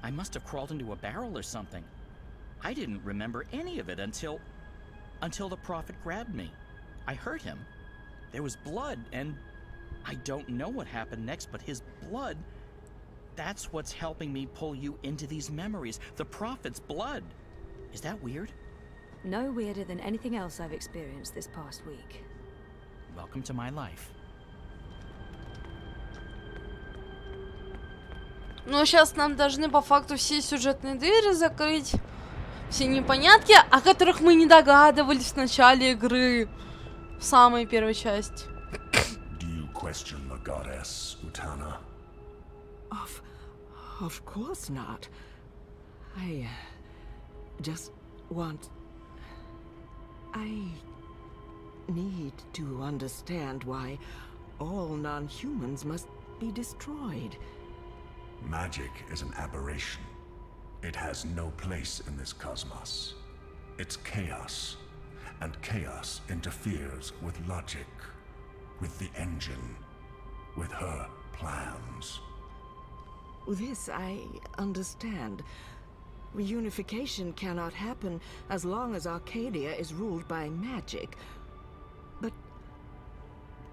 I must have crawled into a barrel or something. I didn't remember any of it until the prophet grabbed me. I hurt him. There was blood, and I don't know what happened next, but his blood, that's what's helping me pull you into these memories. The prophet's blood. Is that weird? No weirder than anything else I've experienced this past week. Welcome to my life. Ну, сейчас нам должны по факту все сюжетные дыры закрыть. Все непонятки, о которых мы не догадывались в начале игры. В самой первой части. Do you question the goddess, Utana? Of course not. I just want... I need to understand why all non-humans must be destroyed. Magic is an aberration. It has no place in this cosmos. It's chaos, and chaos interferes with logic, with the engine, with her plans. This I understand. Reunification cannot happen as long as Arcadia is ruled by magic. But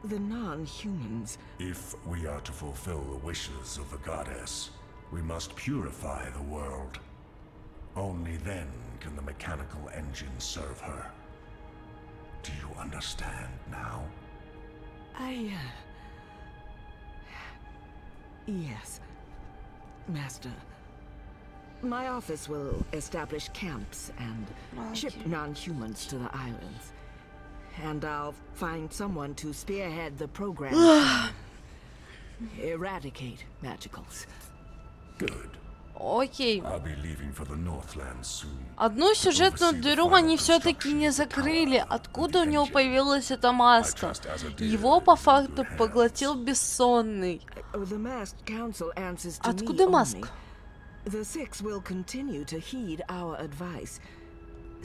the non-humans... If we are to fulfill the wishes of the goddess, we must purify the world. Only then can the mechanical engine serve her. Do you understand now? Yes, Master. My office will establish camps and ship non-humans to the islands. And I'll find someone to spearhead the program to eradicate magicals. Good. Окей. Одну сюжетную дыру они все-таки не закрыли. Откуда у него появилась эта маска? Его по факту поглотил бессонный. Откуда маска?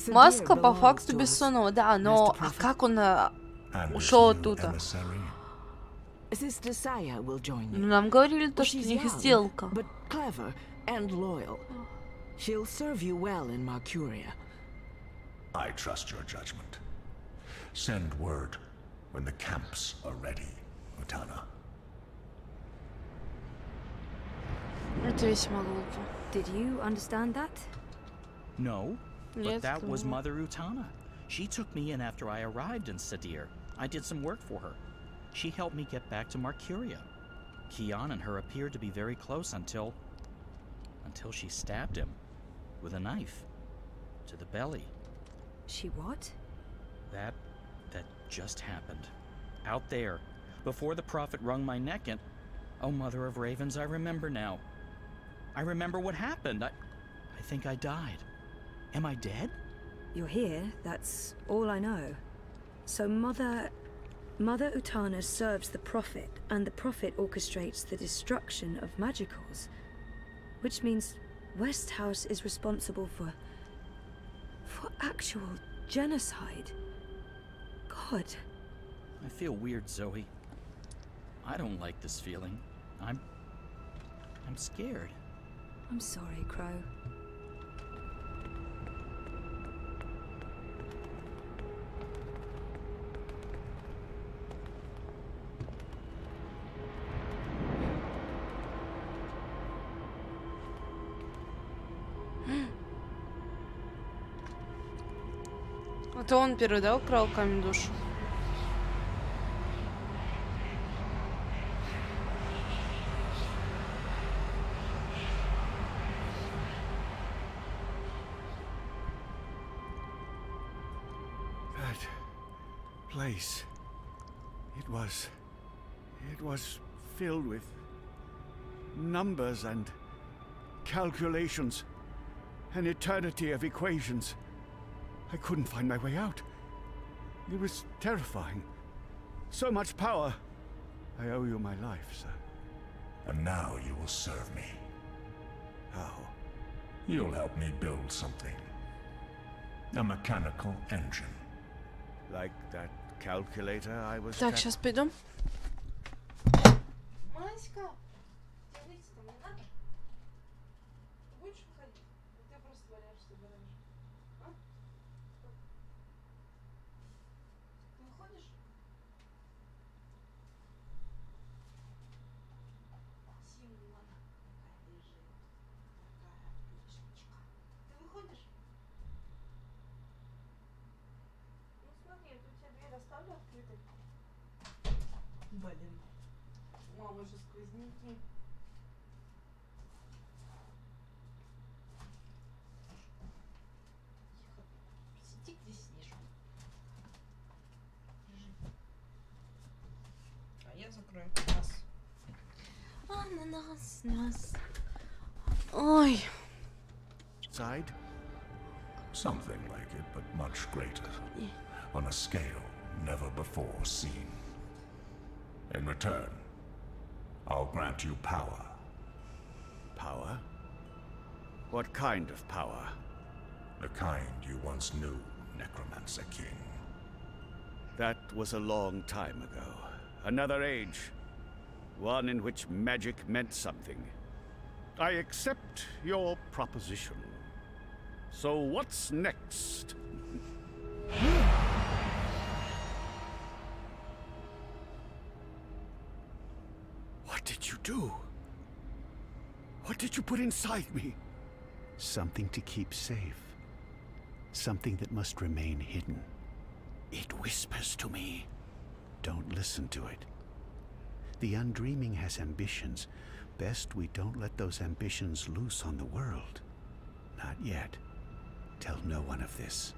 Маска по факту бессонного, да, но а как он ушел оттуда? Нам говорили то, что у них сделка. And loyal. She'll serve you well in Marcuria. I trust your judgment. Send word when the camps are ready, Utana. Это весьма глупо. Did you understand that? No, but that was Mother Utana. She took me in after I arrived in Sadir. I did some work for her. She helped me get back to Marcuria. Kian and her appeared to be very close until she stabbed him with a knife to the belly. She what? That just happened. Out there, before the prophet wrung my neck, and oh, Mother of Ravens, I remember now. I remember what happened. I think I died. Am I dead? You're here, that's all I know. So Mother Utana serves the prophet, and the prophet orchestrates the destruction of magicals. Which means Westhouse is responsible for actual genocide. God. I feel weird, Zoe. I don't like this feeling. I'm scared. I'm sorry, Crow. Это он первый, да, украл камень душ? That place, it was filled with numbers and calculations, an eternity of equations. I couldn't find my way out. It was terrifying. So much power. I owe you my life, sir. And now you will serve me. How? You'll help me build something. A mechanical engine. Like that calculator I was... Так, сейчас пойдем. Блин. Мама же сквозняки. Сиди, где сидишь. А я закрою нас. Ананас. Ой. Side? Something like it, but much greater. On a scale never before seen. In return, I'll grant you power. Power? What kind of power? The kind you once knew, Necromancer King. That was a long time ago. Another age. One in which magic meant something. I accept your proposition. So what's next? What did you do? What did you put inside me? Something to keep safe. Something that must remain hidden. It whispers to me. Don't listen to it. The Undreaming has ambitions. Best we don't let those ambitions loose on the world. Not yet. Tell no one of this.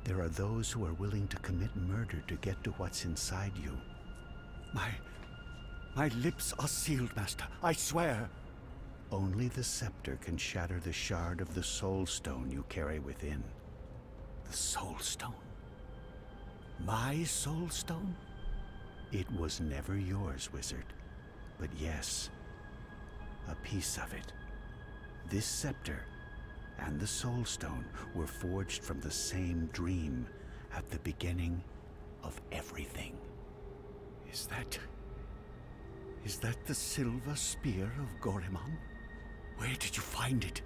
There are those who are willing to commit murder to get to what's inside you. My lips are sealed, Master. I swear. Only the scepter can shatter the shard of the soul stone you carry within. The soul stone? My soul stone? It was never yours, wizard. But yes, a piece of it. This scepter and the soul stone were forged from the same dream at the beginning of everything. Is that the silver spear of Gorimon? Where did you find it?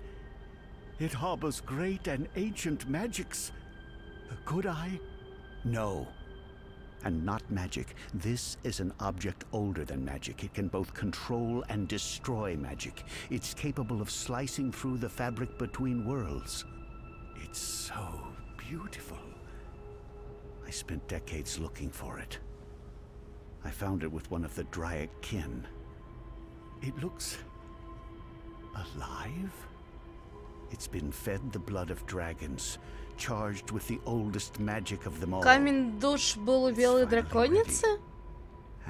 It harbors great and ancient magics. Could I? No. And not magic. This is an object older than magic. It can both control and destroy magic. It's capable of slicing through the fabric between worlds. It's so beautiful. I spent decades looking for it. I found it with one of the Dryac kin. It looks alive? It's been fed the blood of dragons, charged with the oldest magic of them all. Камень душ был у белой драконицы?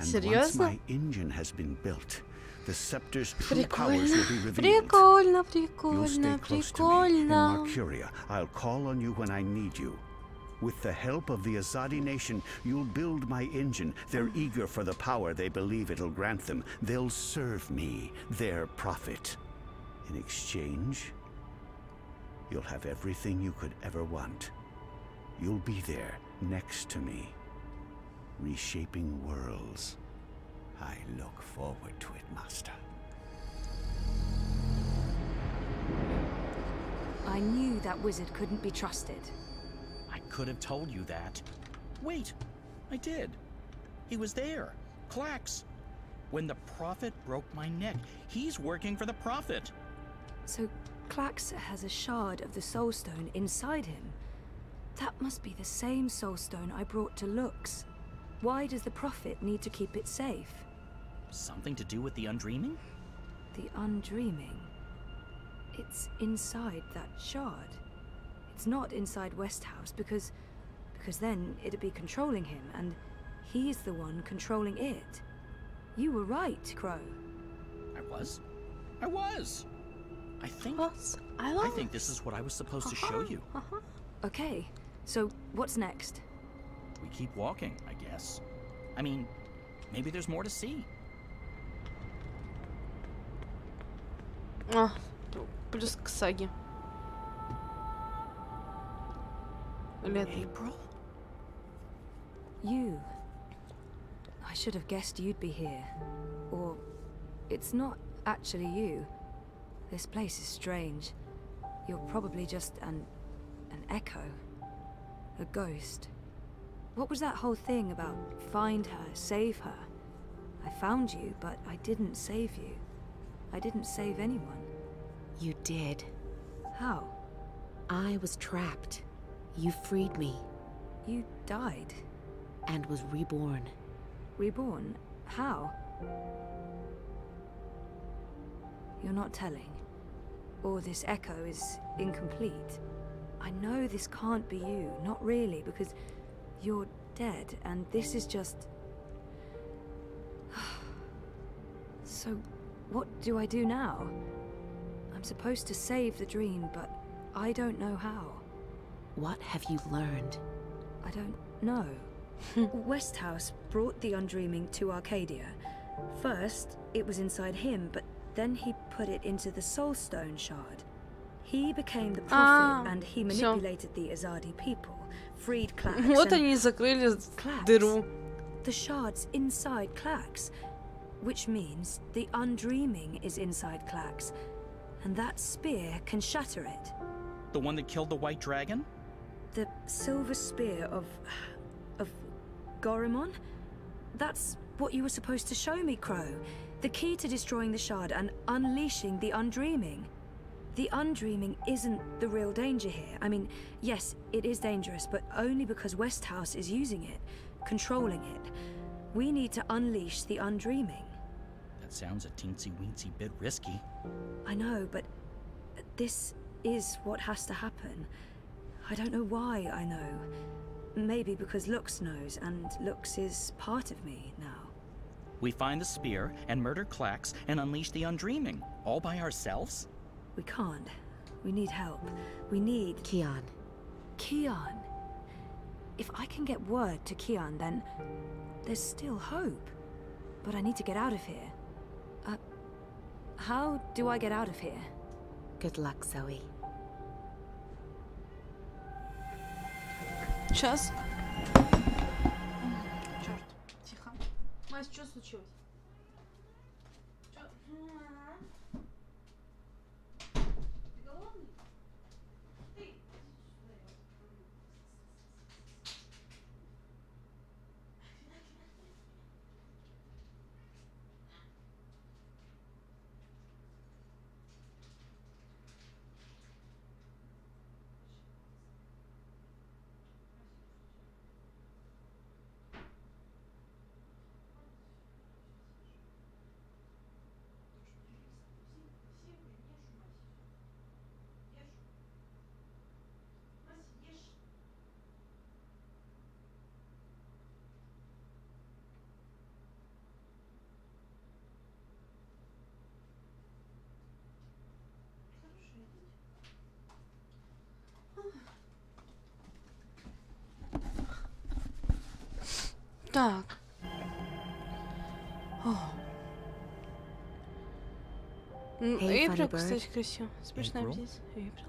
Серьезно? My engine has been built. The scepter's true powers will be revealed. Прикольно, You'll stay прикольно, close to me in прикольно. Marcuria. I'll call on you when I need you. With the help of the Azadi nation, you'll build my engine. They're eager for the power they believe it'll grant them. They'll serve me, their prophet. In exchange, you'll have everything you could ever want. You'll be there, next to me, reshaping worlds. I look forward to it, Master. I knew that wizard couldn't be trusted. I could have told you that. Wait, I did. He was there. Clax. When the Prophet broke my neck, he's working for the Prophet. So Clax has a shard of the Soul Stone inside him. That must be the same Soul Stone I brought to Lux. Why does the Prophet need to keep it safe? Something to do with the Undreaming? The Undreaming? It's inside that shard. It's not inside Westhouse because then it'd be controlling him, and he's the one controlling it. You were right, Crow. I was? I think this is what I was supposed to show you. Okay, so what's next? We keep walking, I guess. I mean, maybe there's more to see. Плюс к саге. April? You. I should have guessed you'd be here. Or it's not actually you. This place is strange. You're probably just an echo. A ghost. What was that whole thing about find her, save her? I found you, but I didn't save you. I didn't save anyone. You did. How? I was trapped. You freed me. You died? And was reborn. Reborn? How? You're not telling. Or this echo is incomplete. I know this can't be you, not really, because you're dead, and this is just... So, what do I do now? I'm supposed to save the dream, but I don't know how. What have you learned? I don't know. Westhouse brought the Undreaming to Arcadia. First, it was inside him, but then he put it into the Soul Stone shard. He became the Prophet, and he manipulated the Azadi people, freed Clax. Вот они закрыли дыру. The shard's inside Clax, which means the Undreaming is inside Clax, and that spear can shatter it. The one that killed the White Dragon? The silver spear of Gorimon? That's what you were supposed to show me, Crow. The key to destroying the shard and unleashing the Undreaming. The Undreaming isn't the real danger here. I mean, yes, it is dangerous, but only because Westhouse is using it, controlling it. We need to unleash the Undreaming. That sounds a teensy-weensy bit risky. I know, but this is what has to happen. I don't know why I know. Maybe because Lux knows, and Lux is part of me now. We find the spear and murder Klax and unleash the Undreaming, all by ourselves? We can't. We need help. We need... Kian. Kian. If I can get word to Kian, then there's still hope. But I need to get out of here. How do I get out of here? Good luck, Zoe. Сейчас. Черт, тихо. Мась, что случилось? Ты голодный? Так. Эйприл, кстати, красиво. Смешная птица.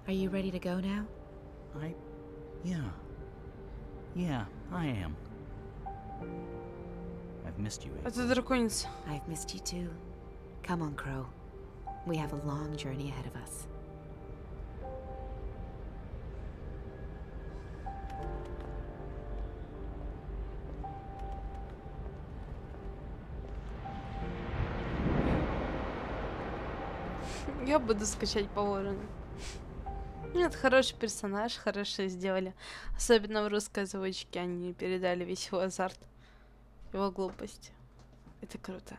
Are you ready to go now? Yeah, I am. I've missed you, April. Это драконица. I've missed you too. Come on, Crow. We have a long journey ahead of us. Я буду скачать по ворону. Нет, хороший персонаж, хорошо сделали. Особенно в русской озвучке они передали весь его азарт, его глупость. Это круто.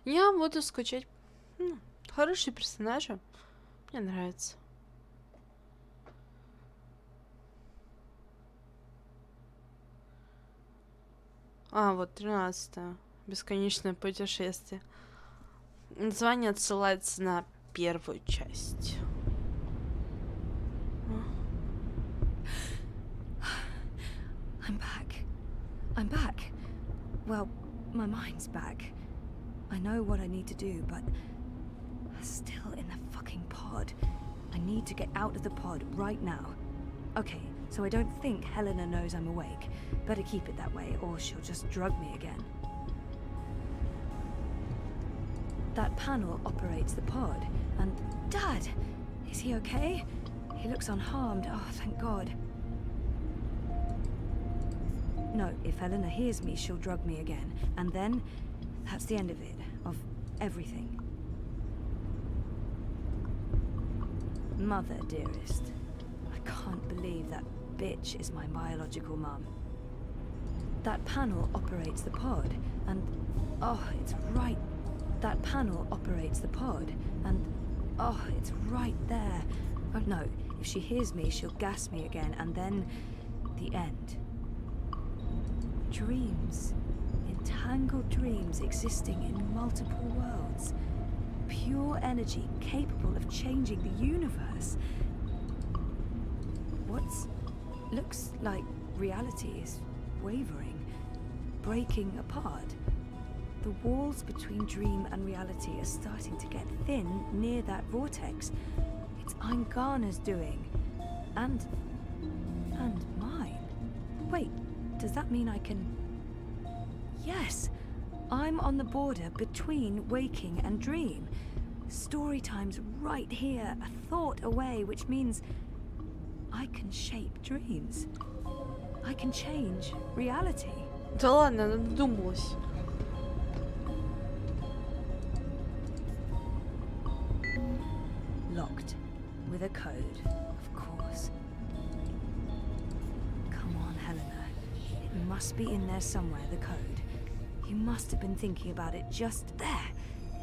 Я буду скачать. Хорошие персонажи. Мне нравится. Вот 13-е. Бесконечное путешествие. Название отсылается на первую часть. I'm back. I'm back. Well, my mind's back. I know what I need to do, but still in the fucking pod. I need to get out of the pod right now. Okay, so I don't think Helena knows I'm awake. Better keep it that way, or she'll just drug me again. That panel operates the pod, and Dad! Is he okay? He looks unharmed. Oh, thank God. No, if Helena hears me, she'll drug me again. And then, that's the end of it. Of everything. Mother, dearest. I can't believe that bitch is my biological mum. That panel operates the pod, and... oh, it's right... That panel operates the pod, and... oh, it's right there. Oh no, if she hears me, she'll gas me again, and then... the end. Dreams. Entangled dreams existing in multiple worlds. Pure energy capable of changing the universe. What's... looks like reality is wavering, breaking apart. The walls between dream and reality are starting to get thin near that vortex. It's Eingana's doing. And mine. Wait, does that mean I can... Yes! I'm on the border between waking and dream. Story time's right here, a thought away, which means I can shape dreams. I can change reality. Да ладно, она додумалась. Locked. With a code, of course. Come on, Helena. It must be in there somewhere, the code. You must have been thinking about it just there.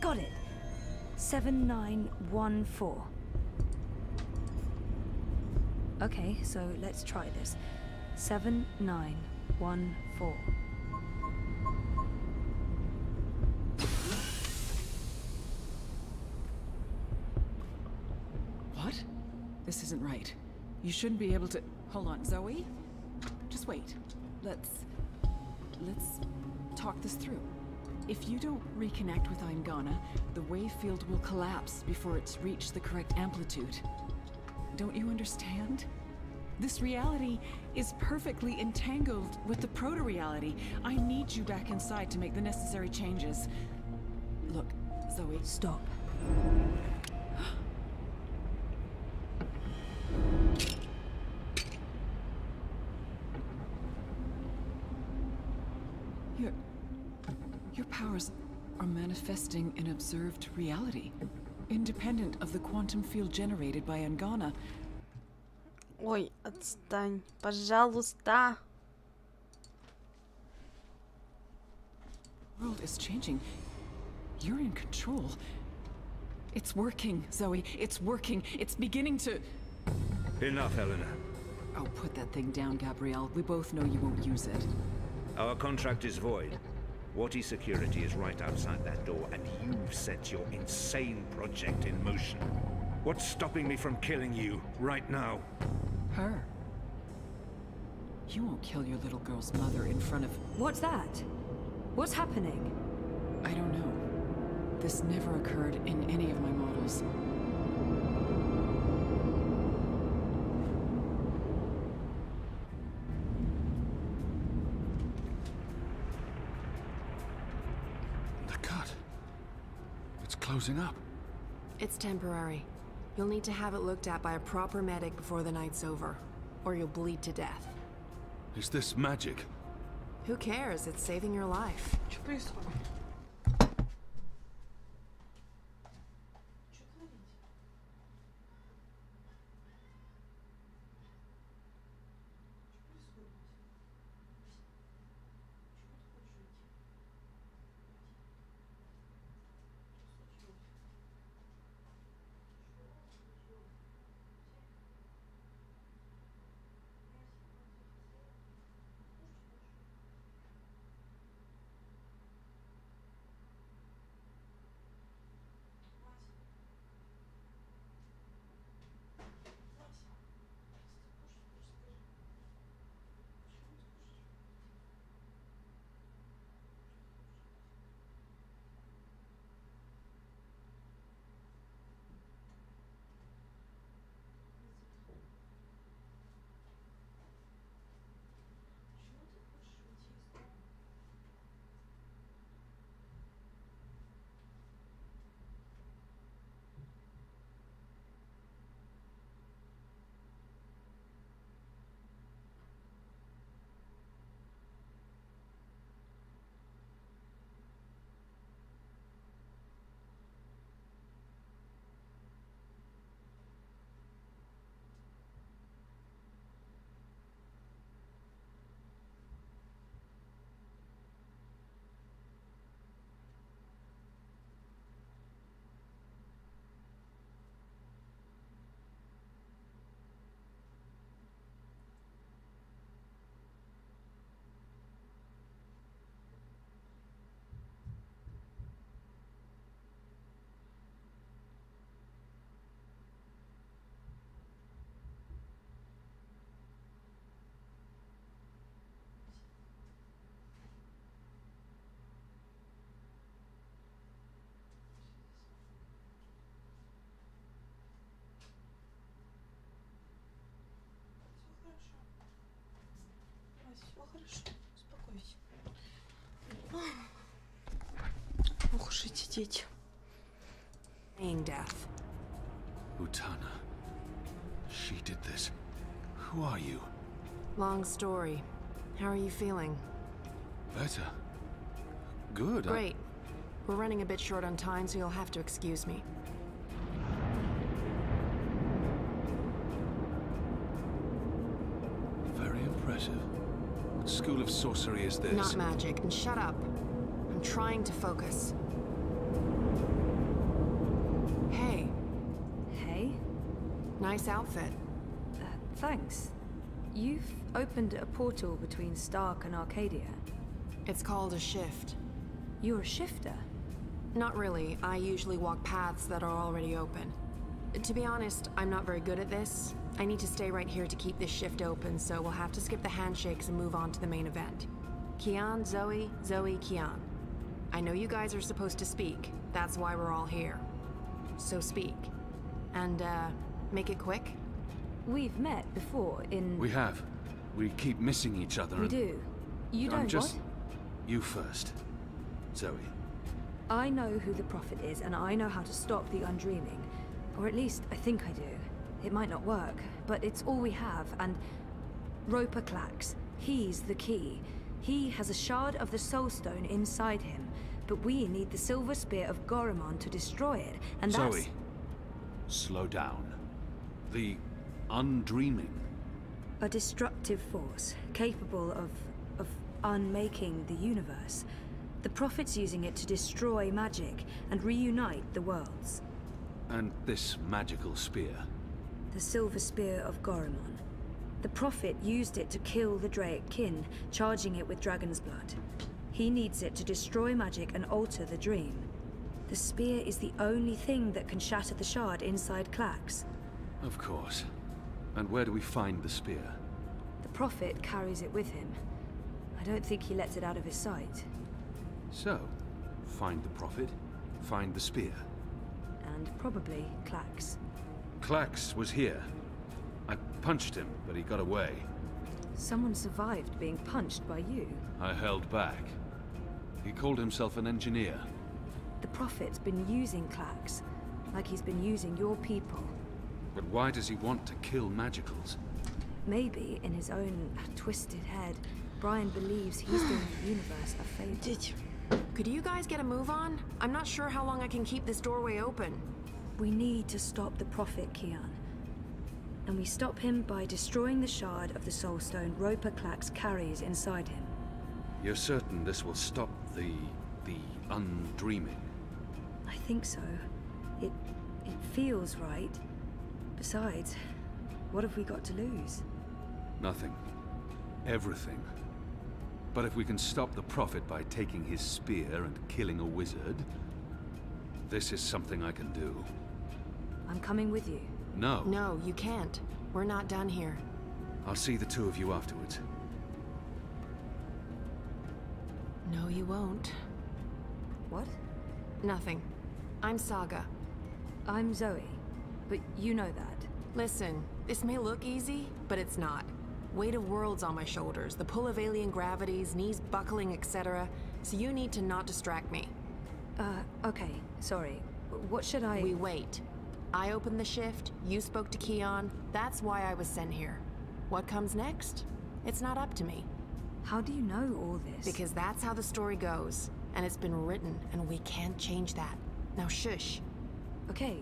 Got it. 7914. Okay, so let's try this. 7914. This isn't right. You shouldn't be able to... Hold on, Zoe? Just wait. Let's talk this through. If you don't reconnect with Eingana, the wave field will collapse before it's reached the correct amplitude. Don't you understand? This reality is perfectly entangled with the proto-reality. I need you back inside to make the necessary changes. Look, Zoe... Stop. Your powers are manifesting an observed reality, independent of the quantum field generated by Eingana. Ой, отстань, пожалуйста. The world is changing. You're in control. It's working, Zoe. It's working. It's beginning to... Enough, Helena. Oh, put that thing down, Gabrielle. We both know you won't use it. Our contract is void. Watty security is right outside that door, and you've set your insane project in motion. What's stopping me from killing you right now? Her. You won't kill your little girl's mother in front of... What's that? What's happening? I don't know. This never occurred in any of my models. Closing up. It's temporary. You'll need to have it looked at by a proper medic before the night's over, or you'll bleed to death. Is this magic? Who cares? It's saving your life. Ох уж эти дети. Death. Utana. She did this. Who are you? Long story. How are you feeling? Better. Good. Great. We're running a bit short on time, so you'll have to excuse me. Very impressive. What school of sorcery is this? Not magic. And shut up. I'm trying to focus. Hey. Hey? Nice outfit. Thanks. You've opened a portal between Stark and Arcadia. It's called a shift. You're a shifter? Not really. I usually walk paths that are already open. To be honest, I'm not very good at this. I need to stay right here to keep this shift open, so we'll have to skip the handshakes and move on to the main event. Kian, Zoe, Zoe, Kian. I know you guys are supposed to speak. That's why we're all here. So speak. And, make it quick. We've met before in... We have. We keep missing each other. We do. You don't what? You first. Zoe. I know who the Prophet is, and I know how to stop the undreaming. Or at least, I think I do. It might not work, but it's all we have, and... Roper Clax. He's the key. He has a shard of the Soul Stone inside him, but we need the Silver Spear of Gorimon to destroy it, and that's... Zoe, slow down. The undreaming. A destructive force, capable of unmaking the universe. The Prophet's using it to destroy magic and reunite the worlds. And this magical spear? The Silver Spear of Gorimon. The Prophet used it to kill the Draic kin, charging it with dragon's blood. He needs it to destroy magic and alter the dream. The spear is the only thing that can shatter the shard inside Clax. Of course. And where do we find the spear? The Prophet carries it with him. I don't think he lets it out of his sight. So, find the Prophet, find the spear. And probably Clax. Clax was here. I punched him, but he got away. Someone survived being punched by you. I held back. He called himself an engineer. The Prophet's been using Clax, like he's been using your people. But why does he want to kill magicals? Maybe, in his own twisted head, Brian believes he's doing the universe a favor. Could you guys get a move on? I'm not sure how long I can keep this doorway open. We need to stop the Prophet, Kian. And we stop him by destroying the shard of the Soul Stone Roper Clax carries inside him. You're certain this will stop the undreaming? I think so. It feels right. Besides, what have we got to lose? Nothing. Everything. But if we can stop the Prophet by taking his spear and killing a wizard, this is something I can do. I'm coming with you. No. No, you can't. We're not done here. I'll see the two of you afterwards. No, you won't. What? Nothing. I'm Saga. I'm Zoe. But you know that. Listen, this may look easy, but it's not. Weight of worlds on my shoulders, the pull of alien gravities, knees buckling, etc. So you need to not distract me. Okay. Sorry. What should I... We wait. I opened the shift, you spoke to Kian. That's why I was sent here. What comes next? It's not up to me. How do you know all this? Because that's how the story goes. And it's been written, and we can't change that. Now shush. Okay.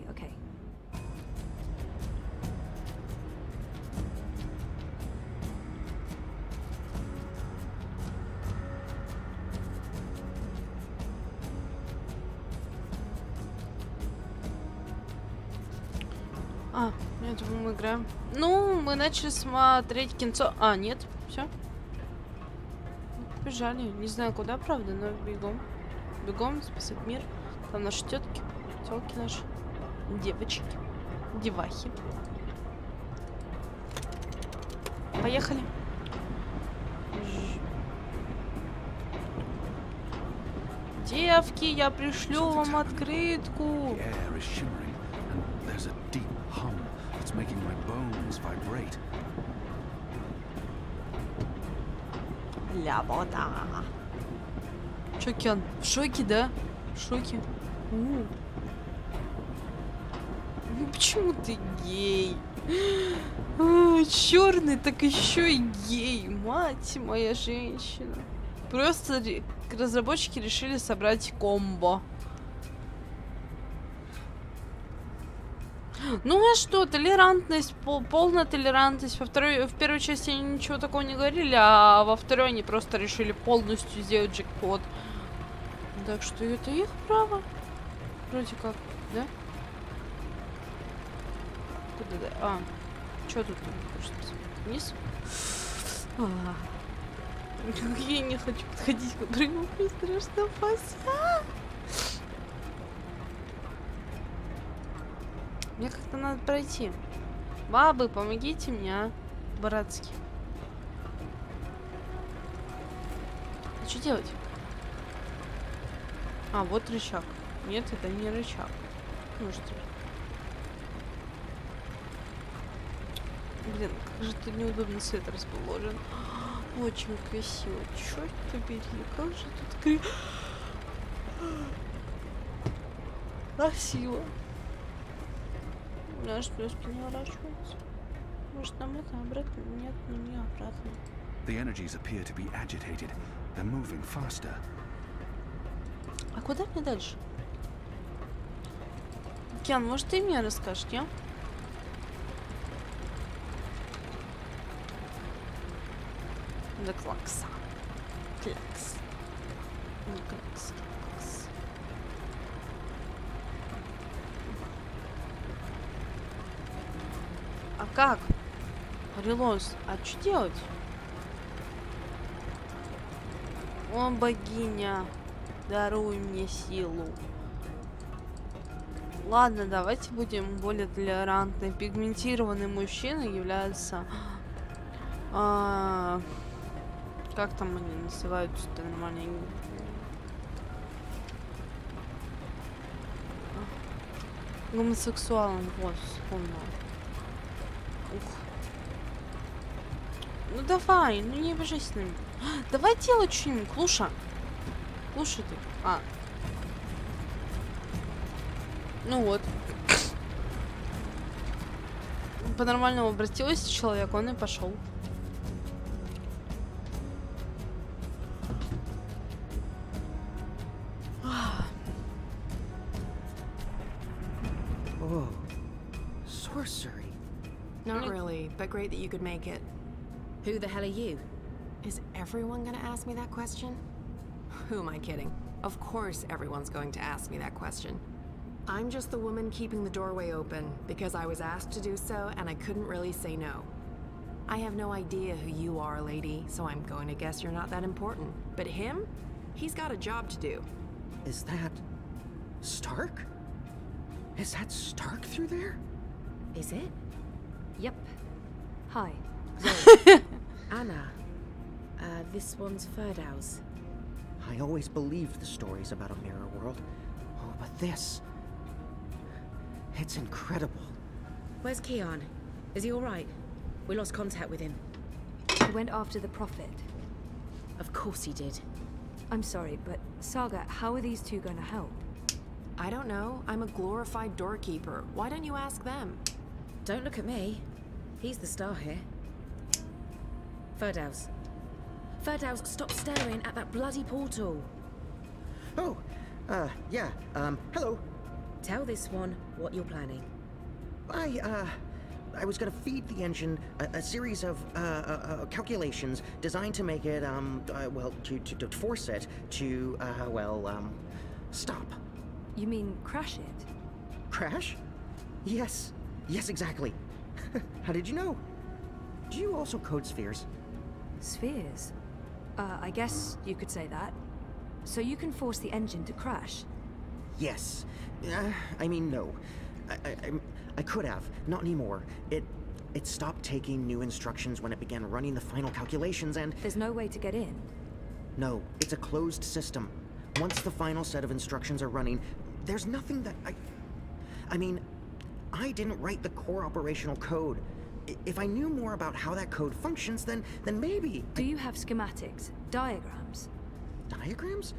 Я думаю, мы играем. Ну, мы начали смотреть кинцо. Нет, все. Побежали. Не знаю куда, правда, но бегом. Бегом спасать мир. Там наши тетки, телки наши, девочки, девахи. Поехали. Девки, я пришлю вам открытку. Лябота. Чё, Кен? В шоке, да? В шоке. Почему ты гей? Черный, так еще и гей. Мать моя женщина. Просто разработчики решили собрать комбо. Ну а что, толерантность, полная толерантность. В первой части они ничего такого не говорили, а во второй они просто решили полностью сделать джекпот. Так что это их право. Вроде как, да? Куда, да? Что тут? Вниз? Я не хочу подходить к другому, мне страшно опасно. Мне как-то надо пройти. Бабы, помогите мне, а? Братски. А что делать? А, вот рычаг. Нет, это не рычаг. Может. Блин, как же тут неудобно свет расположен. Очень красиво. Черт побери, как же тут красиво. Наш плюски не ворачивается. Может, нам это обратно? Нет, не обратно. The energies appear to be agitated. They're moving faster. А куда мне дальше? Кен, может, ты мне расскажешь, не? Да клакса. Клакс. Не клакс, клакс. А как? Релос, а что делать? О, богиня, даруй мне силу. Ладно, давайте будем более толерантны. Пигментированный мужчина является... как там они называются-то нормально? Гомосексуалом, вот, вспомнила. Ух. Ну давай, ну не обижайся с нами. Давай делать что-нибудь, Клуша. Клуша ты. А. Ну вот. По-нормальному обратилась человек, он и пошел. Oh, sorcery. Not really, but great that you could make it. Who the hell are you? Is everyone gonna ask me that question? Who am I kidding? Of course everyone's going to ask me that question. I'm just the woman keeping the doorway open because I was asked to do so and I couldn't really say no. I have no idea who you are, lady, so I'm going to guess you're not that important. But him? He's got a job to do. Is that... Stark? Is that Stark through there? Is it? Yep. Hi. Anna. This one's Ferdow's. I always believed the stories about a mirror world. Oh, but this... It's incredible. Where's Keon? Is he alright? We lost contact with him. He went after the Prophet. Of course he did. I'm sorry, but Saga, how are these two going to help? I don't know. I'm a glorified doorkeeper. Why don't you ask them? Don't look at me. He's the star here. Ferdow's. Ferdow's, stop staring at that bloody portal. Oh, yeah, hello. Tell this one what you're planning. I was gonna feed the engine a series of, calculations designed to make it, well, to force it to, stop. You mean crash it? Crash? Yes. Yes, exactly. How did you know? Do you also code spheres? Spheres? I guess you could say that. So you can force the engine to crash? Yes. I mean, no. I could have. Not anymore. It stopped taking new instructions when it began running the final calculations and... There's no way to get in? No. It's a closed system. Once the final set of instructions are running, there's nothing that I mean, I didn't write the core operational code. If I knew more about how that code functions, then maybe... Do you have schematics? Diagrams? Diagrams?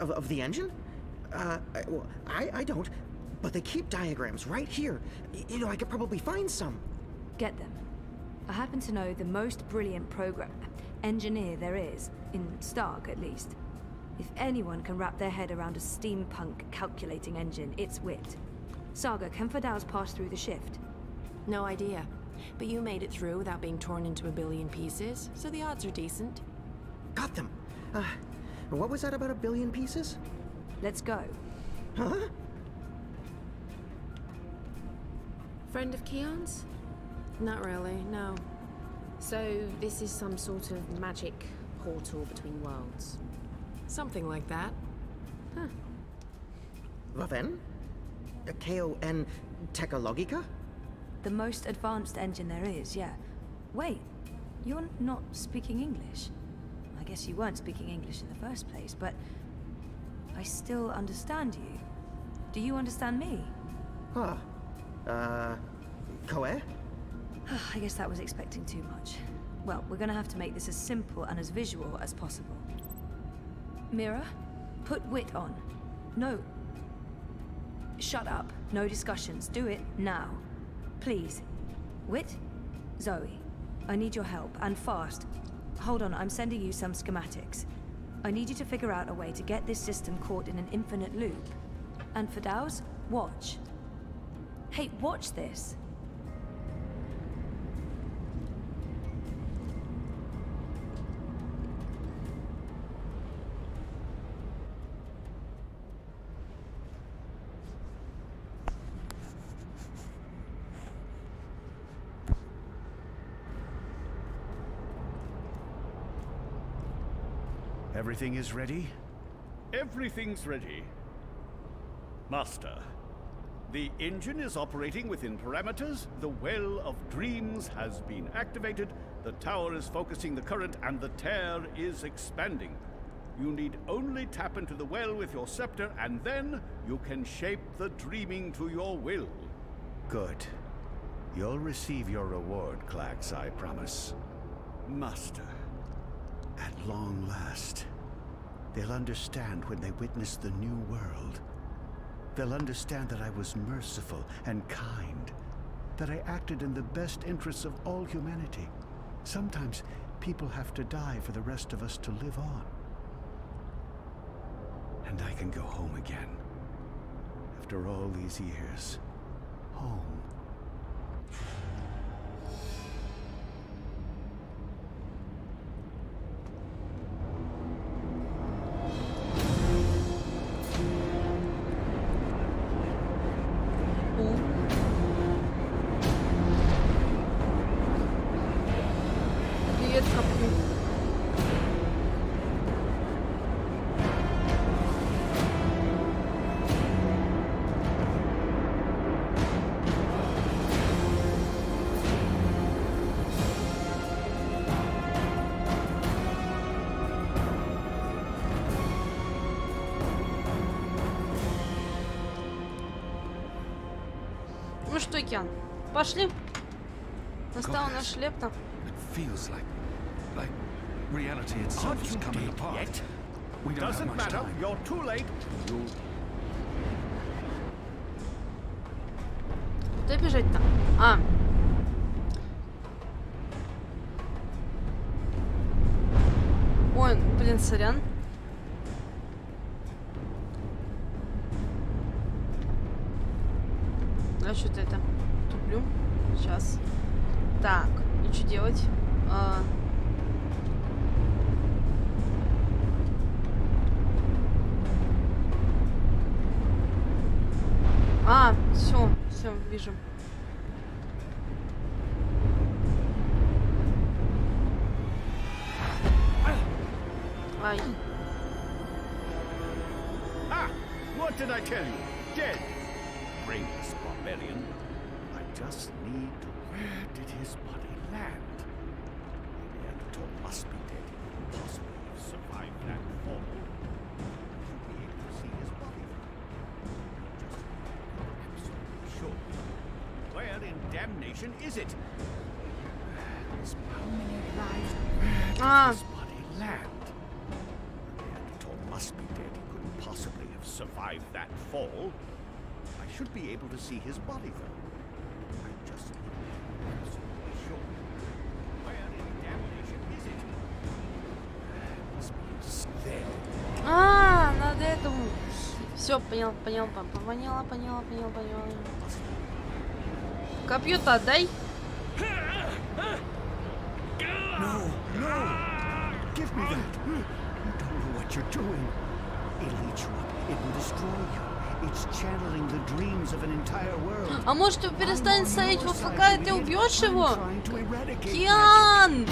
Of the engine? Well, I don't. But they keep diagrams right here. You know, I could probably find some. Get them. I happen to know the most brilliant engineer there is, in Stark at least. If anyone can wrap their head around a steampunk calculating engine, it's Wit. Saga, can Ferdow's pass through the shift? No idea. But you made it through without being torn into a billion pieces, so the odds are decent. Got them. What was that about a billion pieces? Let's go. Huh? Friend of Keon's? Not really, no. So this is some sort of magic portal between worlds? Something like that. Huh. Well then, K-O-N Technologica? The most advanced engine there is, yeah. Wait, you're not speaking English? I guess you weren't speaking English in the first place, but I still understand you. Do you understand me? Huh. Koe? I guess that was expecting too much. Well, we're gonna have to make this as simple and as visual as possible. Mira, put Wit on. No. Shut up. No discussions. Do it now. Please. Wit? Zoe. I need your help, and fast. Hold on, I'm sending you some schematics. I need you to figure out a way to get this system caught in an infinite loop. And for Daos, watch. Hey, watch this. Everything is ready? Everything's ready. Master, the engine is operating within parameters, the Well of Dreams has been activated, the tower is focusing the current, and the tear is expanding. You need only tap into the well with your scepter, and then you can shape the dreaming to your will. Good. You'll receive your reward, Klax, I promise. Master, at long last, they'll understand when they witness the new world. They'll understand that I was merciful and kind, that I acted in the best interests of all humanity. Sometimes people have to die for the rest of us to live on. And I can go home again. After all these years, home. Ну что, Киан, пошли. Настал наш лептоп. Feels like reality itself is coming apart. We don't have much time. You're too late. Куда бежать-то? А. Ой, блин, сорян. А что-то это туплю. Сейчас. Так, и что делать? Все, вижу. Ай. Ah! What did I tell you? Dead! Brainless barbarian. I just need to... Where did his body land? The Neanderthal must be dead. He couldn't possibly have survived that fall. I should be able to see his body. Just absolutely sure. Where in damnation is it? How many lives? Where did his body land? The Neanderthal must be dead. He couldn't possibly have survived that fall. I should be able to see his body, though. I just need to be absolutely sure. Where in damnation is it? Must be there. Надо этому. Все, понял. Копье-то отдай. No. Give me that. You don't know what you're doing. It'll eat you up. It will destroy you. It's channeling the dreams of an entire world. А может, ты перестанешь стоять в ФК, и ты убьешь его? Киан!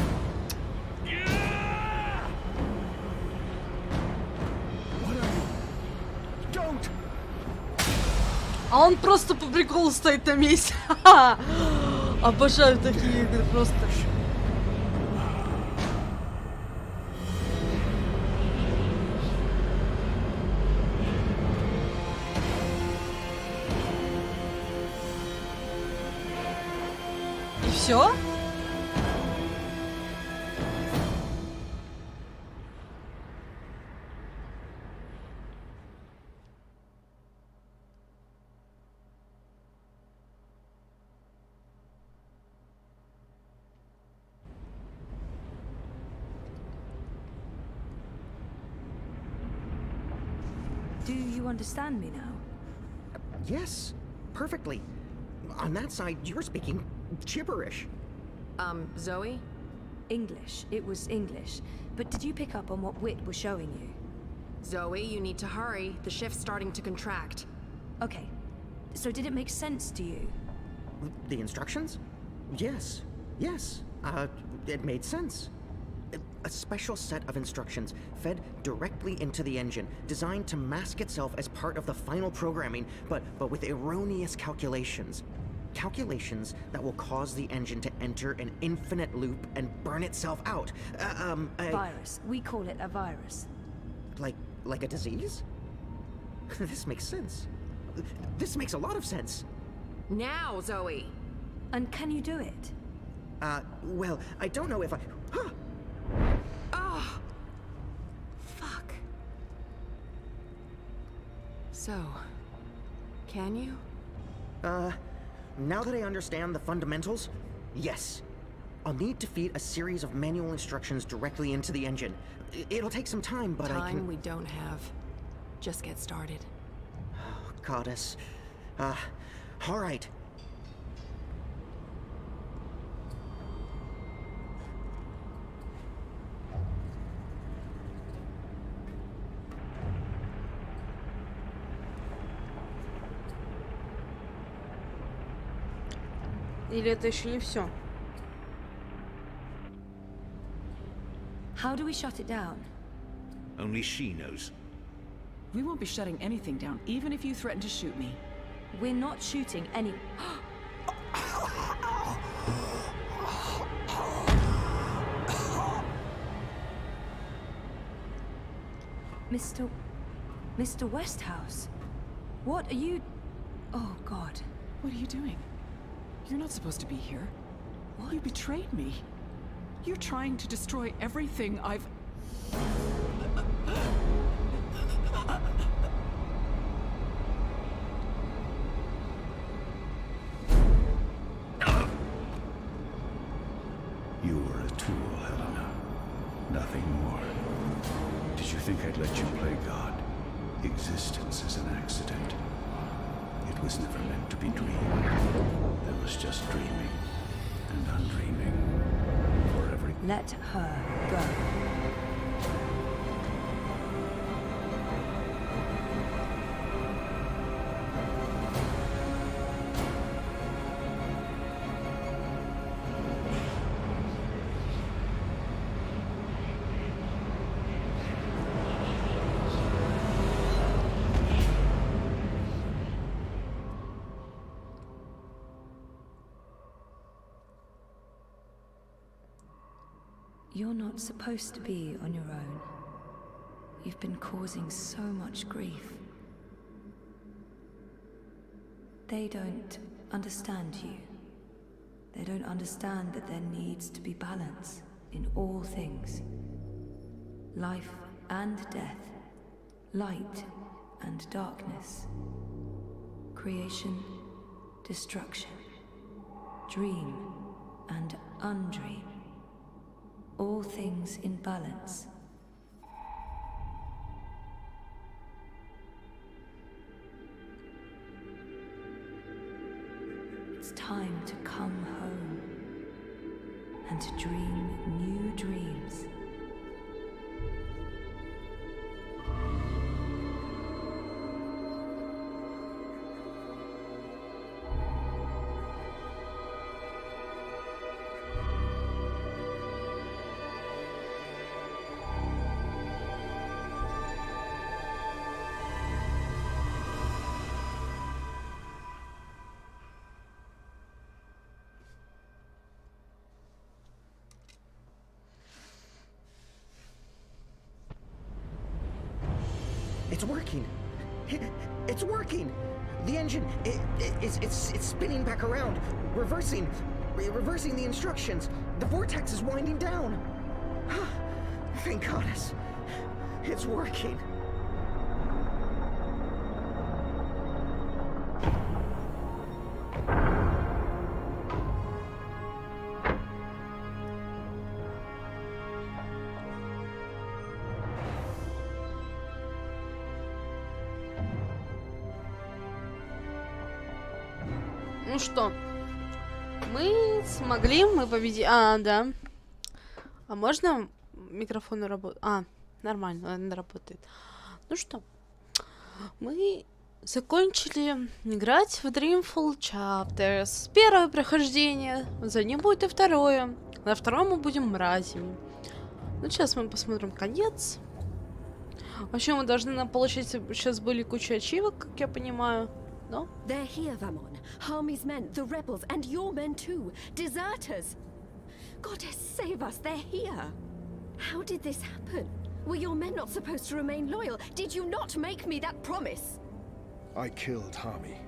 А он просто по приколу стоит на месте. Обожаю такие игры просто. И все? Do you understand me now? Yes, perfectly. On that side, you're speaking gibberish. Zoe? English. It was English. But did you pick up on what Wit was showing you? Zoe, you need to hurry. The shift's starting to contract. Okay. So did it make sense to you? The instructions? Yes. Yes. It made sense. A special set of instructions fed directly into the engine, designed to mask itself as part of the final programming, but with erroneous calculations. Calculations that will cause the engine to enter an infinite loop and burn itself out. Virus. We call it a virus. Like a disease? This makes sense. This makes a lot of sense. Now, Zoe! And can you do it? Well, I don't know if I... Oh! Fuck. So, can you? Now that I understand the fundamentals, yes. I'll need to feed a series of manual instructions directly into the engine. It'll take some time, but I can... Time we don't have. Just get started. Oh, Goddess. All right. Или это еще не все? How do we shut it down? Only she knows. We won't be shutting anything down, even if you threaten to shoot me. We're not shooting any... Mr. Westhouse? What are you... Oh, God. What are you doing? You're not supposed to be here. What? You betrayed me. You're trying to destroy everything I've... You were a tool, Helena. Nothing more. Did you think I'd let you play God? Existence is an accident. It was never meant to be dreamed. There was just dreaming and undreaming for every... Let her go. You're not supposed to be on your own. You've been causing so much grief. They don't understand you. They don't understand that there needs to be balance in all things. Life and death. Light and darkness. Creation, destruction. Dream and undream. All things in balance. It's time to come home and to dream new dreams. It's working. It's working. The engine, it's spinning back around, reversing the instructions. The vortex is winding down. Thank goddess. It's working. Ну что, мы смогли, мы победили. А, да. А можно микрофон работать? А, нормально, он работает. Ну что, мы закончили играть в Dreamfall Chapters. Первое прохождение, за ним будет и второе. На втором мы будем мразями. Ну, сейчас мы посмотрим конец. Вообще, мы должны получить, сейчас были куча ачивок, как я понимаю. No? They're here, Vamon. Harmy's men, the rebels, and your men too. Deserters! Goddess, save us, they're here! How did this happen? Were your men not supposed to remain loyal? Did you not make me that promise? I killed Harmy,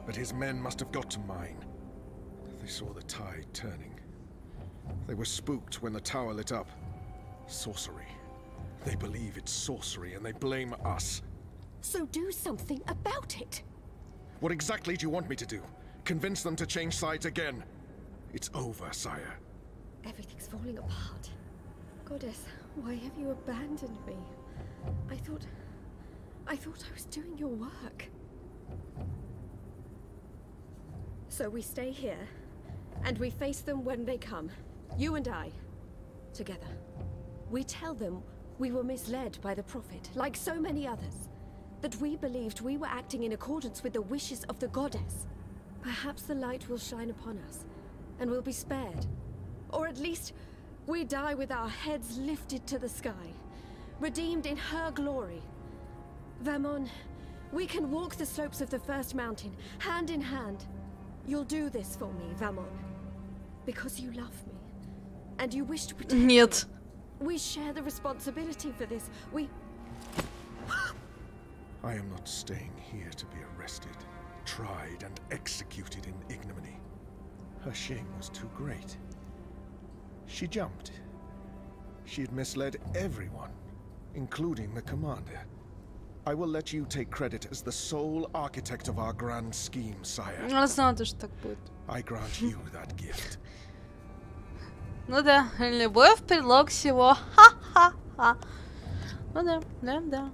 but his men must have got to mine. They saw the tide turning. They were spooked when the tower lit up. Sorcery. They believe it's sorcery and they blame us. So do something about it! What exactly do you want me to do? Convince them to change sides again? It's over, sire. Everything's falling apart. Goddess, why have you abandoned me? I thought I was doing your work. So we stay here, and we face them when they come. You and I, together. We tell them we were misled by the Prophet, like so many others. That we believed we were acting in accordance with the wishes of the goddess. Perhaps the light will shine upon us, and we'll be spared. Or at least, we die with our heads lifted to the sky, redeemed in her glory. Vamon, we can walk the slopes of the first mountain, hand in hand. You'll do this for me, Vamon. Because you love me, and you wish to protect me. We share the responsibility for this. I am not staying here to be arrested, tried, and executed in ignominy. Her shame was too great. She jumped. She had misled everyone, including the commander. I will let you take credit as the sole architect of our grand scheme, sire. I grant you that gift. Ну да, любовь предлог всего. Ха-ха-ха. Ну да, да.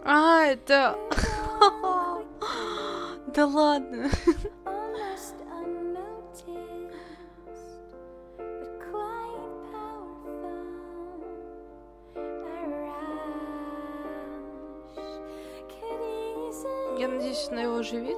А, это... Да ладно. Я надеюсь, на его оживит.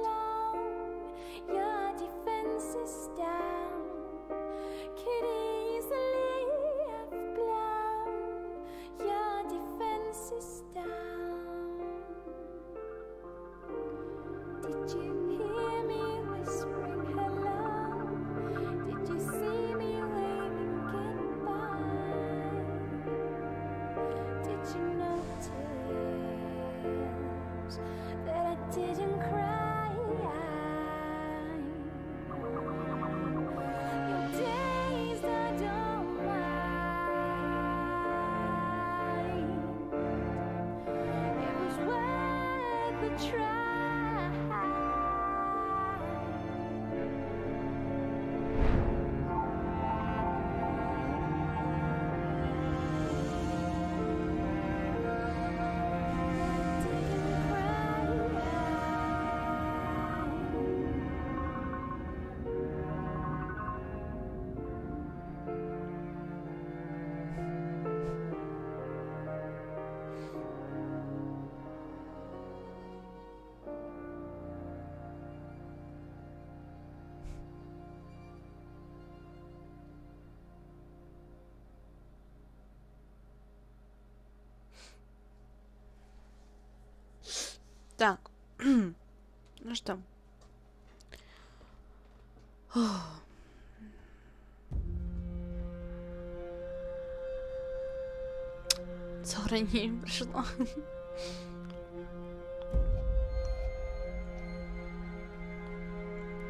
Так, ну что? Сохранение пришло.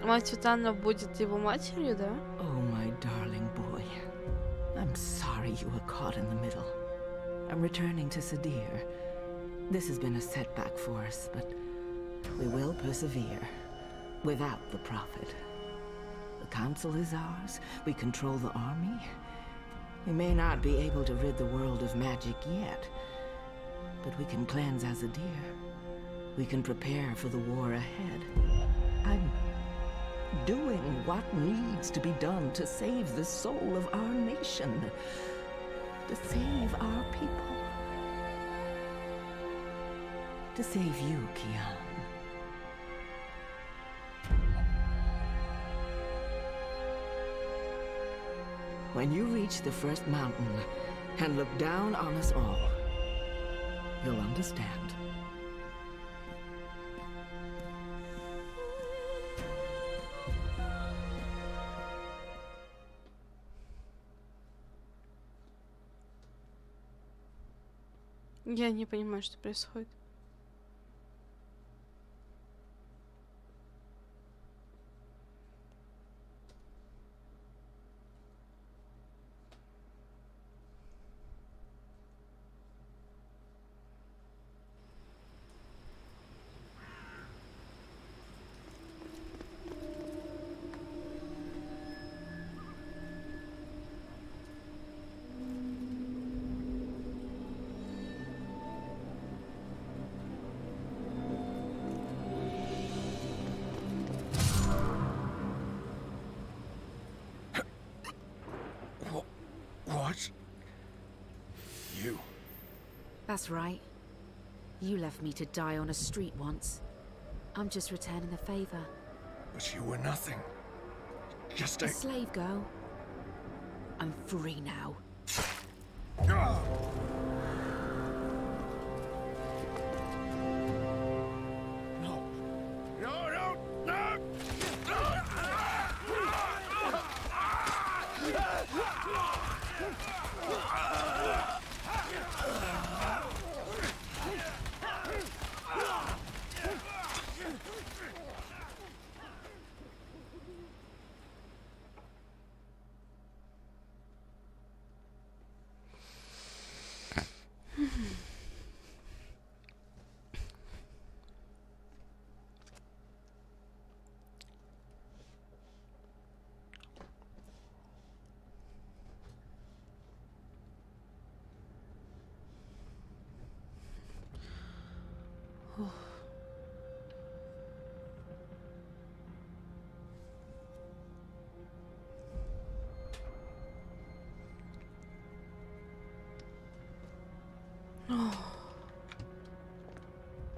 Мать Светлана будет его матерью, да? Oh, my darling boy. I'm sorry you were caught in the middle. I'm returning to Sadir. This has been a setback for us, but we will persevere without the Prophet. The Council is ours. We control the army. We may not be able to rid the world of magic yet, but we can cleanse Azadir. We can prepare for the war ahead. I'm doing what needs to be done to save the soul of our nation, to save our people. To save you, Kian. When you reach the first mountain and look down on us all, you'll understand. Я не понимаю, что происходит. That's right. You left me to die on a street once. I'm just returning the favor. But you were nothing. Just a slave girl. I'm free now.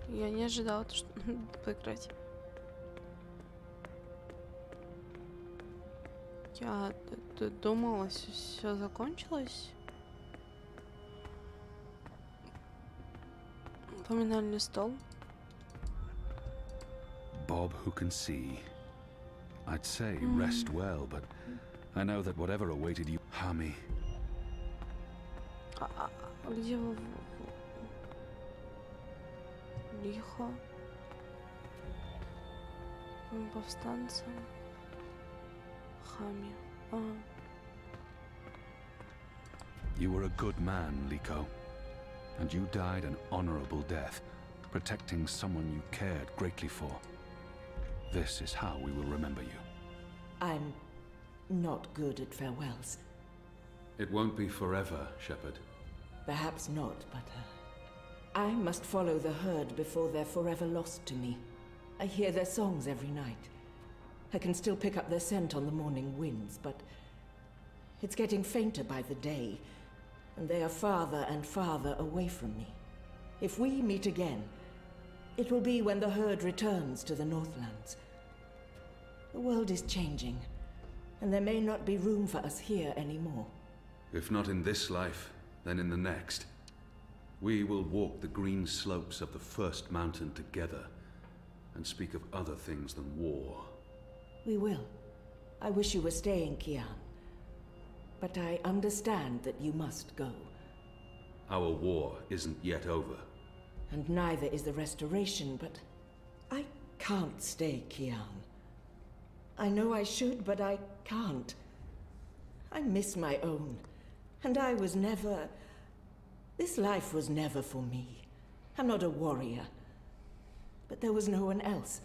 Я не ожидала, что поиграть. Я думала, все закончилось. Поминальный стол. Bob who can see. I'd say rest well, but I know that whatever awaited you, Hami. Где вы? Лихо. Повстанцам. Хами. You were a good man, Liko, and you died an honorable death. protecting someone you cared greatly for. This is how we will remember you. I'm not good at farewells. It won't be forever, Shepherd. Perhaps not, but I must follow the herd before they're forever lost to me. I hear their songs every night. I can still pick up their scent on the morning winds, but it's getting fainter by the day, and they are farther and farther away from me. If we meet again, it will be when the herd returns to the Northlands. The world is changing, and there may not be room for us here anymore. If not in this life, then in the next. We will walk the green slopes of the first mountain together, and speak of other things than war. We will. I wish you were staying, Kian. But I understand that you must go. Our war isn't yet over. And neither is the restoration, but I can't stay, Kian. I know I should, but I can't. I miss my own. And I was never... This life was never for me. I'm not a warrior. But there was no one else.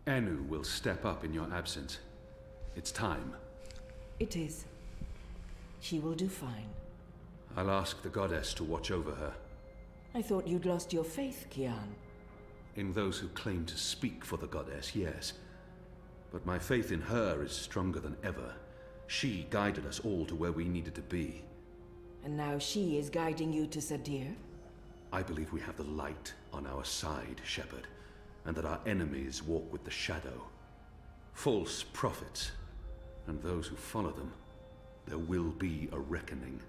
Enu will step up in your absence. It's time. It is. She will do fine. I'll ask the goddess to watch over her. I thought you'd lost your faith, Kian. In those who claim to speak for the goddess, yes. But my faith in her is stronger than ever. She guided us all to where we needed to be. And now she is guiding you to Sadir? I believe we have the light on our side, Shepherd, and that our enemies walk with the shadow. False prophets, and those who follow them. There will be a reckoning.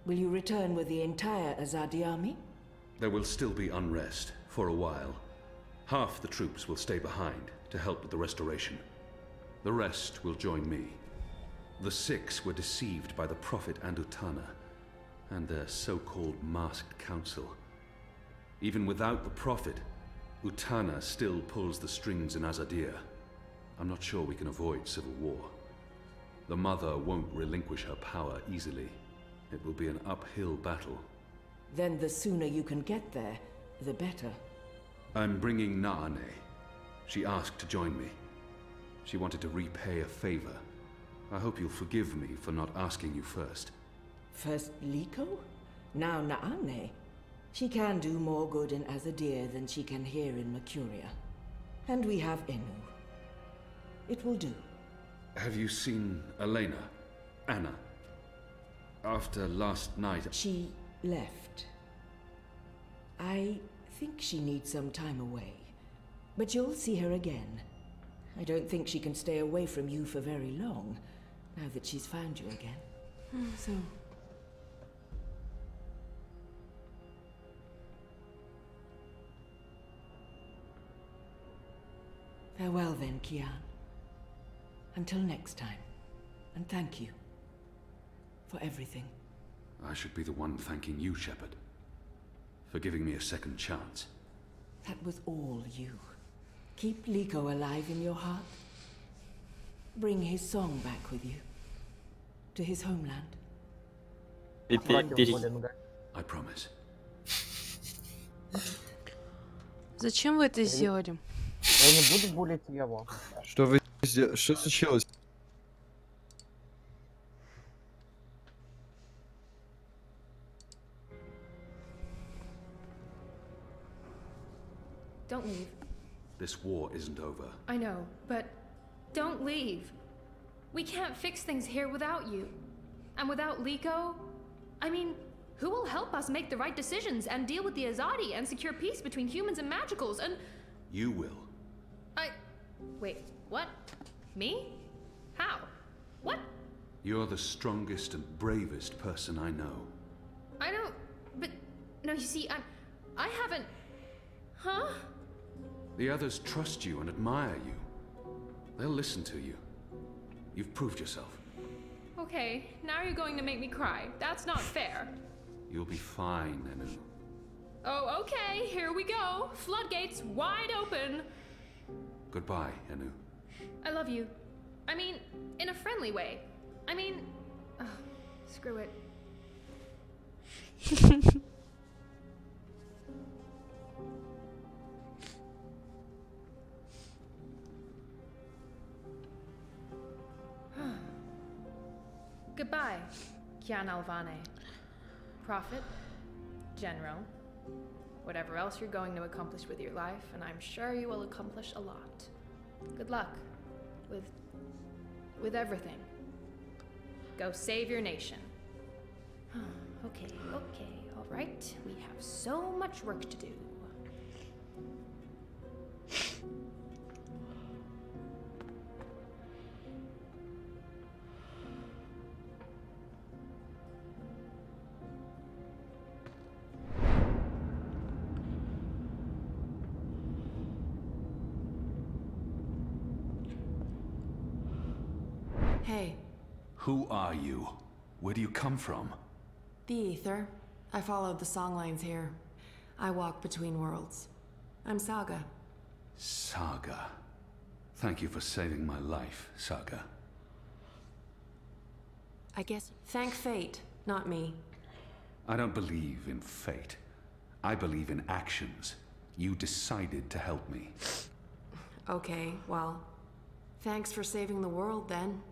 Will you return with the entire Azadi army? There will still be unrest, for a while. Half the troops will stay behind to help with the restoration. The rest will join me. The 6 were deceived by the Prophet and Utana, and their so-called masked council. Even without the Prophet, Utana still pulls the strings in Azadir. I'm not sure we can avoid civil war. The Mother won't relinquish her power easily. It will be an uphill battle. Then the sooner you can get there, the better. I'm bringing Naane. She asked to join me. She wanted to repay a favor. I hope you'll forgive me for not asking you first. First Liko? Now Naane. She can do more good in Azadir than she can here in Mercuria. And we have Enu. It will do. Have you seen Elena? Anna? After last night... She left. I think she needs some time away. But you'll see her again. I don't think she can stay away from you for very long, now that she's found you again. So... Farewell then, Kian. Until next time. And thank you. For everything. I should be the one thanking you, Shepherd. For giving me a second chance. That was all you. Keep Liko alive in your heart. Bring his song back with you. To his homeland. I promise. Зачем вы это сделали? Я не буду булить его. Что вы сделали? Что случилось? Don't leave. This war isn't over. I know, but don't leave. We can't fix things here without you. And without Liko, I mean, who will help us make the right decisions and deal with the Azadi and secure peace between humans and magicals and... You will. Wait, what? Me? How? What? You're the strongest and bravest person I know. I don't... But... No, you see, I haven't... Huh? The others trust you and admire you. They'll listen to you. You've proved yourself. Okay, now you're going to make me cry. That's not fair. You'll be fine, Enu. Oh, okay, here we go. Floodgates wide open. Goodbye, Enu. I love you. I mean, in a friendly way. I mean... screw it. goodbye, Kian Alvane. Prophet, General, whatever else you're going to accomplish with your life, and I'm sure you will accomplish a lot. Good luck with everything. Go save your nation. Okay, all right. We have so much work to do. Hey. Who are you? Where do you come from? The Ether. I followed the songlines here. I walk between worlds. I'm Saga. Saga. Thank you for saving my life, Saga. I guess thank fate, not me. I don't believe in fate. I believe in actions. You decided to help me. Okay, well, thanks for saving the world then.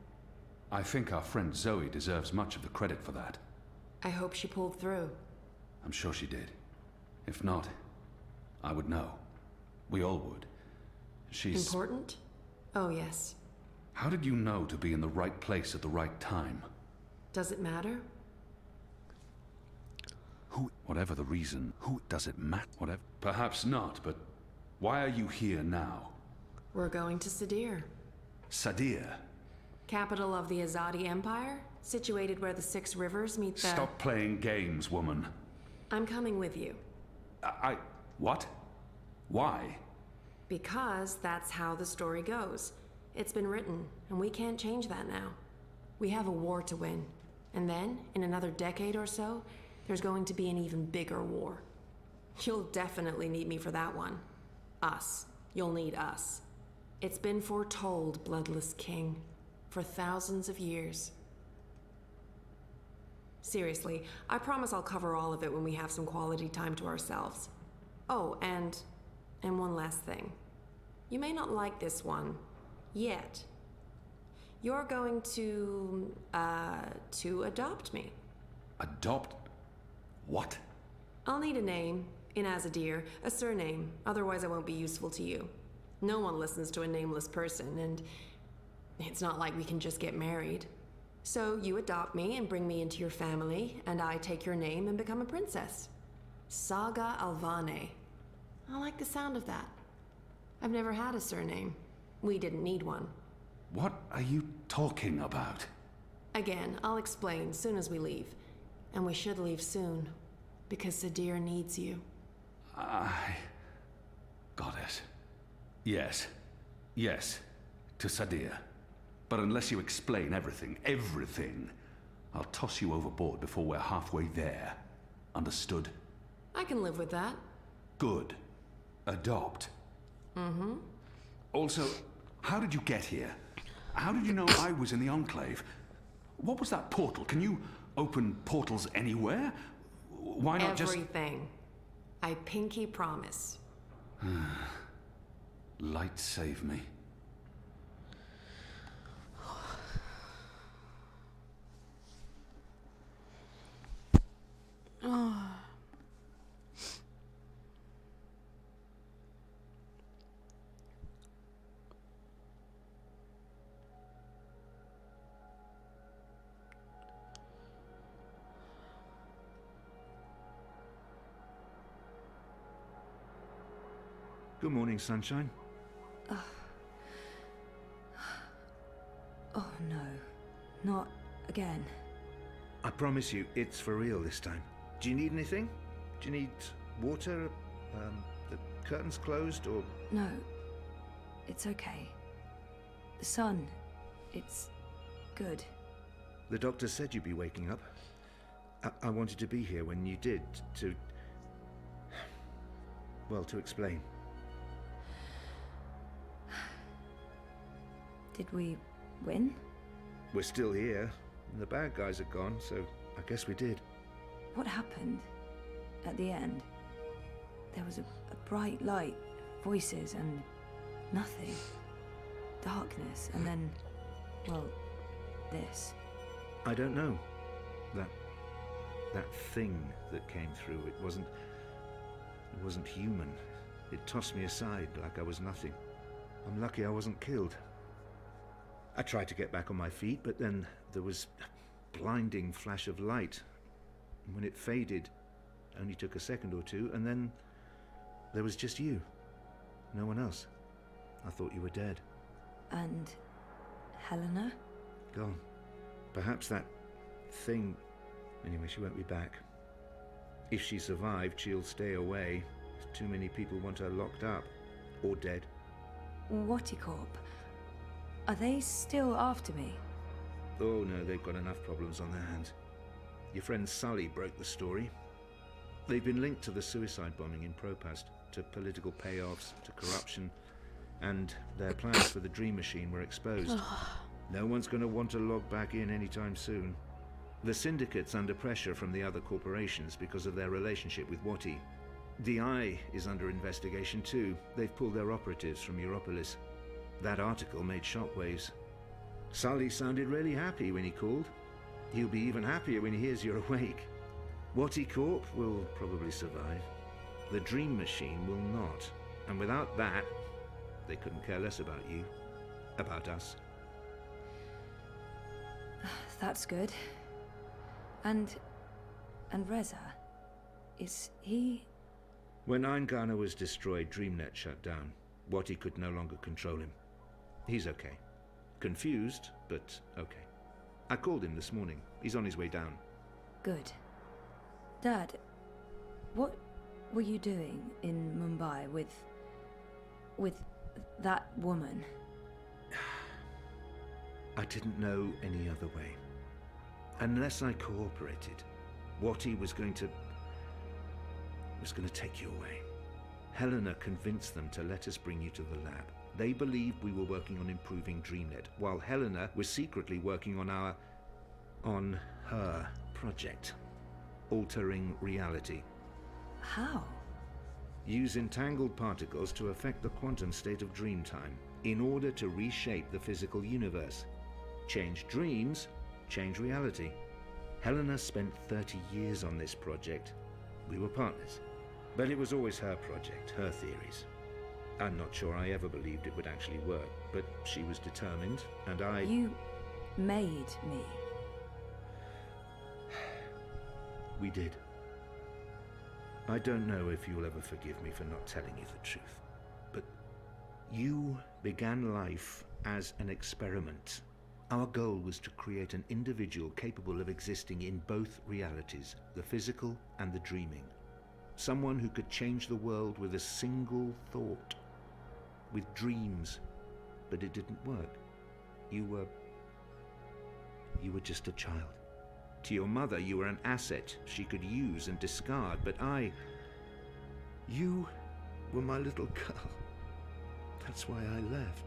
I think our friend Zoe deserves much of the credit for that. I hope she pulled through. I'm sure she did. If not, I would know. We all would. She's... Important? Oh, yes. How did you know to be in the right place at the right time? Does it matter? Whatever the reason, does it matter? Whatever. Perhaps not, but why are you here now? We're going to Sadir. Sadir? Capital of the Azadi Empire, situated where the 6 rivers meet the... Stop playing games, woman. I'm coming with you. What? Why? Because that's how the story goes. It's been written, and we can't change that now. We have a war to win. And then, in another decade or so, there's going to be an even bigger war. You'll definitely need me for that one. Us. You'll need us. It's been foretold, Bloodless King, for thousands of years. Seriously, I promise I'll cover all of it when we have some quality time to ourselves. Oh, and one last thing. You may not like this one, yet. You're going to adopt me. Adopt? What? I'll need a name, in Azadir, a surname, otherwise I won't be useful to you. No one listens to a nameless person, and it's not like we can just get married. So you adopt me and bring me into your family, and I take your name and become a princess. Saga Alvane. I like the sound of that. I've never had a surname. We didn't need one. What are you talking about? Again, I'll explain soon as we leave. And we should leave soon, because Sadir needs you. Got it. Yes. Yes. To Sadir. But unless you explain everything, I'll toss you overboard before we're halfway there. Understood? I can live with that. Good. Adopt. Mm-hmm. Also, how did you get here? How did you know I was in the Enclave? What was that portal? Can you open portals anywhere? Why not just... Everything. I pinky promise. Light save me. Good morning, sunshine. Oh no, not again. I promise you, it's for real this time. Do you need anything? Do you need water? The curtains closed, or...? No, it's okay. The sun, it's good. The doctor said you'd be waking up. I wanted to be here when you did, to... well, to explain. Did we win? We're still here, and the bad guys are gone, so I guess we did. What happened at the end? There was a bright light, voices, and nothing. Darkness, and then, well, this. I don't know. That thing that came through, it wasn't human. It tossed me aside like I was nothing. I'm lucky I wasn't killed. I tried to get back on my feet, but then there was a blinding flash of light. And when it faded, it only took a second or two, and then there was just you. No one else. I thought you were dead. And Helena? Gone. Perhaps that thing... Anyway, she won't be back. If she survived, she'll stay away. Too many people want her locked up. Or dead. Whattycorp? Are they still after me? Oh no, they've got enough problems on their hands. Your friend Sully broke the story. They've been linked to the suicide bombing in Propast, to political payoffs, to corruption, and their plans for the Dream Machine were exposed. No one's going to want to log back in anytime soon. The Syndicate's under pressure from the other corporations because of their relationship with Watty. DI is under investigation too. They've pulled their operatives from Europolis. That article made shockwaves. Sully sounded really happy when he called. He'll be even happier when he hears you're awake. Watty Corp will probably survive. The Dream Machine will not. And without that, they couldn't care less about you. About us. That's good. And Reza, is he... When Eingana was destroyed, DreamNet shut down. Watty could no longer control him. He's okay. Confused, but okay. I called him this morning. He's on his way down. Good. Dad, what were you doing in Mumbai with that woman? I didn't know any other way. Unless I cooperated, Watty was going to take you away. Helena convinced them to let us bring you to the lab. They believed we were working on improving DreamNet, while Helena was secretly working on her project. Altering reality. How? Use entangled particles to affect the quantum state of dreamtime in order to reshape the physical universe. Change dreams, change reality. Helena spent 30 years on this project. We were partners. But it was always her project, her theories. I'm not sure I ever believed it would actually work, but she was determined, and I... You made me. We did. I don't know if you'll ever forgive me for not telling you the truth, but you began life as an experiment. Our goal was to create an individual capable of existing in both realities, the physical and the dreaming. Someone who could change the world with a single thought, with dreams, but it didn't work. You were just a child. To your mother, you were an asset she could use and discard, but you were my little girl. That's why I left.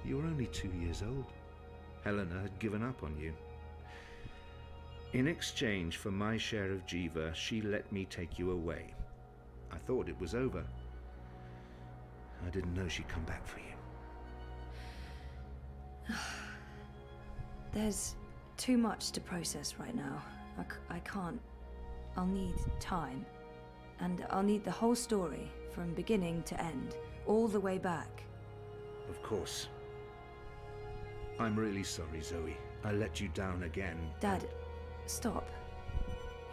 You were only 2 years old. Helena had given up on you. In exchange for my share of Jiva, she let me take you away. I thought it was over. I didn't know she'd come back for you. There's too much to process right now. I can't. I'll need time. And I'll need the whole story, from beginning to end, all the way back. Of course. I'm really sorry, Zoe. I let you down again. Dad, stop.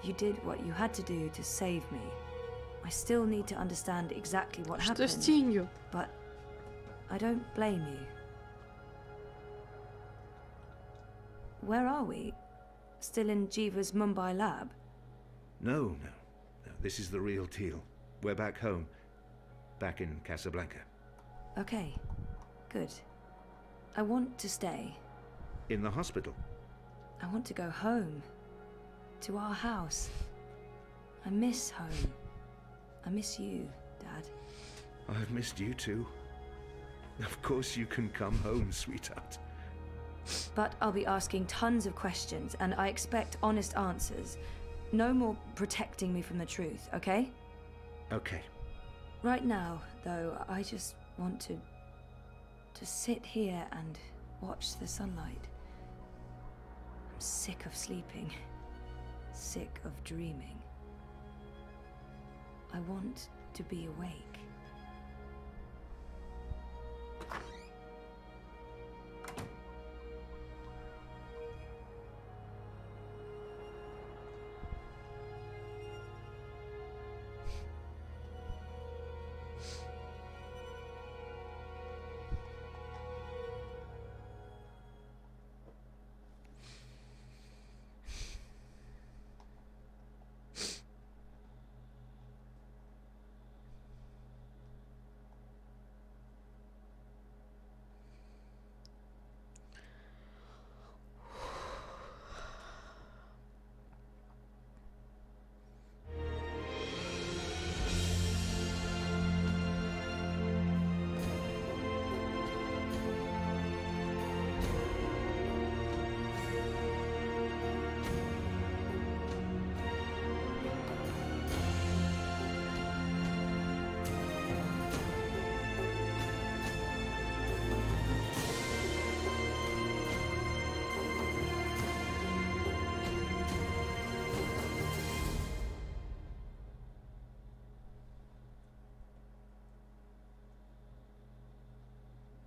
You did what you had to do to save me. I still need to understand exactly what happened. But I don't blame you. Where are we? Still in Jiva's Mumbai lab? No. This is the real deal. We're back home. Back in Casablanca. Okay. Good. I want to stay. In the hospital? I want to go home. To our house. I miss home. I miss you, Dad. I've missed you too. Of course you can come home, sweetheart. But I'll be asking tons of questions, and I expect honest answers. No more protecting me from the truth, okay? Okay. Right now, though, I just want to sit here and watch the sunlight. sick of sleeping, sick of dreaming. I want to be awake.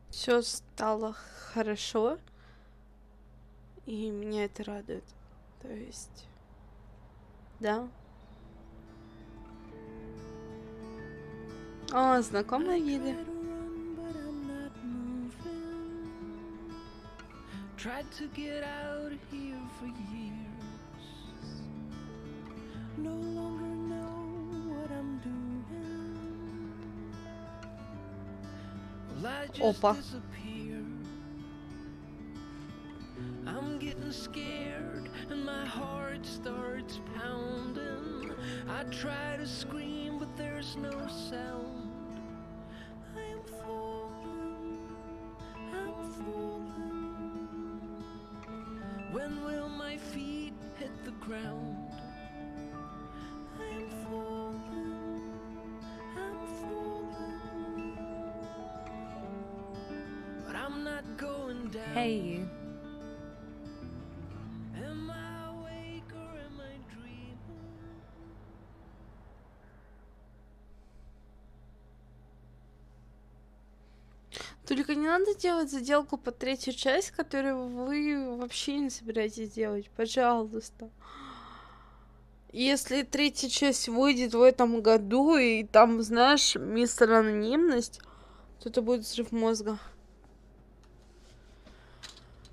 Все стало хорошо, и меня это радует. То есть, да. О, знакомые виды. Tried to get out of here for years. No longer know what I'm doing. Well, I just disappear. I'm getting scared and my heart starts pounding. I try to scream but there's no sound. I am falling, I'm falling. When will my feet hit the ground? I am falling, I'm falling. But I'm not going down. Hey, you. Am I awake or am I dreaming? Только не надо делать заделку под третью часть, которую вы вообще не собираетесь делать. Пожалуйста. Если третья часть выйдет в этом году, и там, знаешь, мистер Анонимность, то это будет взрыв мозга.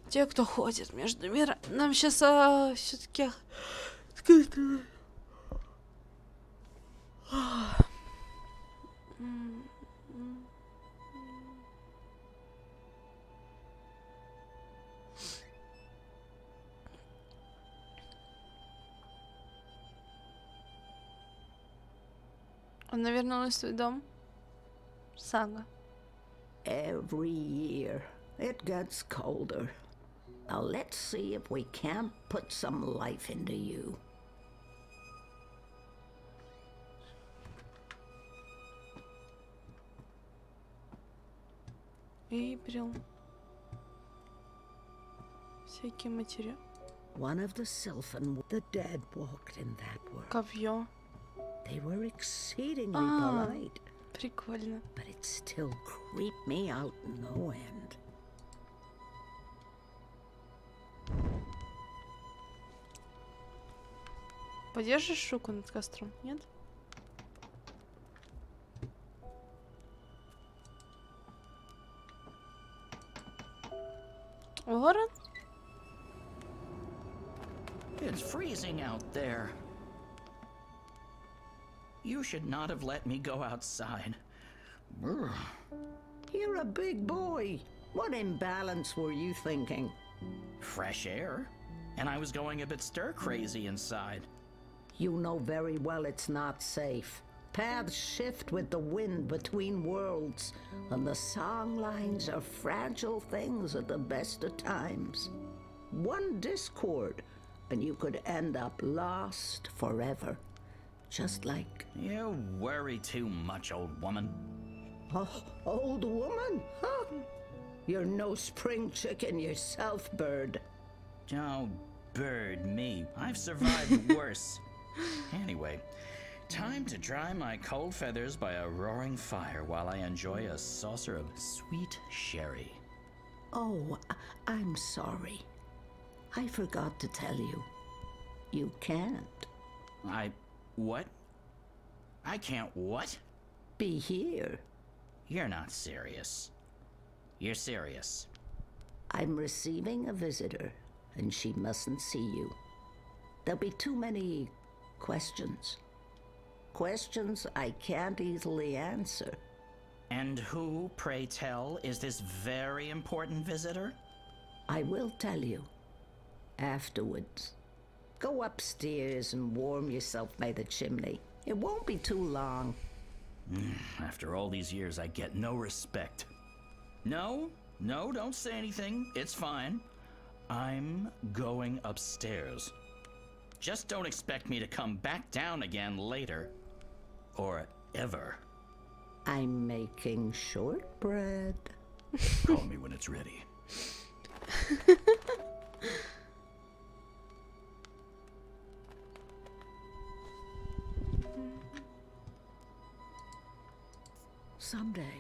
Те, кто ходит между мирами. Нам сейчас все-таки... Она вернулась в свой дом. Сага. Every year it gets colder. Now let's see if we can't put some life into you. Эйприл. Всякие материалы. One of the Sylphan, the dead walked in that world. Ковьё. They were exceedingly polite. Прикольно. But it still creeped me out no end. Подержишь руку над костром? Нет? Город? It's freezing out there. You should not have let me go outside. Brr. You're a big boy. What imbalance were you thinking? Fresh air. And I was going a bit stir-crazy inside. You know very well it's not safe. Paths shift with the wind between worlds, and the song lines are fragile things at the best of times. One discord, and you could end up lost forever. Just like... You worry too much, old woman. Oh, old woman? Huh? You're no spring chicken yourself, bird. Oh, bird, me. I've survived worse. Anyway, time to dry my cold feathers by a roaring fire while I enjoy a saucer of sweet sherry. Oh, I'm sorry. I forgot to tell you. You can't. What? I can't what? Be here. You're not serious. You're serious. I'm receiving a visitor, and she mustn't see you. There'll be too many questions. Questions I can't easily answer. And who, pray tell, is this very important visitor? I will tell you. Afterwards. Go upstairs and warm yourself by the chimney. It won't be too long. After all these years, I get no respect. No, don't say anything. It's fine. I'm going upstairs. Just don't expect me to come back down again later. Or ever. I'm making shortbread. Call me when it's ready. Someday,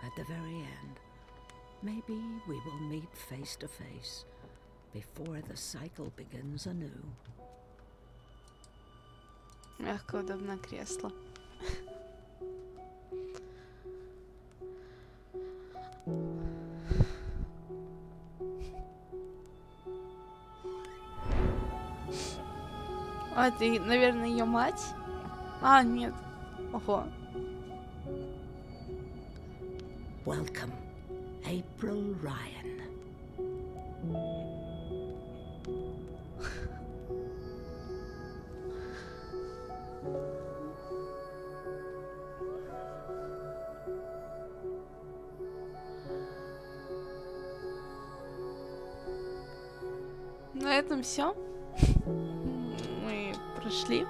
at the very end, maybe we will meet face to face before the cycle begins anew. Мягкое удобное кресло. А, ты, наверное, ее мать? А, нет. Ого. Welcome, April Ryan. На этом все. Мы прошли.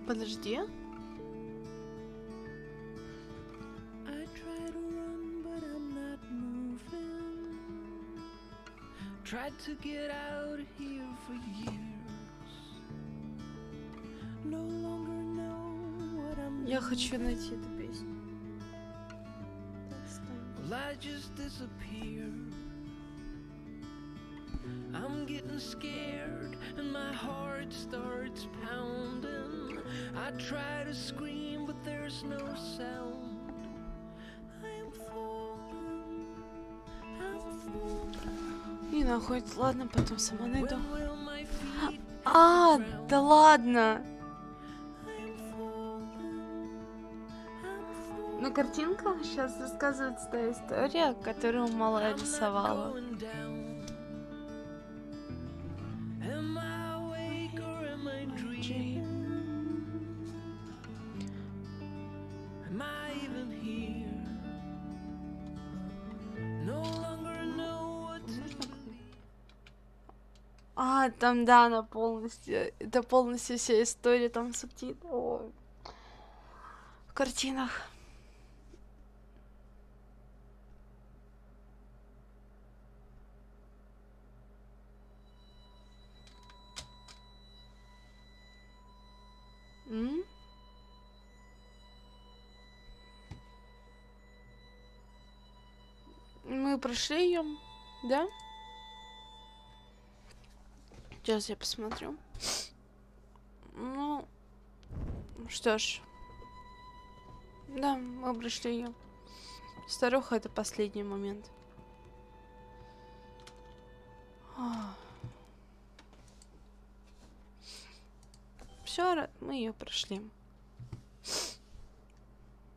Подожди. Tried to get out of here for years. No longer know what I'm. Я хочу найти эту песню. Well, I just disappeared. I'm getting scared and my heart starts pounding. I try to scream but there's no sound. I'm falling. И нахуй, ладно, потом сама найду. А, да ладно. На картинках сейчас рассказывается та история, которую мало рисовала. А, там, да, она полностью, это полностью вся история, там субтитры в картинах. Мы прошли ее, да? Сейчас я посмотрю. Ну, что ж. Да, мы прошли ее. Старуха — это последний момент. Все, мы ее прошли.